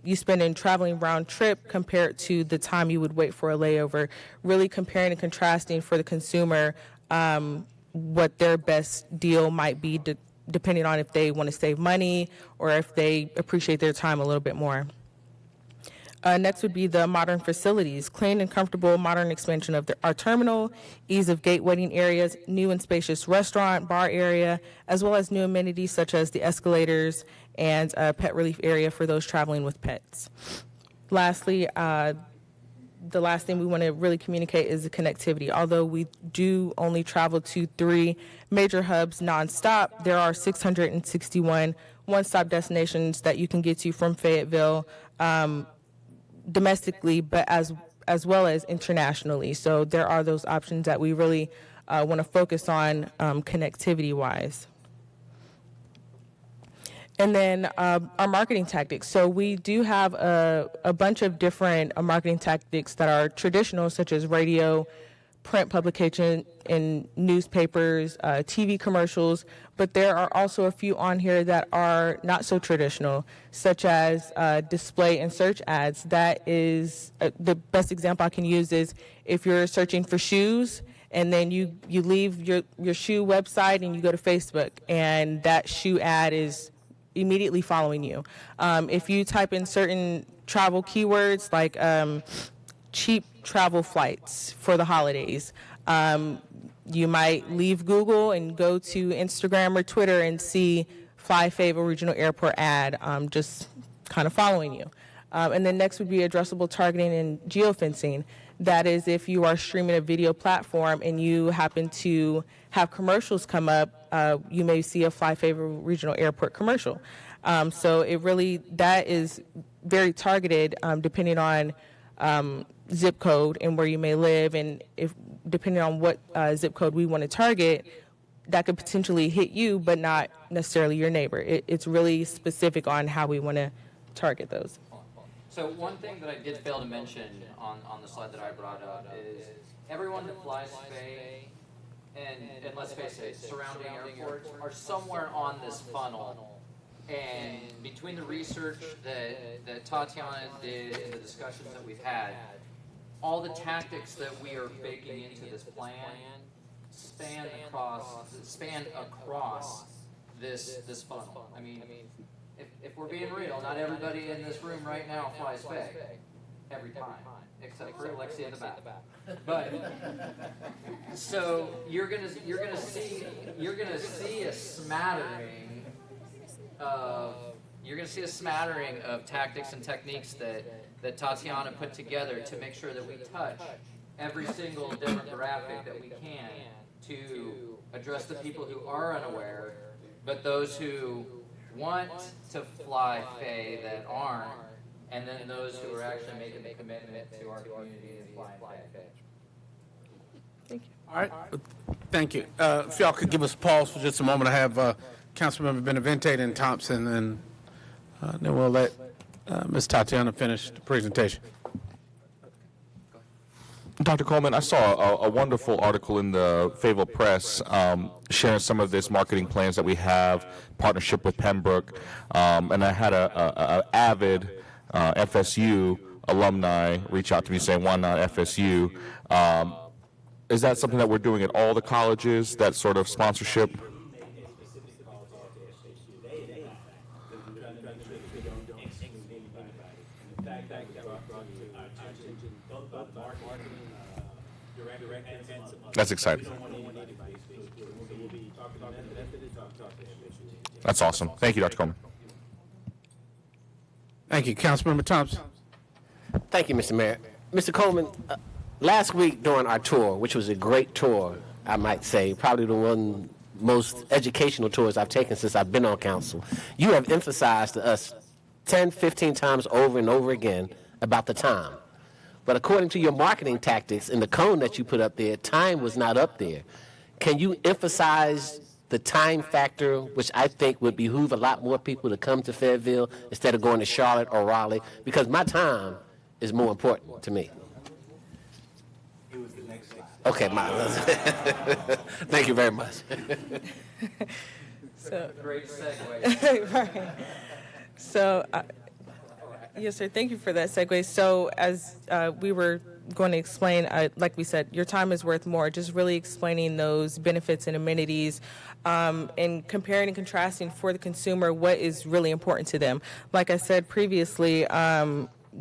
you spend in traveling round trip compared to the time you would wait for a layover, really comparing and contrasting for the consumer what their best deal might be depending on if they want to save money or if they appreciate their time a little bit more. Next would be the modern facilities, clean and comfortable modern expansion of our terminal, ease of gate waiting areas, new and spacious restaurant, bar area, as well as new amenities such as the escalators and a pet relief area for those traveling with pets. Lastly, the last thing we want to really communicate is the connectivity. Although we do only travel to 3 major hubs nonstop, there are 661 one-stop destinations that you can get to from Fayetteville domestically, but as well as internationally. So there are those options that we really want to focus on connectivity-wise. And then our marketing tactics. So we do have a bunch of different marketing tactics that are traditional, such as radio, print publication in newspapers, TV commercials, but there are also a few on here that are not so traditional, such as display and search ads. That is the best example I can use is if you're searching for shoes and then you leave your shoe website and you go to Facebook, and that shoe ad is immediately following you. If you type in certain travel keywords like cheap travel flights for the holidays, you might leave Google and go to Instagram or Twitter and see Fly Fayetteville Regional Airport ad just kind of following you. And then next would be addressable targeting and geofencing. That is if you are streaming a video platform and you happen to have commercials come up, you may see a Fly Fayetteville Regional Airport commercial. So it really, that is very targeted depending on zip code and where you may live, and if depending on what zip code we want to target, that could potentially hit you, but not necessarily your neighbor. It's really specific on how we want to target those. So one thing that I did fail to mention on the slide that I brought up is everyone that flies Faye, and let's face it, surrounding airports are somewhere on this funnel. And between the research that Tatiana did and the discussions that we've had, all the tactics that we are baking into this plan span across this funnel. I mean, if we're being real, not everybody in this room right now flies Faye every time, except for Alexia in the back. But so you're gonna see a smattering of tactics and techniques that Tatiana put together to make sure that we touch every single demographic that we can to address the people who are unaware, but those who want to fly Faye that aren't, and then those who are actually making the commitment to our community and flying Faye. Thank you. All right, thank you. If y'all could give us a pause for just a moment, I have Councilmember Benavente and Thompson, and then we'll let Ms. Tatiana finish the presentation. Dr. Coleman, I saw a wonderful article in the Fayetteville Press sharing some of this marketing plans that we have, partnership with Pembroke, and I had a avid FSU alumni reach out to me saying, why not FSU? Is that something that we're doing at all the colleges, that sort of sponsorship? That's exciting. That's awesome. Thank you, Dr. Coleman. Thank you. Councilmember Thompson. Thank you, Mr. Mayor. Mr. Coleman, last week during our tour, which was a great tour, I might say, probably the one most educational tours I've taken since I've been on council, you have emphasized to us 10, 15 times over and over again about the time. But according to your marketing tactics and the cone that you put up there, time was not up there. Can you emphasize the time factor, which I think would behoove a lot more people to come to Fayetteville instead of going to Charlotte or Raleigh? Because my time is more important to me. It was the next slide. Okay, thank you very much. So, great segue. Right. So, yes, sir. Thank you for that segue. So, as we were going to explain, like we said, your time is worth more. Just really explaining those benefits and amenities, and comparing and contrasting for the consumer what is really important to them. Like I said previously,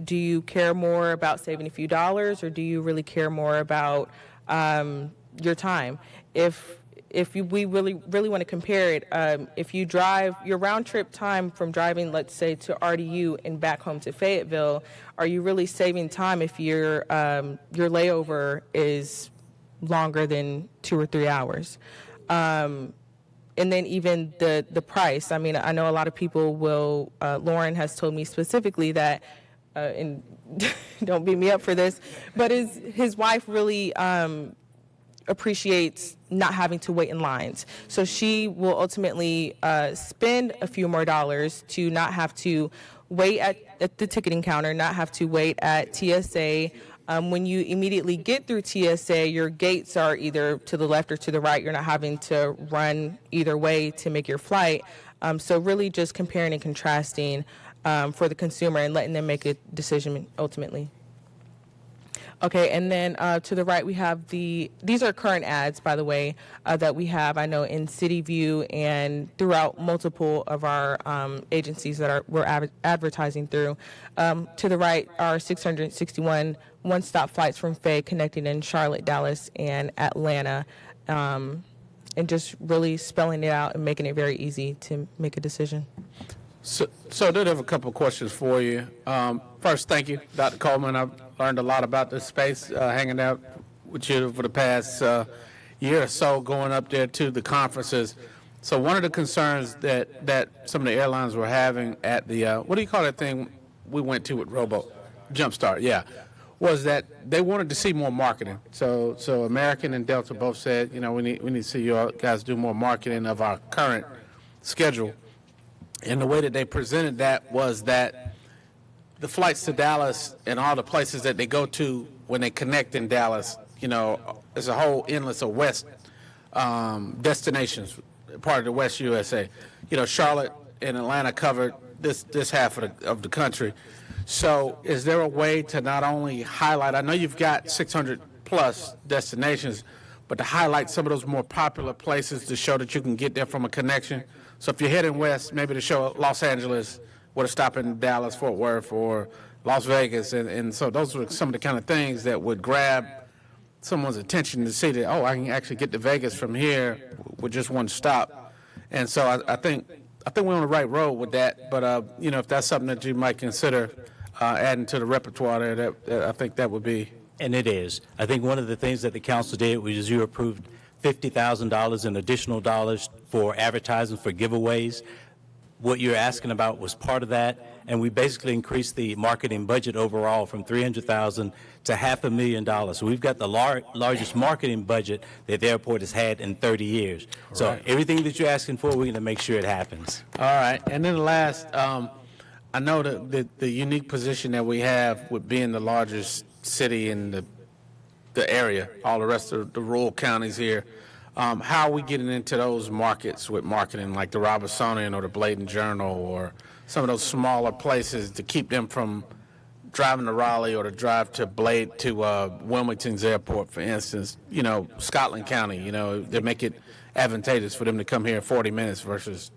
do you care more about saving a few dollars, or do you really care more about your time? We really want to compare it, if you drive your round trip time from driving, let's say, to RDU and back home to Fayetteville, are you really saving time if your layover is longer than 2 or 3 hours? And then even the price. I mean, I know a lot of people will. Lauren has told me specifically that, and don't beat me up for this, but his wife really appreciates not having to wait in lines. So she will ultimately spend a few more dollars to not have to wait at the ticketing counter, not have to wait at TSA. When you immediately get through TSA, your gates are either to the left or to the right. You're not having to run either way to make your flight. So really just comparing and contrasting for the consumer and letting them make a decision ultimately. Okay, and then to the right we have these are current ads, by the way, that we have, I know, in City View and throughout multiple of our agencies that we're advertising through. To the right are 661 one-stop flights from Faye connecting in Charlotte, Dallas, and Atlanta, and just really spelling it out and making it very easy to make a decision. So I did have a couple of questions for you. First, thank you, Dr. Coleman. I've learned a lot about this space, hanging out with you for the past year or so, going up there to the conferences. So one of the concerns that some of the airlines were having at the, what do you call that thing we went to with Jumpstart, yeah. was that they wanted to see more marketing. So American and Delta both said, you know, we need to see you guys do more marketing of our current schedule. And the way that they presented that was that the flights to Dallas and all the places that they go to when they connect in Dallas, you know, there's a whole endless of West destinations, part of the West USA. You know, Charlotte and Atlanta covered this half of the country. So is there a way to not only highlight, I know you've got 600 plus destinations, but to highlight some of those more popular places to show that you can get there from a connection? So if you're heading west, maybe to show Los Angeles with a stop in Dallas, Fort Worth, or Las Vegas. And so those were some of the kind of things that would grab someone's attention to see that, oh, I can actually get to Vegas from here with just one stop. And so I think we're on the right road with that. But, you know, if that's something that you might consider adding to the repertoire there, I think that would be. And it is. I think one of the things that the council did was you approved $50,000 in additional dollars for advertising for giveaways. What you're asking about was part of that, and we basically increased the marketing budget overall from $300,000 to $500,000. So we've got the largest marketing budget that the airport has had in 30 years. So Right. everything that you're asking for, we're going to make sure it happens. All right. And then the last, I know the unique position that we have with being the largest city in the area, all the rest of the rural counties here. How are we getting into those markets with marketing, like the Robertsonian or the Bladen Journal or some of those smaller places to keep them from driving to Raleigh or to drive to Wilmington's airport, for instance? You know, Scotland County, you know, they make it advantageous for them to come here in 40 minutes versus.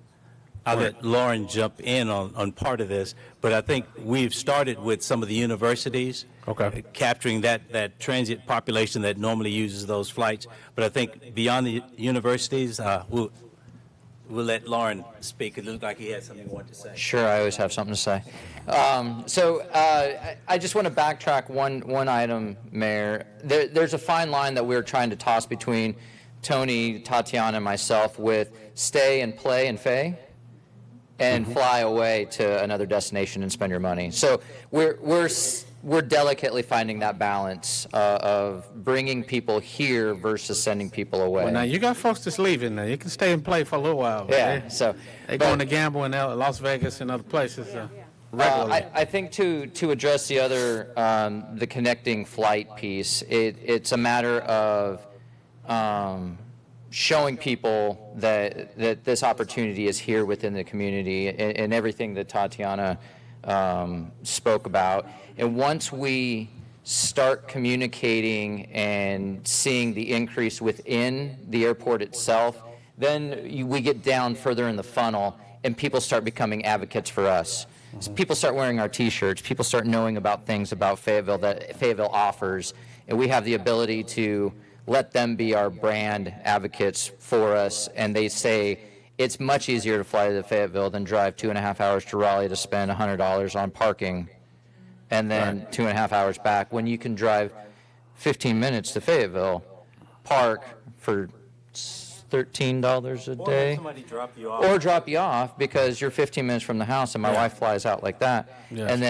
I'll let Lauren jump in on part of this, but I think we've started with some of the universities, capturing that transient population that normally uses those flights. But I think beyond the universities, we'll let Lauren speak. It looked like he had something he wanted to say. Sure, I always have something to say. I just want to backtrack one item, Mayor. There's a fine line that we're trying to toss between Tony, Tatiana, and myself with stay and play and Faye, and fly away to another destination and spend your money. So we're delicately finding that balance of bringing people here versus sending people away. Well, now you got folks that's leaving now. You can stay and play for a little while. Yeah, so they're going to gamble in Las Vegas and other places. Regularly. I think to address the other the connecting flight piece, it's a matter of showing people that this opportunity is here within the community, and everything that Tatiana spoke about. And once we start communicating and seeing the increase within the airport itself, then we get down further in the funnel and people start becoming advocates for us. So people start wearing our T-shirts, people start knowing about things about Fayetteville that Fayetteville offers, and we have the ability to let them be our brand advocates for us. And they say it's much easier to fly to Fayetteville than drive 2.5 hours to Raleigh to spend $100 on parking and then 2.5 hours back, when you can drive 15 minutes to Fayetteville, park for $13 a day. Or somebody drop you off. Or drop you off because you're 15 minutes from the house, and my wife flies out like that, Yes. and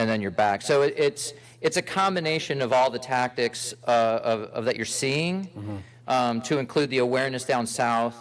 then you're back. So it's a combination of all the tactics of that you're seeing, to include the awareness down south,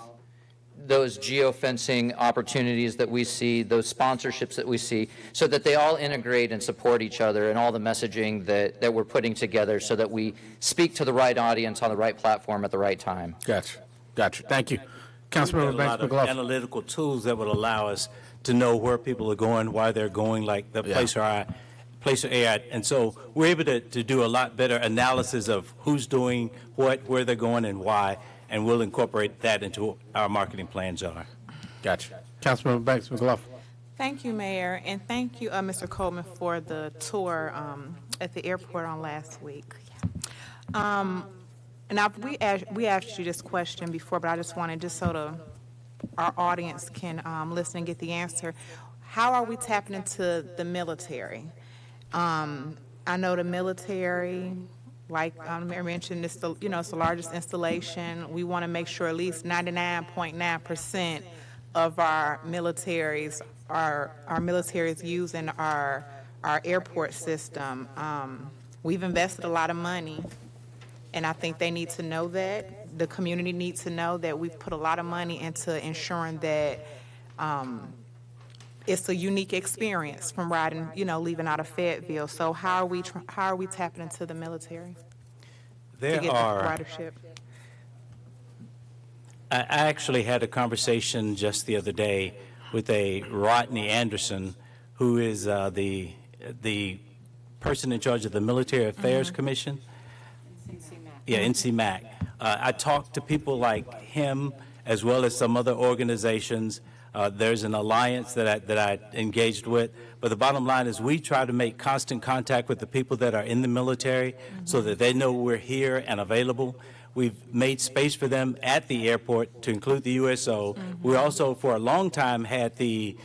those geofencing opportunities that we see, those sponsorships that we see, so that they all integrate and support each other, and all the messaging that we're putting together so that we speak to the right audience on the right platform at the right time. Gotcha. Thank you. We've Councilmember got a Banks lot of McLaughlin. analytical tools that would allow us to know where people are going, why they're going, like the place or at. And so we're able to do a lot better analysis of who's doing what, where they're going, and why, and we'll incorporate that into our marketing plans are. Gotcha. Councilmember Banks McLaughlin. Thank you, Mayor, and thank you, Mr. Coleman, for the tour at the airport on last week. And we asked you this question before, but I just wanted, just so our audience can listen and get the answer. How are we tapping into the military? I know the military, like Mayor mentioned, it's the largest installation. We want to make sure at least 99.9% of our militaries are using our airport system. We've invested a lot of money, and I think they need to know that. The community needs to know that we've put a lot of money into ensuring that it's a unique experience from riding, leaving out of Fayetteville. So how are we tapping into the military to There get are. ridership? I actually had a conversation just the other day with a Rodney Anderson, who is the person in charge of the Military Affairs Commission. Yeah, NCMAC. I talked to people like him as well as some other organizations. There's an alliance that I engaged with. But the bottom line is we try to make constant contact with the people that are in the military so that they know we're here and available. We've made space for them at the airport to include the USO. We also, for a long time, had the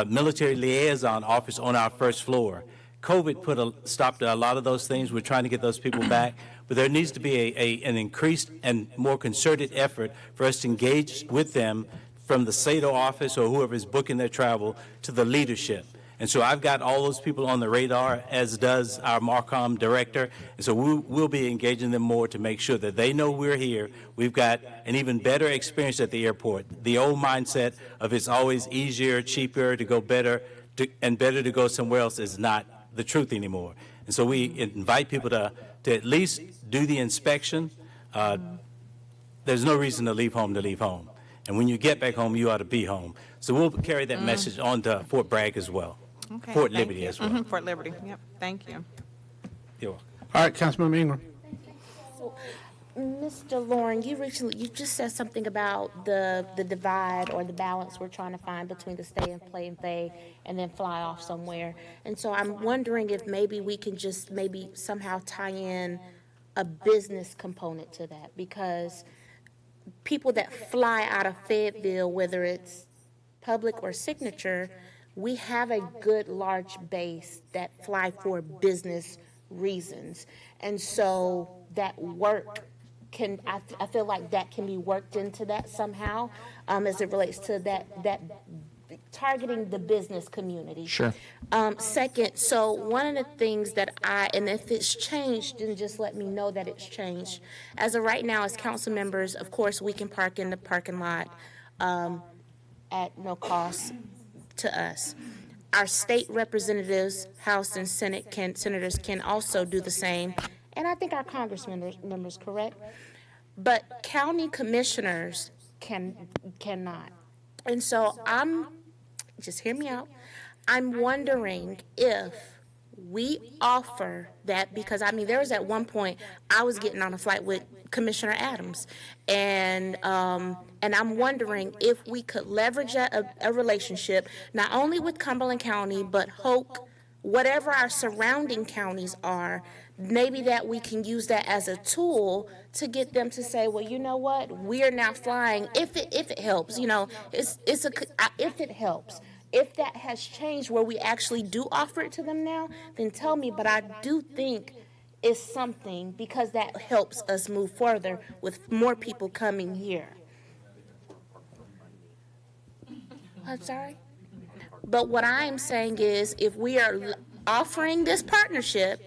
military liaison office on our first floor. COVID stopped a lot of those things. We're trying to get those people back. But there needs to be an increased and more concerted effort for us to engage with them from the SATO office or whoever is booking their travel to the leadership. And so I've got all those people on the radar, as does our Marcom director. And so we'll be engaging them more to make sure that they know we're here. We've got an even better experience at the airport. The old mindset of it's always easier, cheaper to go better to go somewhere else is not the truth anymore. And so we invite people to at least do the inspection. There's no reason to leave home. And when you get back home, you ought to be home. So we'll carry that message on to Fort Bragg as well. Okay, Fort thank Liberty you. as well. Fort Liberty, yep, thank you. You're welcome. All right, Councilmember Ingram. Mr. Lauren, you just said something about the divide or the balance we're trying to find between the stay and play and pay and then fly off somewhere. And so I'm wondering if maybe we can just maybe somehow tie in a business component to that, because people that fly out of Fayetteville, whether it's public or signature, we have a good large base that fly for business reasons. And so that work I feel like that can be worked into that somehow, as it relates to that targeting the business community. Sure. Second, so one of the things that and if it's changed, then just let me know that it's changed. As of right now, as council members, of course, we can park in the parking lot at no cost to us. Our state representatives, House and senators can also do the same, and I think our members, correct? But county commissioners cannot. And so just hear me out, I'm wondering if we offer that, because there was at one point, I was getting on a flight with Commissioner Adams, and I'm wondering if we could leverage a relationship, not only with Cumberland County, but Hoke, whatever our surrounding counties are, maybe that we can use that as a tool to get them to say, well, you know what, we are now flying, if it helps, if it helps. If that has changed where we actually do offer it to them now, then tell me, but I do think it's something, because that helps us move further with more people coming here. I'm sorry? But what I'm saying is, if we are offering this partnership,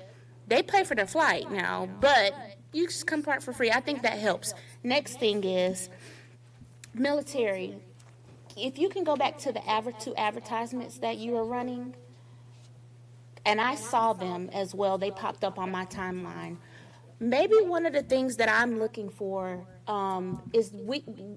they pay for their flight now, but you just come park for free. I think that helps. Next thing is military. If you can go back to the two advertisements that you were running, and I saw them as well, they popped up on my timeline. Maybe one of the things that I'm looking for is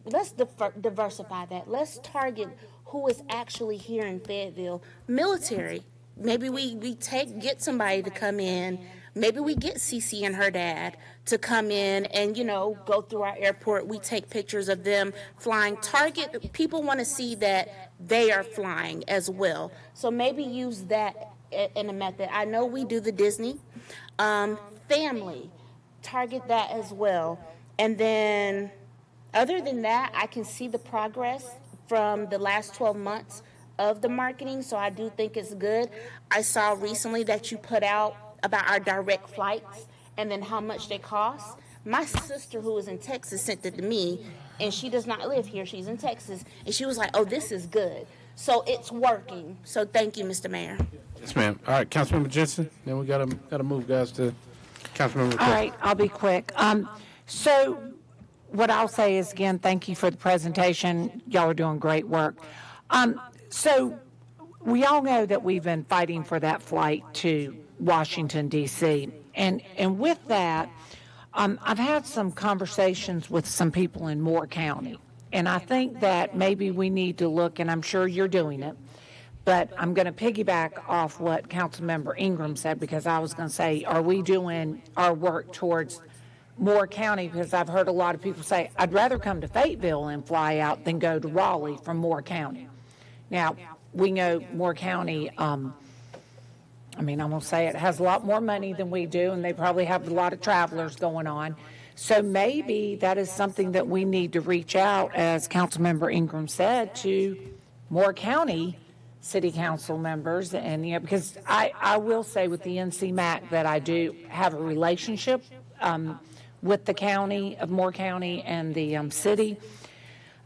let's diversify that. Let's target who is actually here in Fayetteville. Military. Maybe we get somebody to come in. Maybe we get Cece and her dad to come in and, go through our airport. We take pictures of them flying. Target, people want to see that they are flying as well. So maybe use that in a method. I know we do the Disney. Family, target that as well. And then other than that, I can see the progress from the last 12 months of the marketing, so I do think it's good. I saw recently that you put out about our direct flights and then how much they cost. My sister, who is in Texas, sent it to me, and she does not live here. She's in Texas, and she was like, oh, this is good. So it's working. So thank you, Mr. Mayor. Yes, ma'am. All right, Councilmember Jensen. Then we gotta move, guys, to Councilmember All right, I'll be quick. So what I'll say is, again, thank you for the presentation. Y'all are doing great work. So we all know that we've been fighting for that flight to Washington, D.C. And with that, I've had some conversations with some people in Moore County. And I think that maybe we need to look, and I'm sure you're doing it, but I'm going to piggyback off what Councilmember Ingram said, because I was going to say, are we doing our work towards Moore County? Because I've heard a lot of people say, I'd rather come to Fayetteville and fly out than go to Raleigh from Moore County. Now, we know Moore County, I'm going to say it has a lot more money than we do, and they probably have a lot of travelers going on. So maybe that is something that we need to reach out, as Councilmember Ingram said, to Moore County city council members. And, because I will say with the NCMAC that I do have a relationship with the county of Moore County and the city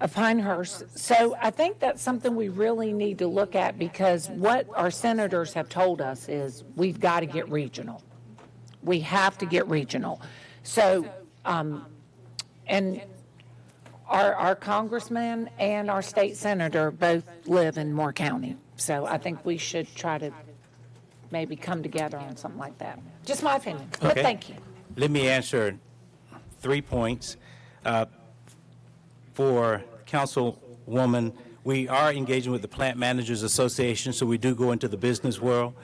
of Pinehurst. So I think that's something we really need to look at, because what our senators have told us is we've got to get regional. We have to get regional. So, and our congressman and our state senator both live in Moore County. So I think we should try to maybe come together on something like that. Just my opinion, but thank you. Let me answer 3 points. For Councilwoman, we are engaging with the Plant Managers Association, so we do go into the business world.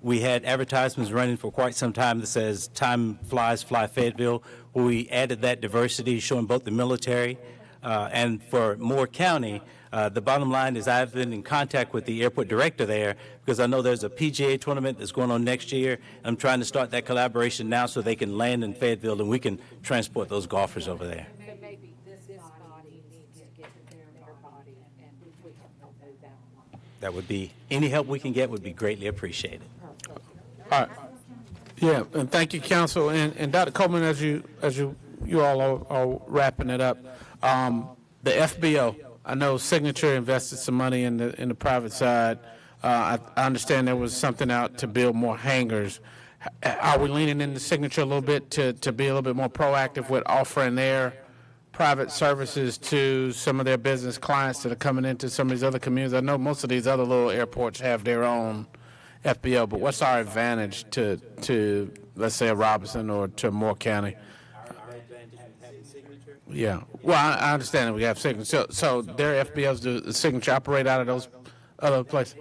We had advertisements running for quite some time that says, "Time flies, fly Fayetteville," where we added that diversity, showing both the military and for Moore County. The bottom line is I've been in contact with the airport director there, because I know there's a PGA tournament that's going on next year. I'm trying to start that collaboration now so they can land in Fayetteville and we can transport those golfers over there. So maybe this body needs to get their body, and we can help move that along. That would be, any help we can get would be greatly appreciated. All right. Yeah, and thank you, Council. And Dr. Coleman, as you all are wrapping it up, the FBO, I know Signature invested some money in the private side. I understand there was something out to build more hangars. Are we leaning into Signature a little bit to be a little bit more proactive with offering their private services to some of their business clients that are coming into some of these other communities? I know most of these other little airports have their own FBO, but what's our advantage to let's say, a Robinson or to Moore County? Yeah. Well, I understand that we have Signature. So their FBOs, do the Signature operate out of those other places?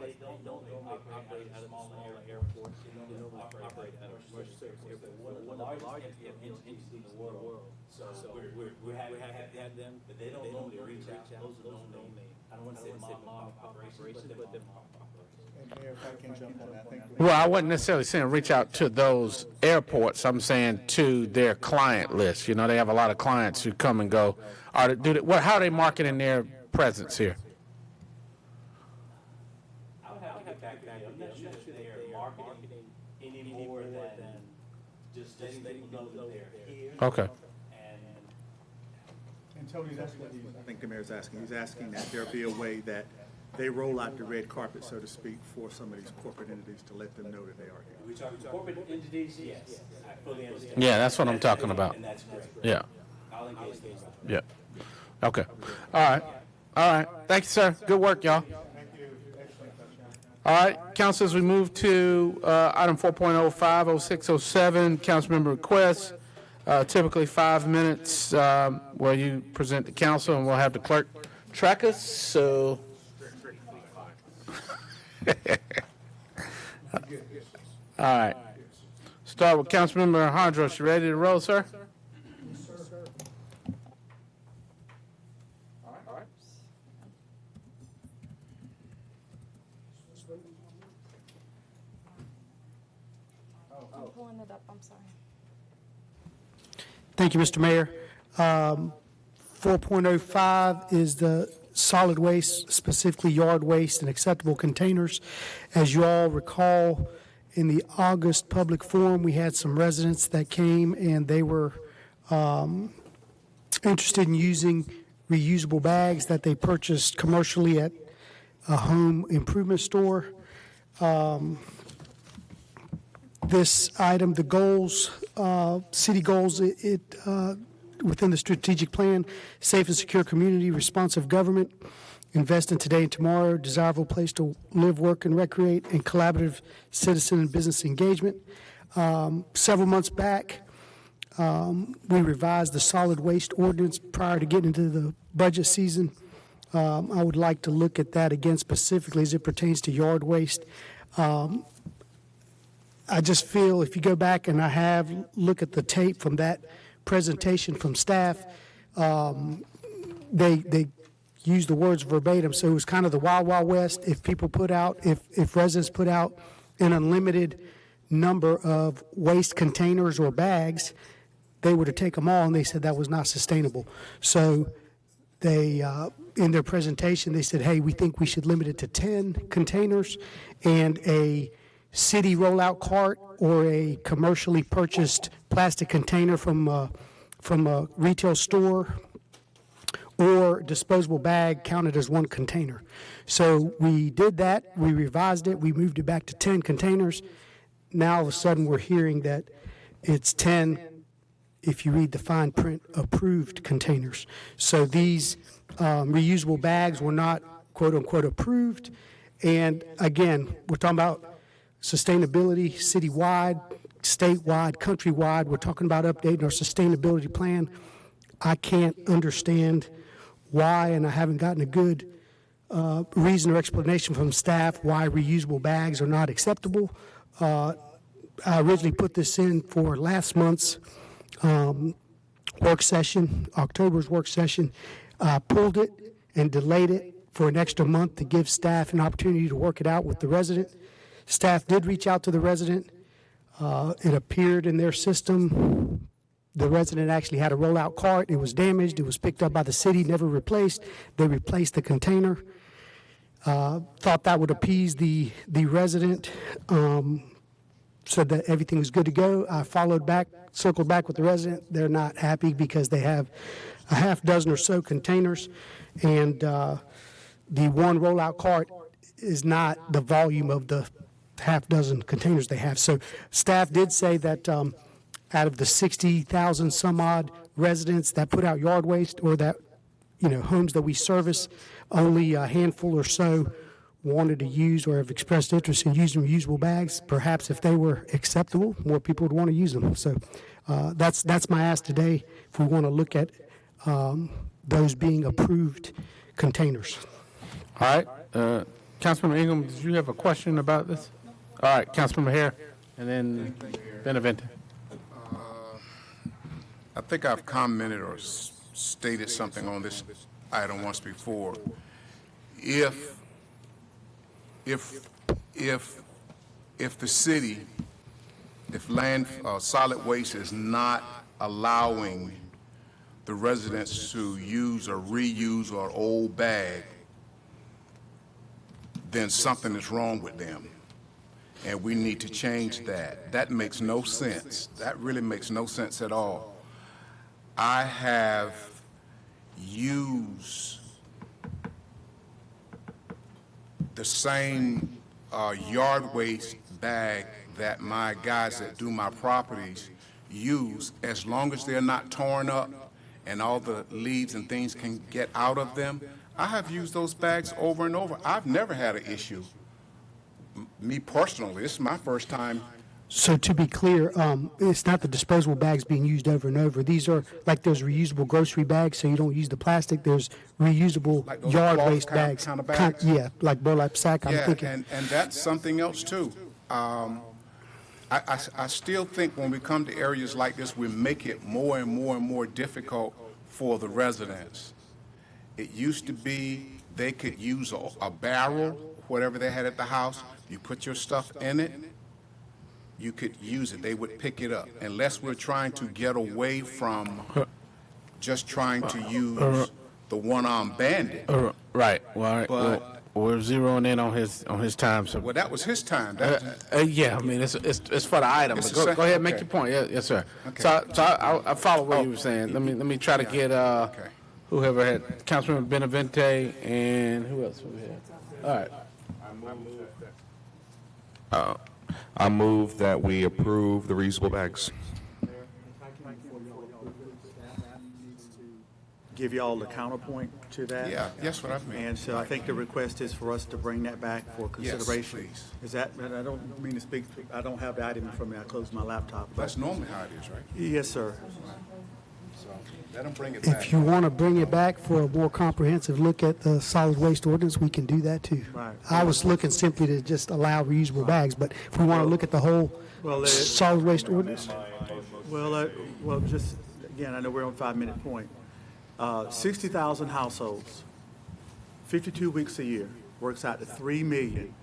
Well, I wasn't necessarily saying reach out to those airports. I'm saying to their client list. You know, they have a lot of clients who come and go. How are they marketing their presence here? I would have to get back to you. I'm not sure that they're marketing any more than just letting people know that they're here. Okay. And Tony, that's what I think the mayor's asking. He's asking that there be a way that they roll out the red carpet, so to speak, for some of these corporate entities to let them know that they are here. We talking corporate entities? Yes, I fully understand. Yeah, that's what I'm talking about. And that's great. Yeah. I'll engage those. Yeah. Okay. All right. All right. Thank you, sir. Good work, y'all. All right, council, as we move to item 4.05, 0607, council member requests, typically 5 minutes where you present the council, and we'll have the clerk track us. So, all right. Start with Councilmember Hondros. You ready to roll, sir? I'm pulling it up, I'm sorry. Thank you, Mr. Mayor. 4.05 is the solid waste, specifically yard waste and acceptable containers. As you all recall, in the August public forum, we had some residents that came and they were interested in using reusable bags that they purchased commercially at a home improvement store. this item, the goals, city goals, within the strategic plan, safe and secure community, responsive government, invest in today and tomorrow, desirable place to live, work, and recreate, and collaborative citizen and business engagement. Several months back, we revised the solid waste ordinance prior to getting into the budget season. I would like to look at that again specifically as it pertains to yard waste. I just feel if you go back and look at the tape from that presentation from staff, they used the words verbatim, so it was kind of the Wild Wild West. If residents put out an unlimited number of waste containers or bags, they were to take them all, and they said that was not sustainable. So they, in their presentation, they said, hey, we think we should limit it to 10 containers and a city rollout cart or a commercially purchased plastic container from a retail store or disposable bag counted as one container. So we did that, we revised it, we moved it back to 10 containers. Now all of a sudden we're hearing that it's 10, if you read the fine print, approved containers. So these reusable bags were not quote unquote approved. And again, we're talking about sustainability citywide, statewide, countrywide. We're talking about updating our sustainability plan. I can't understand why, and I haven't gotten a good reason or explanation from staff why reusable bags are not acceptable. I originally put this in for last month's work session, October's work session. Pulled it and delayed it for an extra month to give staff an opportunity to work it out with the resident. Staff did reach out to the resident. It appeared in their system. The resident actually had a rollout cart. It was damaged. It was picked up by the city, never replaced. They replaced the container. Thought that would appease the resident, said that everything was good to go. I circled back with the resident. They're not happy because they have a half dozen or so containers, and the one rollout cart is not the volume of the half dozen containers they have. So staff did say that out of the 60,000 some odd residents that put out yard waste or that, homes that we service, only a handful or so wanted to use or have expressed interest in using reusable bags. Perhaps if they were acceptable, more people would want to use them. So that's my ask today if we want to look at those being approved containers. All right. Councilman Ingram, did you have a question about this? All right, Councilman Hare, and then Benavente. I think I've commented or stated something on this item once before. If the city, if solid waste is not allowing the residents to use or reuse an old bag, then something is wrong with them. And we need to change that. That makes no sense. That really makes no sense at all. I have used the same yard waste bag that my guys that do my properties use, as long as they're not torn up and all the leaves and things can get out of them. I have used those bags over and over. I've never had an issue. Me personally, this is my first time. So to be clear, it's not the disposable bags being used over and over. These are like those reusable grocery bags, so you don't use the plastic. There's reusable Like those yard cloth waste bags. kind of bags? Yeah, like burlap sack, I'm Yeah, thinking. and that's something else too. I still think when we come to areas like this, we make it more and more and more difficult for the residents. It used to be they could use a barrel, whatever they had at the house. You put your stuff in it, you could use it. They would pick it up. Unless we're trying to get away from just trying to use the one-armed bandit. Right. Well, all right. But- we're zeroing in on his time. So Well, that was his time. yeah, I mean it's for the item. It's But the go same- ahead, make okay. your point. Yes, sir. Okay. So I follow what you were saying. Let me try to get whoever had Councilman Benavente and who else we had. All right. I move that we approve the reusable bags. Give y'all the counterpoint to that. Yeah, that's what I mean. And so I think the request is for us to bring that back for consideration. please. Is that, and I don't mean to speak, I don't have the item in front of me, I closed my laptop. but- That's normally how it is, right? Yes, sir. So let them bring it back. If you want to bring it back for a more comprehensive look at the solid waste ordinance, we can do that too. Right. I was looking simply to just allow reusable bags, but if we want to look at the whole Well, solid waste ordinance, Well, just, again, I know we're on 5-minute point. 60,000 households, 52 weeks a year, works out to 3 million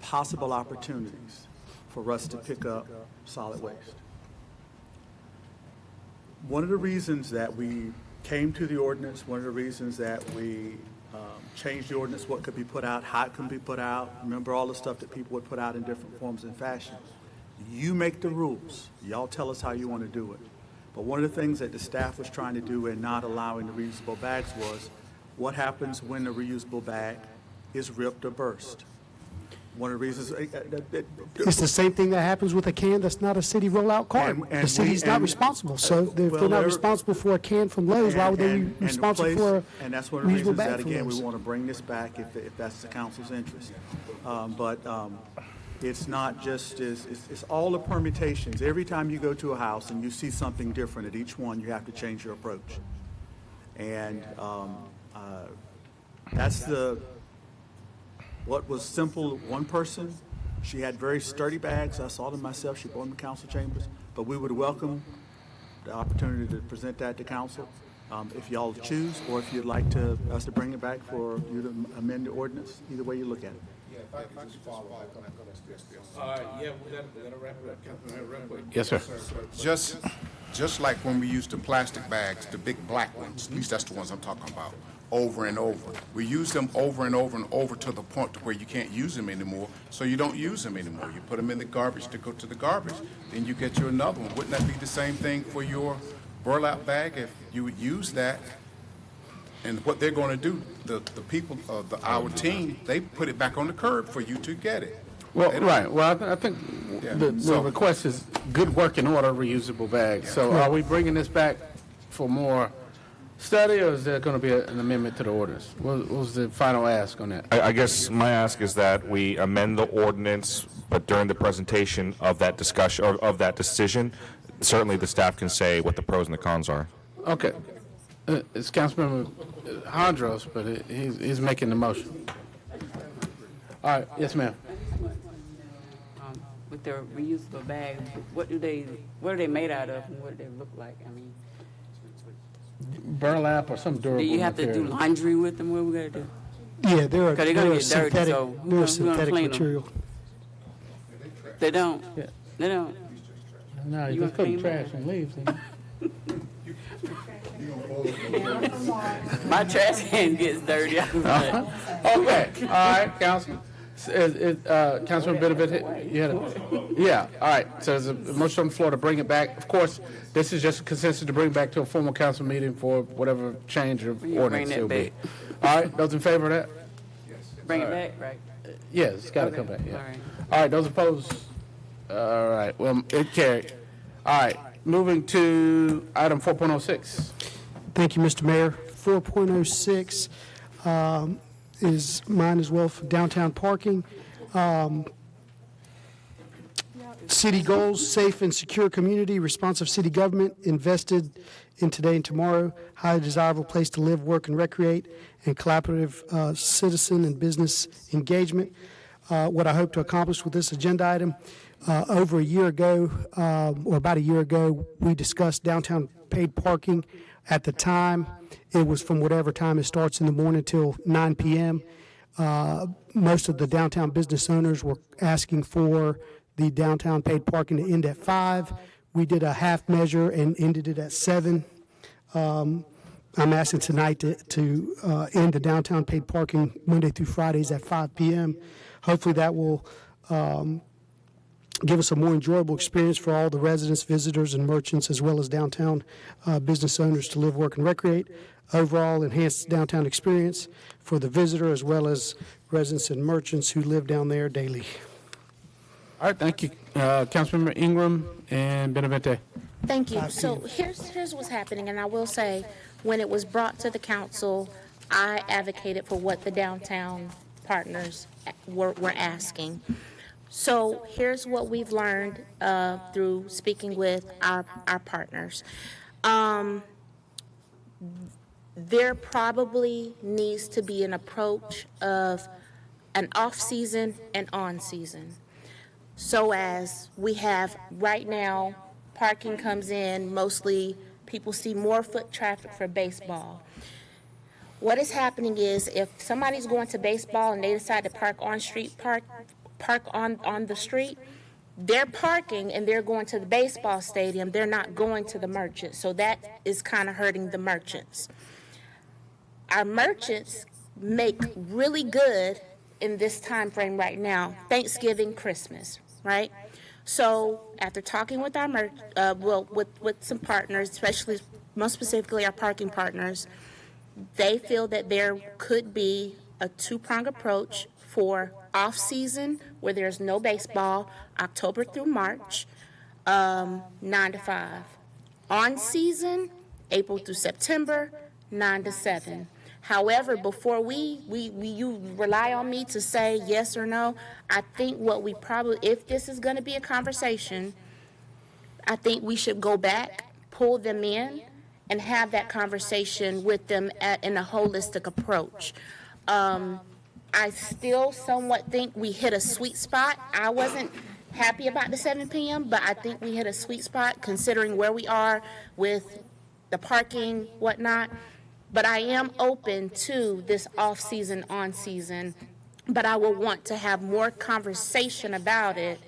possible opportunities for us to pick up solid waste. One of the reasons that we came to the ordinance, one of the reasons that we changed the ordinance, what could be put out, how it can be put out, remember all the stuff that people would put out in different forms and fashions. You make the rules. Y'all tell us how you want to do it. But one of the things that the staff was trying to do in not allowing the reusable bags was, what happens when the reusable bag is ripped or burst? One of the reasons... it's the same thing that happens with a can that's not a city rollout cart. And The city's not responsible, so if they're not responsible for a can from Lowe's, why would they be responsible for a And that's one of the reusable reasons bag that, from again, we Lowe's? want to bring this back if that's the council's interest. But it's not just, it's all the permutations. Every time you go to a house and you see something different at each one, you have to change your approach. And that's what was simple, one person, she had very sturdy bags, I saw them myself, she brought them to council chambers, but we would welcome the opportunity to present that to council, if y'all choose, or if you'd like us to bring it back for you to amend the ordinance, either way you look at it. Yes, sir. Just like when we used the plastic bags, the big black ones, at least that's the ones I'm talking about, over and over. We use them over and over and over to the point to where you can't use them anymore, so you don't use them anymore. You put them in the garbage to go to the garbage, then you get you another one. Wouldn't that be the same thing for your burlap bag if you would use that? And what they're going to do, the people, our team, they put it back on the curb for you to get it. Well, right. Well, I think Yeah. the request is good working order, reusable bags. So are we bringing this back for more study, or is there going to be an amendment to the ordinance? What was the final ask on that? I guess my ask is that we amend the ordinance, but during the presentation of that discussion, or of that decision, certainly the staff can say what the pros and the cons are. Okay. It's Councilmember Hondros, but he's making the motion. All right. Yes, ma'am. With their reusable bags, what are they made out of, and what do they look like? I mean, Burlap or some durable do you have to do material. laundry with them? What we gotta do? Yeah, they're a 'Cause they're gonna they're a get dirty, synthetic, so who they're a gonna synthetic clean 'em? material. They don't. Yeah. They don't. No, You you just put gonna the clean trash and leaves. And My trash can gets dirty. I was like, okay. All right, Council. Councilman Benavent, you had yeah. All right. So there's a motion on the floor to bring it back. Of course, this is just a consensus to bring it back to a formal council meeting for whatever change of You ordinance bring it'll that be. All right. Those in favor of that? bring it back, right? Yes, it's got to come back. Yeah. All right. All right. Those opposed? All right. Well, it carried. All right. Moving to item 4.06. Thank you, Mr. Mayor. 4.06 is mine as well for downtown parking. City goals, safe and secure community, responsive city government, invested in today and tomorrow, highly desirable place to live, work, and recreate, and collaborative citizen and business engagement. What I hope to accomplish with this agenda item, over a year ago, or about a year ago, we discussed downtown paid parking. At the time, it was from whatever time it starts in the morning till 9 p.m. Most of the downtown business owners were asking for the downtown paid parking to end at 5. We did a half measure and ended it at 7. I'm asking tonight to end the downtown paid parking Monday through Fridays at 5 p.m. Hopefully that will give us a more enjoyable experience for all the residents, visitors, and merchants, as well as downtown business owners to live, work, and recreate. Overall, enhance the downtown experience for the visitor as well as residents and merchants who live down there daily. All right, thank you. Councilmember Ingram and Benavente. Thank you. So here's what's happening, and I will say, when it was brought to the council, I advocated for what the downtown partners were asking. So here's what we've learned through speaking with our partners. There probably needs to be an approach of an off-season and on-season. So as we have right now, parking comes in, mostly people see more foot traffic for baseball. What is happening is if somebody's going to baseball and they decide to park on the street, they're parking and they're going to the baseball stadium, they're not going to the merchants. So that is kind of hurting the merchants. Our merchants make really good in this time frame right now, Thanksgiving, Christmas, right? So after talking with our with some partners, especially most specifically our parking partners, they feel that there could be a two-pronged approach for off-season where there's no baseball, October through March, 9 to 5. On-season, April through September, 9 to 7. However, before you rely on me to say yes or no, I think what we probably, if this is going to be a conversation, I think we should go back, pull them in, and have that conversation with them in a holistic approach. I still somewhat think we hit a sweet spot. I wasn't happy about the 7 p.m., but I think we hit a sweet spot considering where we are with the parking, whatnot. But I am open to this off-season, on-season, but I will want to have more conversation about it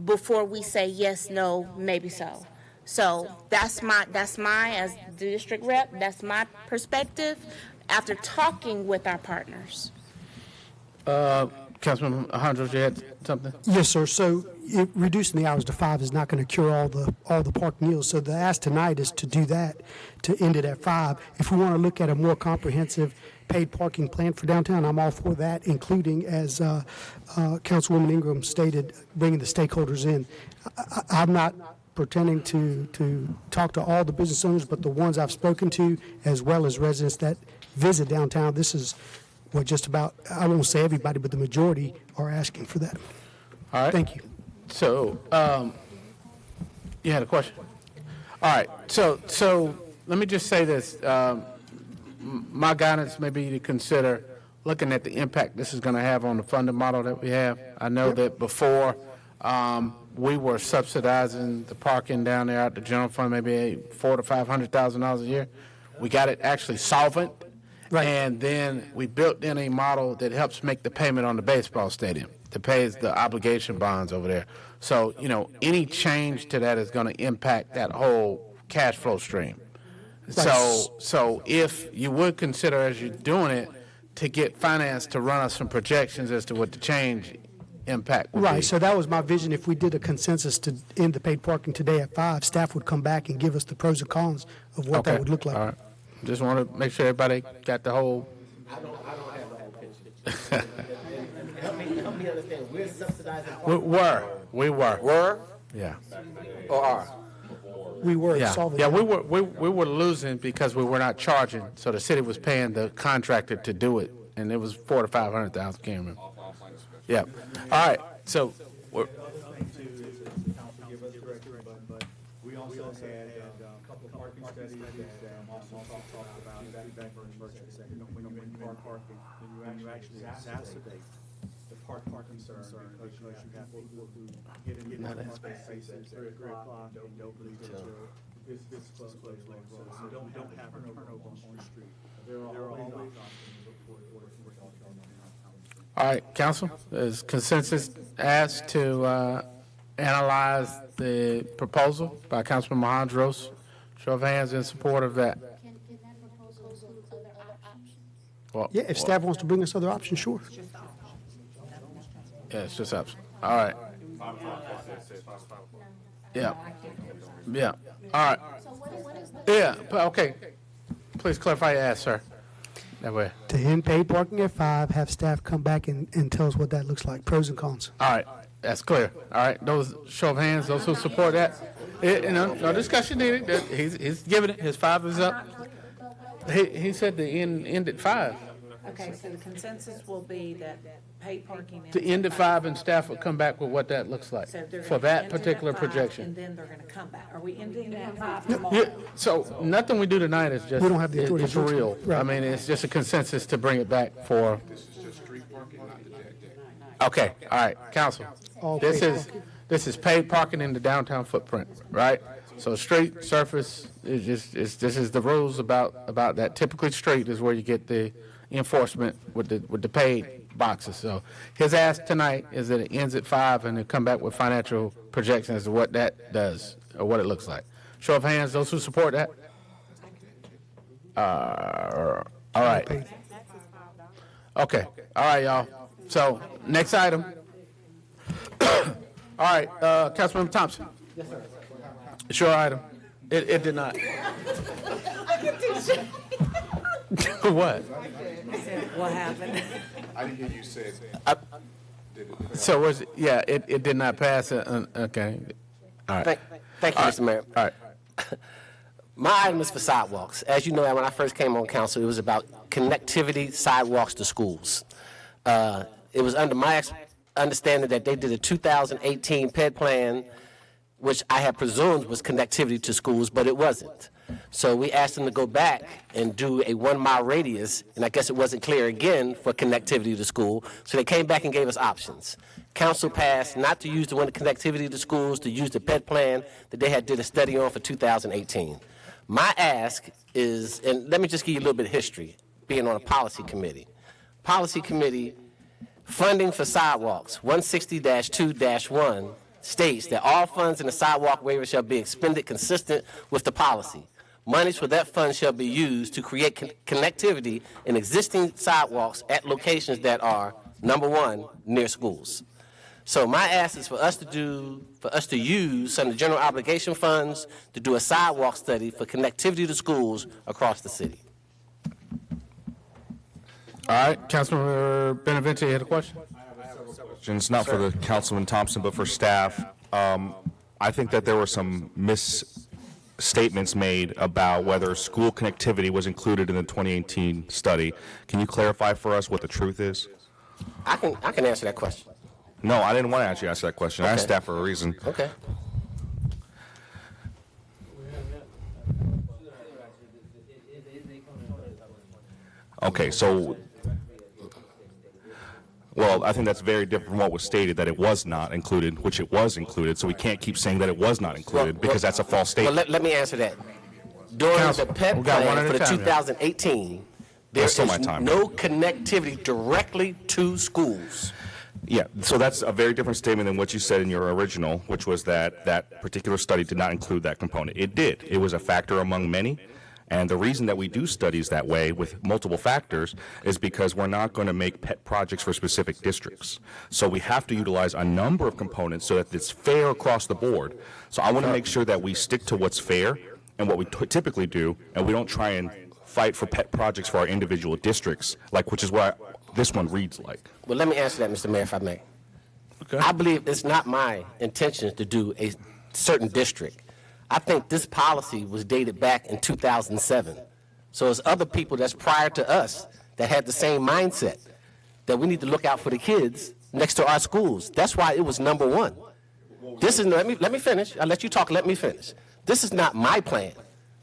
before we say yes, no, maybe so. So that's my, as the district rep, that's my perspective after talking with our partners. Councilman Alejandro, you had something? Yes, sir. So reducing the hours to 5 is not going to cure all the parking ills. So the ask tonight is to do that, to end it at 5. If we want to look at a more comprehensive paid parking plan for downtown, I'm all for that, including, as Councilwoman Ingram stated, bringing the stakeholders in. I'm not pretending to talk to all the business owners, but the ones I've spoken to, as well as residents that visit downtown, this is what just about, I won't say everybody, but the majority are asking for that. All right. Thank you. So, you had a question? All right. So let me just say this. My guidance may be to consider looking at the impact this is going to have on the funding model that we have. I know that before we were subsidizing the parking down there at the general fund, maybe $400,000 to $500,000 a year. We got it actually solvent. Right. And then we built in a model that helps make the payment on the baseball stadium, that pays the obligation bonds over there. So, any change to that is going to impact that whole cash flow stream. Right. So if you would consider, as you're doing it, to get finance to run us some projections as to what the change impact would be. Right, so that was my vision. If we did a consensus to end the paid parking today at 5, staff would come back and give us the pros and cons of what that would look like. All right. Just want to make sure everybody got the whole. I don't have the whole picture. help me understand. We're subsidizing. We were. Were? Yeah. Or are? We were. Yeah. We were losing because we were not charging. So the city was paying the contractor to do it, and it was $400,000 to $500,000. Can't remember. Yeah. All right. So. We also had a couple of parking studies that also talked about feedback from merchants that when you park parking, then you actually exacerbate the parking concern because you have people who get in parking spaces at 3 o'clock, don't leave until this close late, so you don't have a turnover on the street. There are always options for all right, council, is consensus asked to analyze the proposal by Councilman Alejandros. Show of hands in support of that. Can that proposal include other options? Well, Yeah, if staff wants to bring us other options, sure. Yeah, it's just option. All right. Yeah. Yeah. All right. Yeah. Okay. Please clarify your ask, sir. That way. To end paid parking at 5, have staff come back and tell us what that looks like, pros and cons. All right. That's clear. All right, those show of hands, those who support that. No discussion needed. He's giving it. His 5 is up. He said the end at 5. Okay, so the consensus will be that paid parking. To end at 5, and staff will come back with what that looks like for that particular projection. And then they're going to come back. Are we ending at 5 tomorrow? Yeah, so nothing we do tonight is just, We don't have the authority it's to- real. right. I mean, it's just a consensus to bring it back for. Okay, all right, council. All This paid is paid parking in the downtown footprint, right? So street, surface, this is the rules about that. Typically, street is where you get the enforcement with the paid boxes. So his ask tonight is that it ends at 5 and they come back with financial projections as to what that does or what it looks like. Show of hands, those who support that. All right. Okay. All right, y'all. So next item. All right, Councilmember Thompson. Yes, sir. It's your item. It did not. What? What happened? I didn't hear you say. So was it, yeah, it did not pass. Okay. All right. Thank you, Mr. Mayor. All right. My item is for sidewalks. As you know, when I first came on council, it was about connectivity sidewalks to schools. It was under my understanding that they did a 2018 PED plan, which I had presumed was connectivity to schools, but it wasn't. So we asked them to go back and do a 1-mile radius, and I guess it wasn't clear again for connectivity to school. So they came back and gave us options. Council passed not to use the one connectivity to schools, to use the PED plan that they had did a study on for 2018. My ask is, and let me just give you a little bit of history, being on a policy committee. Policy committee funding for sidewalks, 160-2-1, states that all funds in the sidewalk waiver shall be expended consistent with the policy. Monies for that fund shall be used to create connectivity in existing sidewalks at locations that are, number 1, near schools. So my ask is for us to use some of the general obligation funds to do a sidewalk study for connectivity to schools across the city. All right, Councilmember Benaviente had a question. Questions, not for the Councilman Thompson, but for staff. I think that there were some misstatements made about whether school connectivity was included in the 2018 study. Can you clarify for us what the truth is? I can answer that question. No, I didn't want to actually ask that question. I asked staff for a reason. Okay. Okay, so, well, I think that's very different from what was stated, that it was not included, which it was included, so we can't keep saying that it was not included, because that's a false statement. Well, let me answer that. During the PED plan for the 2018, there is no connectivity directly to schools. Yeah, so that's a very different statement than what you said in your original, which was that that particular study did not include that component. It did. It was a factor among many. And the reason that we do studies that way with multiple factors is because we're not going to make pet projects for specific districts. So we have to utilize a number of components so that it's fair across the board. So I want to make sure that we stick to what's fair and what we typically do, and we don't try and fight for pet projects for our individual districts, which is what this one reads like. Well, let me answer that, Mr. Mayor, if I may. Okay. I believe it's not my intention to do a certain district. I think this policy was dated back in 2007. So it's other people that's prior to us that had the same mindset, that we need to look out for the kids next to our schools. That's why it was number 1. This is, let me finish. I'll let you talk, let me finish. This is not my plan.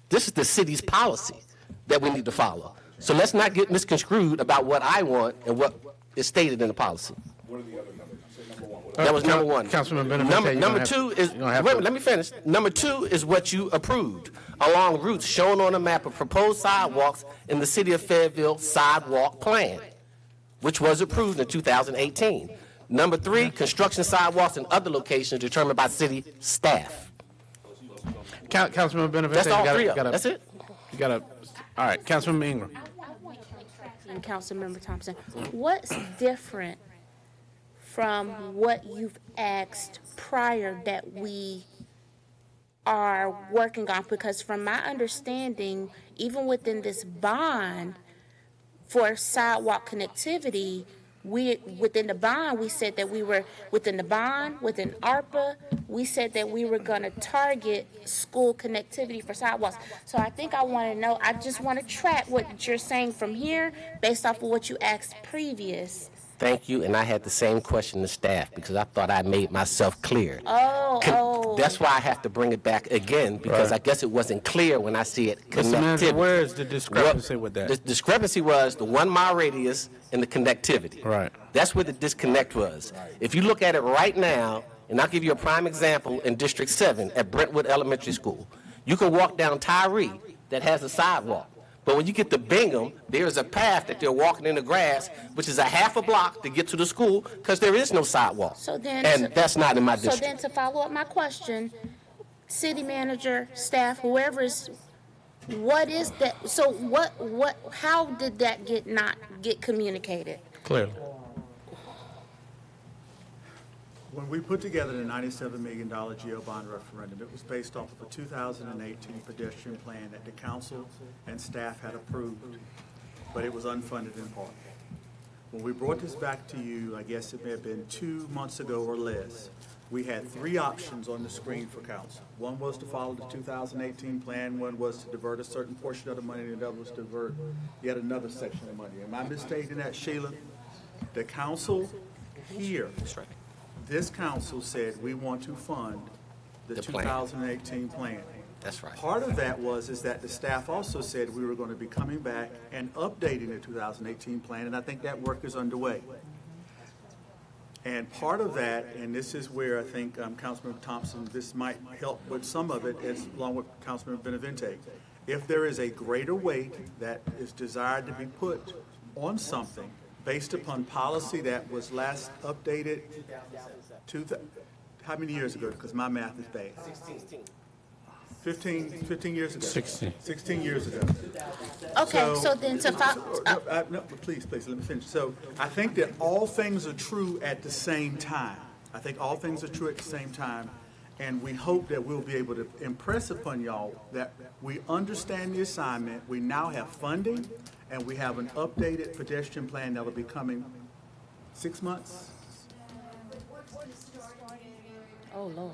This is the city's policy that we need to follow. So let's not get misconstrued about what I want and what is stated in the policy. What are the other numbers? You said number 1. That was number 1. Councilman Benaviente, Number 2 is, wait, let me finish. Number 2 is what you approved, along routes shown on a map of proposed sidewalks in the City of Fayetteville Sidewalk Plan, which was approved in 2018. Number 3, construction sidewalks in other locations determined by city staff. Councilman Benaviente, That's all 3 of them. That's it. You got to, all right, Councilman Ingram. And Councilmember Thompson, what's different from what you've asked prior that we are working on? Because from my understanding, even within this bond for sidewalk connectivity, within the bond, we said that we were, within the bond, within ARPA, we said that we were gonna target school connectivity for sidewalks. So I think I wanna know, I just wanna track what you're saying from here based off of what you asked previous. Thank you, and I had the same question to staff because I thought I made myself clear. That's why I have to bring it back again, because I guess it wasn't clear when I see it Mr. Manager, connectivity. where is the discrepancy with that? The discrepancy was the 1 mile radius and the connectivity. Right. That's where the disconnect was. If you look at it right now, and I'll give you a prime example in District 7 at Brentwood Elementary School, you can walk down Tyree that has a sidewalk. But when you get to Bingham, there's a path that they're walking in the grass, which is a half a block to get to the school because there is no sidewalk. So then, and that's not in my district. So then to follow up my question, city manager, staff, whoever is, what is that, so what, how did that not get communicated? Clearly. When we put together the $97 million GO bond referendum, it was based off of a 2018 pedestrian plan that the council and staff had approved, but it was unfunded in part. When we brought this back to you, I guess it may have been 2 months ago or less, we had 3 options on the screen for council. One was to follow the 2018 plan, one was to divert a certain portion of the money, and the other was to divert yet another section of money. Am I mistaken that, Sheila? The council here, this council said we want to fund the 2018 plan. That's right. Part of that is that the staff also said we were going to be coming back and updating the 2018 plan, and I think that work is underway. And part of that, and this is where I think Councilmember Thompson, this might help with some of it, along with Councilmember Benavente. If there is a greater weight that is desired to be put on something based upon policy that was last updated, how many years ago? Because my math is bad. 15 years ago. 16 years ago. Okay, so then to No, please, let me finish. So I think that all things are true at the same time. I think all things are true at the same time, and we hope that we'll be able to impress upon y'all that we understand the assignment, we now have funding, and we have an updated pedestrian plan that will be coming 6 months. Oh, Lord.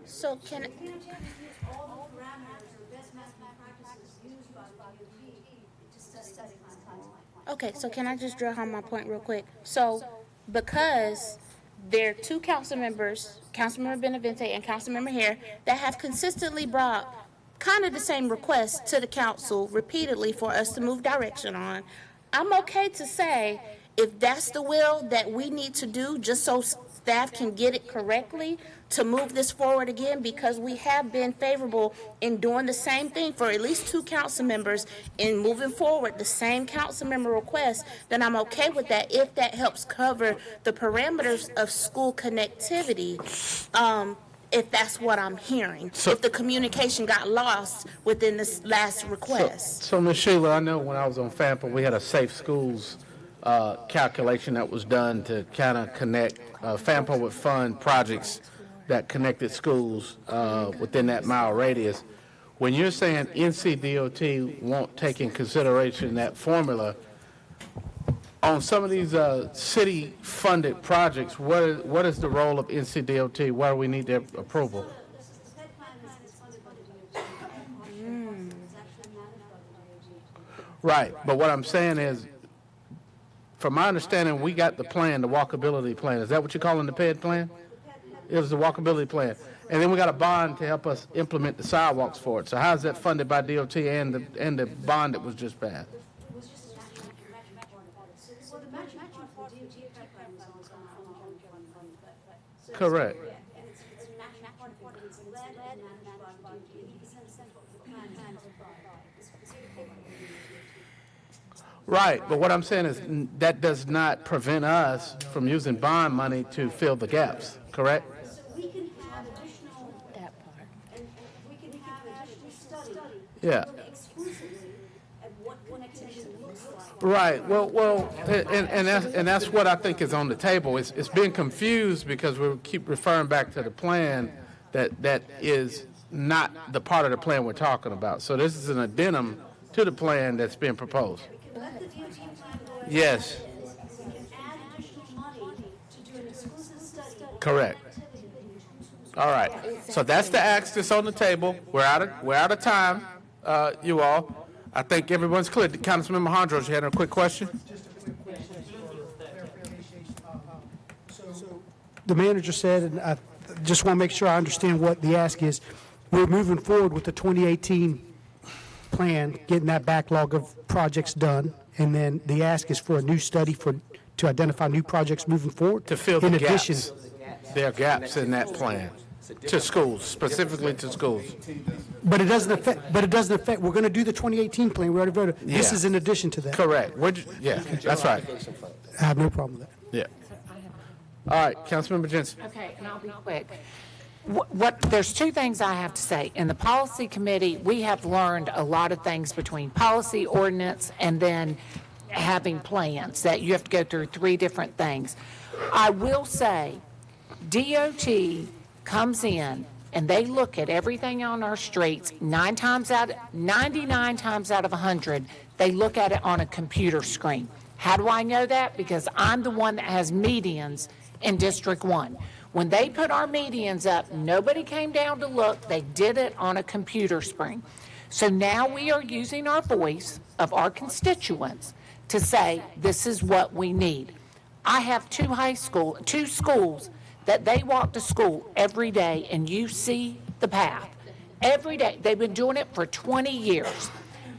So can Okay, so can I just drill home my point real quick? So because there are 2 council members, Councilmember Benavente and Councilmember Hare, that have consistently brought kind of the same requests to the council repeatedly for us to move direction on, I'm okay to say if that's the will that we need to do just so staff can get it correctly to move this forward again, because we have been favorable in doing the same thing for at least 2 council members in moving forward the same council member request, then I'm okay with that if that helps cover the parameters of school connectivity. If that's what I'm hearing, if the communication got lost within this last request. So Ms. Sheila, I know when I was on FAMPA, we had a safe schools calculation that was done to kind of connect, FAMPA would fund projects that connected schools within that mile radius. When you're saying NCDOT won't take in consideration that formula, on some of these city-funded projects, what is the role of NCDOT? Why do we need their approval? Right, but what I'm saying is, from my understanding, we got the plan, the walkability plan. Is that what you're calling the PED plan? It was the walkability plan. And then we got a bond to help us implement the sidewalks for it. So how is that funded by DOT and the bond that was just passed? Correct. Right, but what I'm saying is that does not prevent us from using bond money to fill the gaps, correct? We can have additional, that part, and we can have additional study. Yeah. Exclusively what connectivity looks like. Right, and that's what I think is on the table. It's being confused because we keep referring back to the plan that is not the part of the plan we're talking about. So this is an addendum to the plan that's being proposed. Let the DOT plan go ahead. Yes, We can add additional money to do an exclusive study. correct. All right, so that's the ask that's on the table. We're out of time, you all. I think everyone's clear. Councilmember Hondros, you had a quick question? The manager said, and I just want to make sure I understand what the ask is. We're moving forward with the 2018 plan, getting that backlog of projects done, and then the ask is for a new study to identify new projects moving forward? To fill the In gaps. addition, There are gaps in that plan, to schools, specifically to schools. but it doesn't affect, we're going to do the 2018 plan, we already voted. This Yeah. is in addition to that. Correct. Yeah, that's right. I have no problem with that. Yeah. All right, Councilmember Jensen. Okay, and I'll be quick. There's two things I have to say. In the policy committee, we have learned a lot of things between policy, ordinance, and then having plans, that you have to go through three different things. I will say, DOT comes in and they look at everything on our streets 99 times out of 100, they look at it on a computer screen. How do I know that? Because I'm the one that has medians in District 1. When they put our medians up, nobody came down to look. They did it on a computer screen. So now we are using our voice of our constituents to say, this is what we need. I have two schools that they walk to school every day, and you see the path. Every day. They've been doing it for 20 years.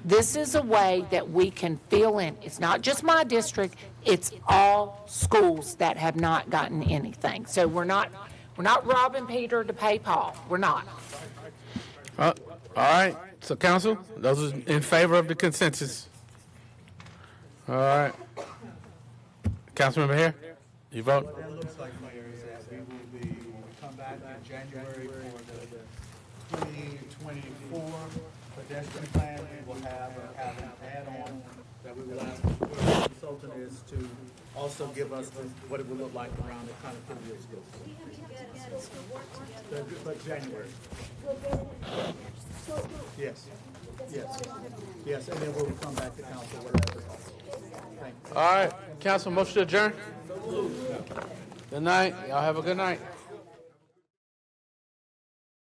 This is a way that we can fill in. It's not just my district, it's all schools that have not gotten anything. So we're not robbing Peter to pay Paul. We're not. All right, so council, those are in favor of the consensus. All right. Councilmember Hare, you vote? It looks like, Mayor, is that we will come back in January for the 2024 pedestrian plan. We will have an add-on that we will ask the consultant is to also give us what it will look like around the connectivity of schools. But January. Yes, and then we'll come back to council with that. Thank you. All right, council, motion to adjourn? Good night, y'all have a good night.